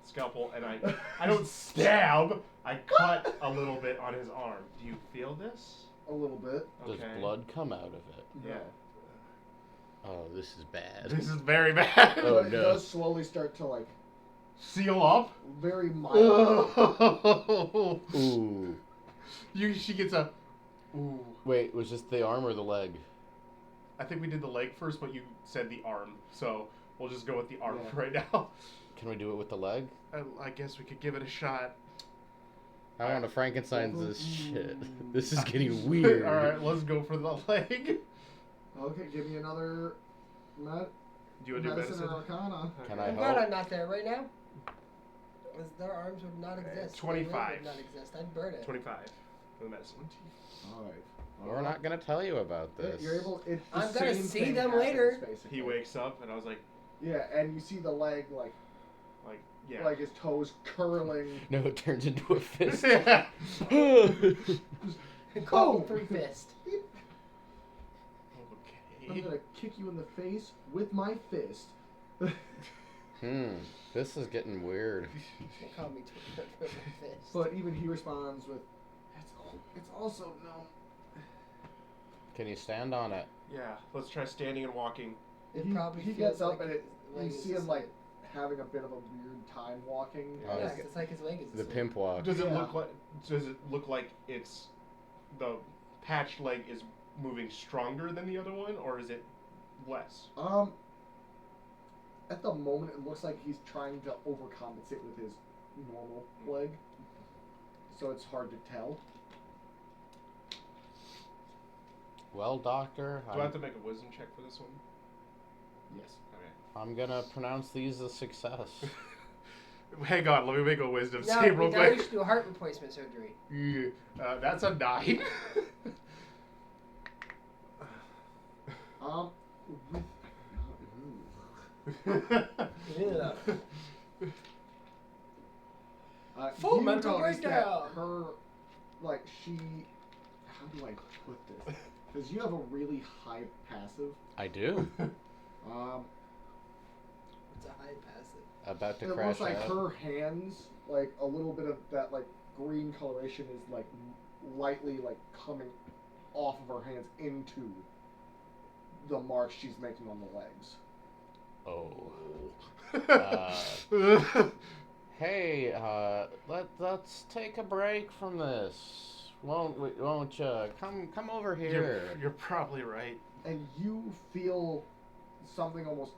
Scalpel. and I don't stab. I cut a little bit on his arm. Do you feel this? A little bit. Does Okay. blood come out of it? Yeah. Oh, this is bad. This is very bad. Oh, But it no. does slowly start to like Seal up. very mild. Ooh. She gets a. Ooh. Wait, was this the arm or the leg? I think we did the leg first, but you said the arm, so we'll just go with the arm Yeah. right now. Can we do it with the leg? I guess we could give it a shot. I want to Frankenstein's this shit. This is getting weird. All right, let's go for the leg. Okay, give me another Do you want to do medicine medicine? or arcana. Can I'm I glad help? I'm not there right now. 'Cause their arms would not exist. Their leg 25. would not exist. I'd burn it. 25 for the medicine. Alright. We're not gonna tell you about this. You're able. It's the I'm gonna same see thing them happens, later. Basically. He wakes up, and I was like, Yeah, and you see the leg yeah. like his toes curling. No, it turns into a fist. Yeah. Call Oh! me three fist. I'm Okay. gonna kick you in the face with my fist. This is getting weird. They call me three fist. But even he responds with, "It's also numb." Can you stand on it? Yeah, let's try standing and walking. It he, probably he feels gets up like and his leg you is see him asleep. like having a bit of a weird time walking. Oh, Yeah, he's it's like his leg is The asleep. pimp walk. Does it Yeah. look like it's the patched leg is moving stronger than the other one, or is it less? At the moment, it looks like he's trying to overcompensate with his normal leg, so it's hard to tell. Well, doctor, Do I have to make a wisdom check for this one? Yes. Okay. I'm gonna pronounce these a success. Hang on, let me make a wisdom No, save we real thought we quick. should do heart replacement surgery. Yeah, that's a 9. Yeah. Full mental breakdown. breakdown. Her, like she, how do I put this? Because you have a really high passive. I do. It's a high passive. About to It crash looks like out. her hands, like a little bit of that like green coloration is like lightly like coming off of her hands into the marks she's making on the legs. Oh. Hey, let's take a break from this. Won't you come over here? You're probably right. And you feel something almost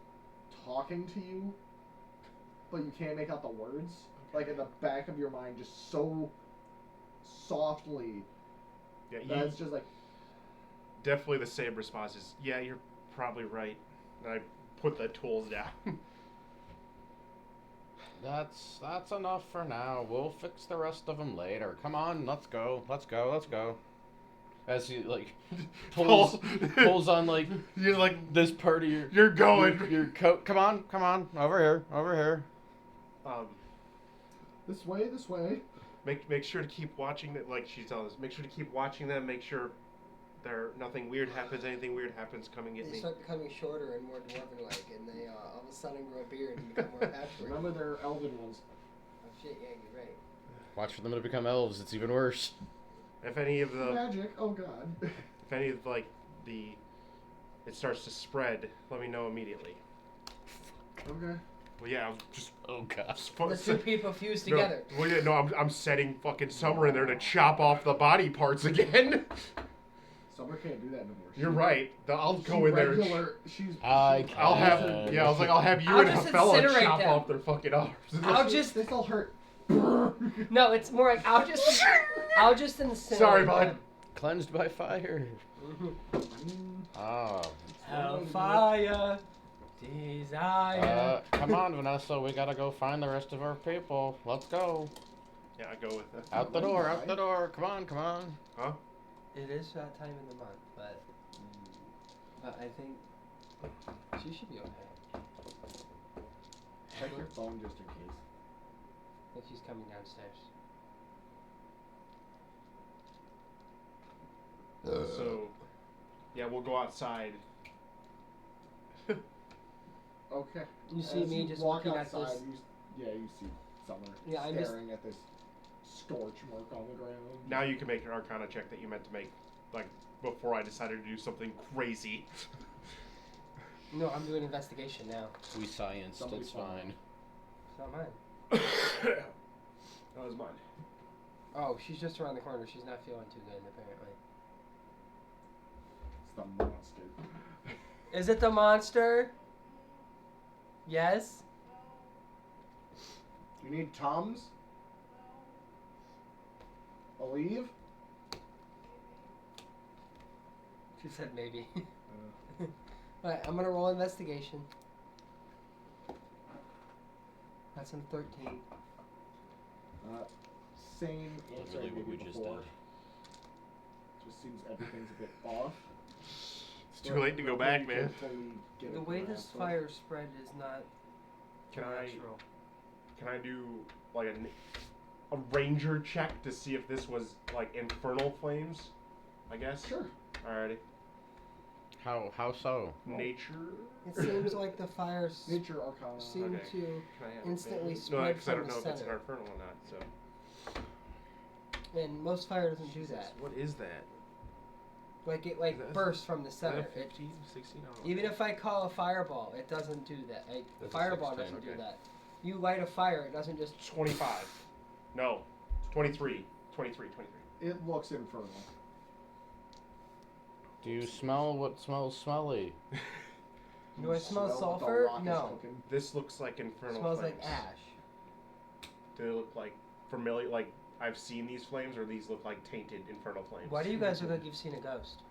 talking to you, but you can't make out the words. Like in the back of your mind, just so softly Yeah, that you it's just like, definitely the same response is, yeah, you're probably right. And I put the tools down. That's enough for now. We'll fix the rest of them later. Come on, let's go. As he like pulls on like You're like, this part of your you're going. your coat. Come on, over here. this way. Make sure to keep watching it. Like she's telling us, make sure to keep watching them. Make sure nothing weird happens. Anything weird happens, come and get They me. start becoming shorter and more dwarven-like, and they all of a sudden grow a beard and become more patchwork. Remember, they're elven ones. Oh shit, yeah, you're right. Watch for them to become elves. It's even worse. If any of the Magic. Oh god. if any of like the it starts to spread, let me know immediately. Okay. Well, yeah, I'm just Oh god. The two people fused together. No, well, yeah, no, I'm setting fucking Summer in there to chop off the body parts again. Summer can't do that no more. You're right. I'll go in there. And She's. I she's- I'll have. can. Yeah, I was like, I'll have you I'll and just Hafella incinerate chop them. off their fucking arms. I'll just They still hurt. no, it's more like I'll just incinerate. Sorry, bud. them. Cleansed by fire. Oh. Hellfire, desire. Come on, Vanessa. We gotta go find the rest of our people. Let's go. Yeah, I go with it. Out the door. Come on. Huh? It is that time of the month, but I think she should be okay. Check your phone just in case. I think she's coming downstairs. So Yeah, we'll go outside. Okay. You see As me you just walk looking at outside, this. you see Summer Yeah, I'm just- staring at this scorch mark on the ground. Now you can make your Arcana check that you meant to make, like, before I decided to do something crazy. No, I'm doing investigation now. We scienced. Somebody's It's fine. fine. It's not mine. That was mine. Oh, she's just around the corner. She's not feeling too good, apparently. It's the monster. Is it the monster? Yes? You need Tums? Aleve? She said maybe. Alright, I'm gonna roll investigation. That's in 13. Same answer I Literally gave what we you just before. did. Just seems everything's a bit off. It's too late to go back, man. The way this fire spread is not Can I natural. can I do like a ranger check to see if this was like infernal flames? I guess. Sure. Alrighty. How so? Nature. It seems like the fires Nature Arcana. seem Okay. to Can I have instantly advantage? spread No, because I from don't the know if it's an center. infernal or not. So. And most fire doesn't do that. What is that? Like it Is that- bursts from the Is that center. a It, 15, 16? I don't know. even if I call a fireball, it doesn't do that. Like the That's a fireball 16, doesn't do okay. that. You light a fire, it doesn't just 25. No. 23. 23. 23. It looks infernal. Do you smell what smells smelly? Do I smell what the sulfur? rock is No. cooking. This looks like infernal smells flames. like ash. Do they look like familiar? Like I've seen these flames, or these look like tainted infernal flames? Why do you guys look like you've seen a ghost?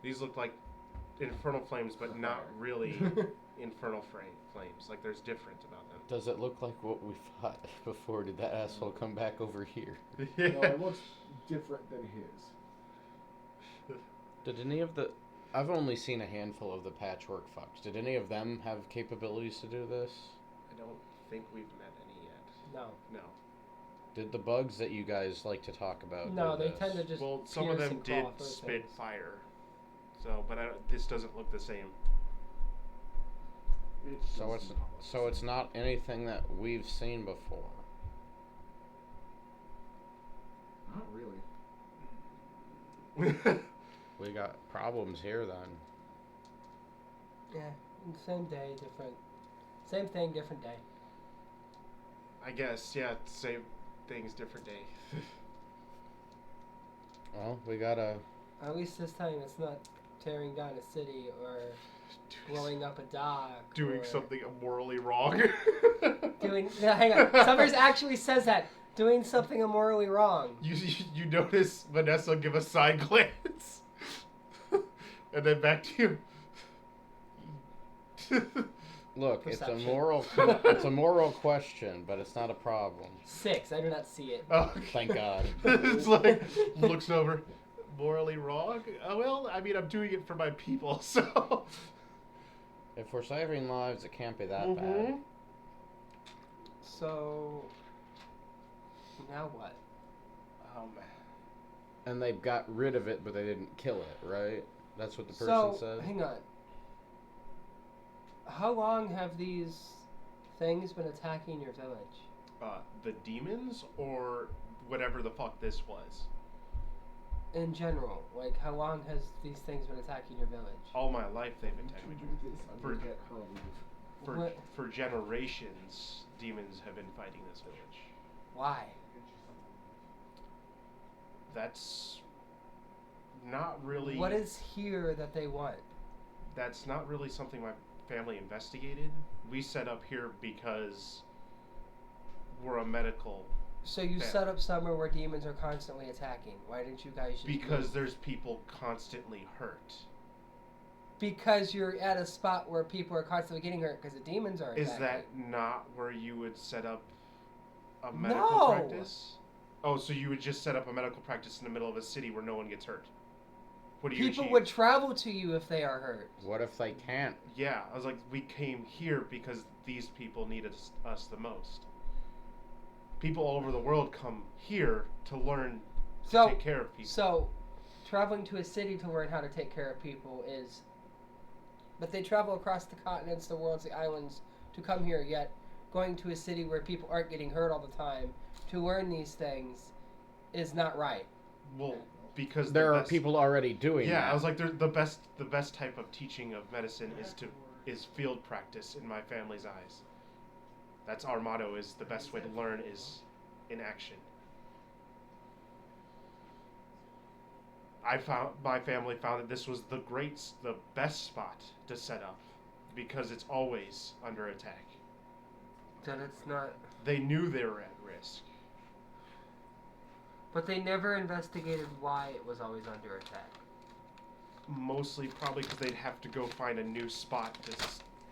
These look like infernal flames, but not really infernal flames. Like there's difference about them. Does it look like what we fought before? Did that asshole come back over here? No, it looks different than his. Did any of the... I've only seen a handful of the patchwork fucks. Did any of them have capabilities to do this? I don't think we've met any yet. No. No. Did the bugs that you guys like to talk about No, do they this? tend to just Well, some of pierce them and did claw through spit things. fire. So, but this doesn't look the same. It So does it's not look so it's not anything that we've seen before. Not really. We got problems here then. Yeah, same day, different. Same thing, different day. I guess, yeah, same things, different day. Well, we gotta... At least this time it's not tearing down a city or blowing up a dock. Doing or something immorally wrong. Doing. No, hang on. Summers actually says that. Doing something immorally wrong. You notice Vanessa give a side glance, and then back to you. Look, Perception. it's a moral question, but it's not a problem. 6. I do not see it. Oh, Thank God. It's like looks over, morally wrong. Oh, well, I mean, I'm doing it for my people, so. If we're saving lives, it can't be that Mhm. bad. So. Now what? And they got rid of it, but they didn't kill it, right? That's what the person So, said. hang on. How long have these things been attacking your village? The demons or whatever the fuck this was. In general, like how long has these things been attacking your village? All my life they've been You attacking can me. do this. I'm For- gonna get her a leave. For What? for generations, demons have been fighting this village. Why? That's not really. What is here that they want? That's not really something my family investigated. We set up here because we're a medical. So you Yeah. set up somewhere where demons are constantly attacking. Why didn't you guys just Because move? there's people constantly hurt. Because you're at a spot where people are constantly getting hurt because the demons are attacking. Is that not where you would set up a medical No! practice? Oh, so you would just set up a medical practice in the middle of a city where no one gets hurt? What do you People achieve? would travel to you if they are hurt. What if they can't? Yeah, I was like, we came here because these people needed us the most. People all over the world come here to learn to So, take care of people. so traveling to a city to learn how to take care of people is. But they travel across the continents, the worlds, the islands to come here. Yet, going to a city where people aren't getting hurt all the time to learn these things is not right. Well, because There the are best- people already doing Yeah, that. I was like, the best type of teaching of medicine is field practice in my family's eyes. That's our motto. Is the best way to learn is in action. My family found that this was the best spot to set up because it's always under attack. Then it's not. They knew they were at risk. But they never investigated why it was always under attack. Mostly probably because they'd have to go find a new spot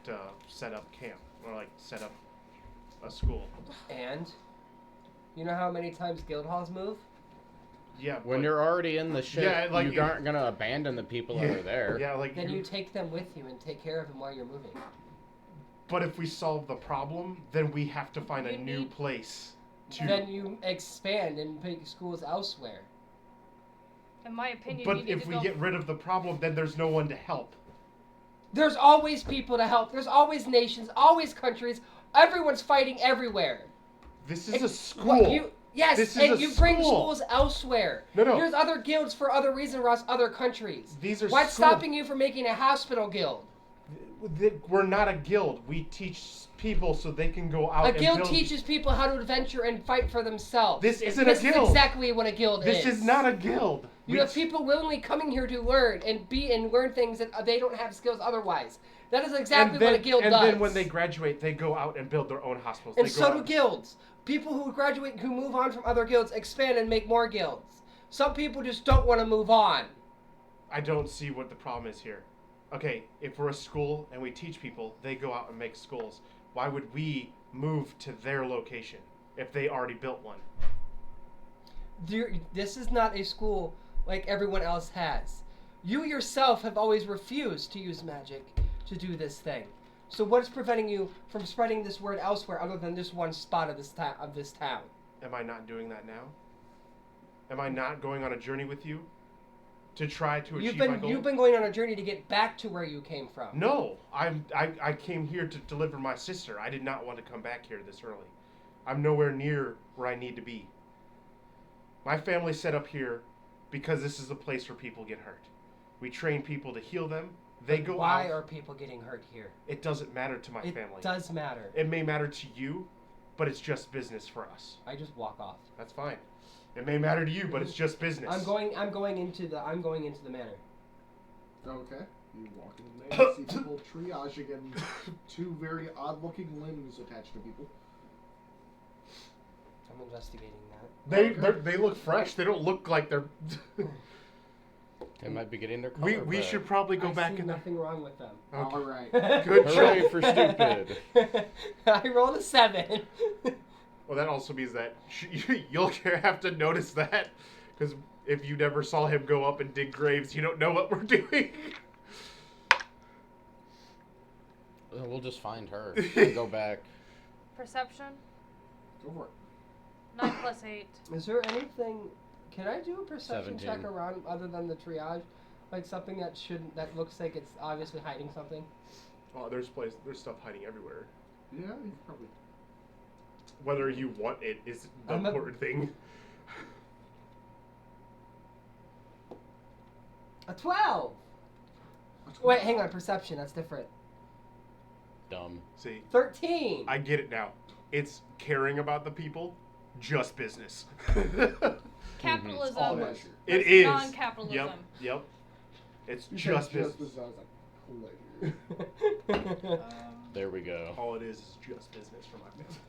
to set up camp or like set up a school. And you know how many times guild halls move? Yeah. When but- you're already in the ship, Yeah, like- you aren't gonna abandon the people that are there. Yeah, like. Then you take them with you and take care of them while you're moving. But if we solve the problem, then we have to find a You new need- place to. Then you expand and make schools elsewhere. In my opinion, you But need if to we go get rid of the problem, then there's no one to help. There's always people to help. There's always nations, always countries. Everyone's fighting everywhere. This is And a school. what yes, This is and a you bring school. schools elsewhere. No. There's other guilds for other reasons across other countries. These are What's school- stopping you from making a hospital guild? We're not a guild. We teach people so they can go out A and guild build. teaches people how to adventure and fight for themselves. This isn't This a guild. is exactly what a guild This is not a guild. You have people willingly coming here to learn and learn things that they don't have skills otherwise. That is exactly what a guild and does. then when they graduate, they go out and build their own hospitals. And They go so out do guilds. People who graduate, who move on from other guilds, expand and make more guilds. Some people just don't want to move on. I don't see what the problem is here. Okay, if we're a school and we teach people, they go out and make schools. Why would we move to their location if they already built one? This is not a school like everyone else has. You yourself have always refused to use magic to do this thing. So what's preventing you from spreading this word elsewhere other than this one spot of this town? Am I not doing that now? Am I not going on a journey with you to try to achieve my goal? You've been going on a journey to get back to where you came from. No, I came here to deliver my sister. I did not want to come back here this early. I'm nowhere near where I need to be. My family's set up here because this is a place where people get hurt. We train people to heal them. They go Why out. are people getting hurt here? It doesn't matter to my It family. does matter. It may matter to you, but it's just business for us. I just walk off. That's fine. It may matter to you, but it's just business. I'm going into the manor. Okay. You walk in the man, see people triaging and two very odd-looking limbs attached to people. I'm investigating that. They look fresh. They don't look like they're. They might be getting their color we back. should probably go I back see in. nothing wrong with them. Okay. All right. Good Hooray job. for stupid. I rolled a 7. Well, that also means that you'll have to notice that, because if you never saw him go up and dig graves, you don't know what we're doing. We'll just find her and go back. Perception. Go for it. 9 plus 8. Is there anything? Can I do a perception 17. check around other than the triage, like something that looks like it's obviously hiding something? Oh, there's stuff hiding everywhere. Yeah, you probably. Whether you want it is the I'm a- important thing. A 12. Wait, hang on. Perception. That's different. Dumb. See, 13. I get it now. It's caring about the people, just business. Capitalism. All measure. It It's is. non-capitalism. Yep. It's You said just business. I was like, pleasure. There we go. All it is just business for my family.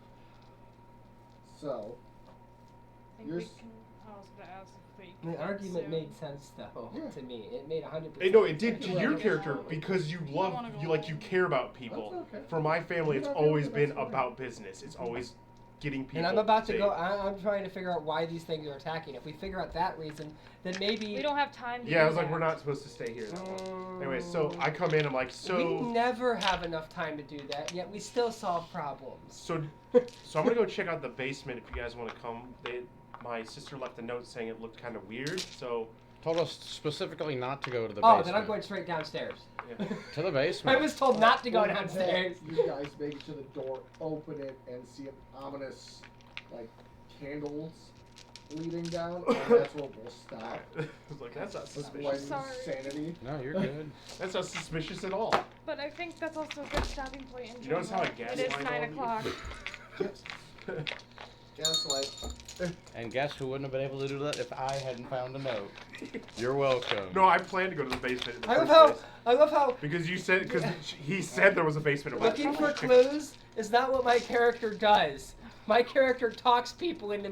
So, I think we Yours- can, I was going to ask if we can The argument soon. made sense though Yeah. to me. It made 100%. Hey, no, it did to sense. your character because you love wanna go you like you home. care about people. That's okay. For my family, You it's don't always have to, been that's fine. about business. It's always getting people. And I'm about to safe. go. I'm trying to figure out why these things are attacking. If we figure out that reason, then maybe. We don't have time to Yeah, do I was like, that. we're not supposed to stay here that long. Mm. Anyway, so I come in. I'm like, We so never have enough time to do that, yet we still solve problems. so I'm gonna go check out the basement if you guys want to come. My sister left a note saying it looked kind of weird, so Told us specifically not to go to the Oh, basement. then I'm going straight downstairs. Yeah. To the I basement. was told not to go One downstairs. day, You guys make it to the door, open it, and see an ominous, like, candles leading down, and that's where we'll stop. I was like, that's not Like suspicious. Sorry. sanity. No, you're good. That's not suspicious at all. But I think that's also a good stopping point in You notice how I general. It is gaslight 9 all of you? o'clock. Gaslight. And guess who wouldn't have been able to do that if I hadn't found a note? You're welcome. No, I planned to go to the basement in the I love first how place. I love how Because you said, because he said there was a basement. I'm like, looking for clues is not what my character does. My character talks people into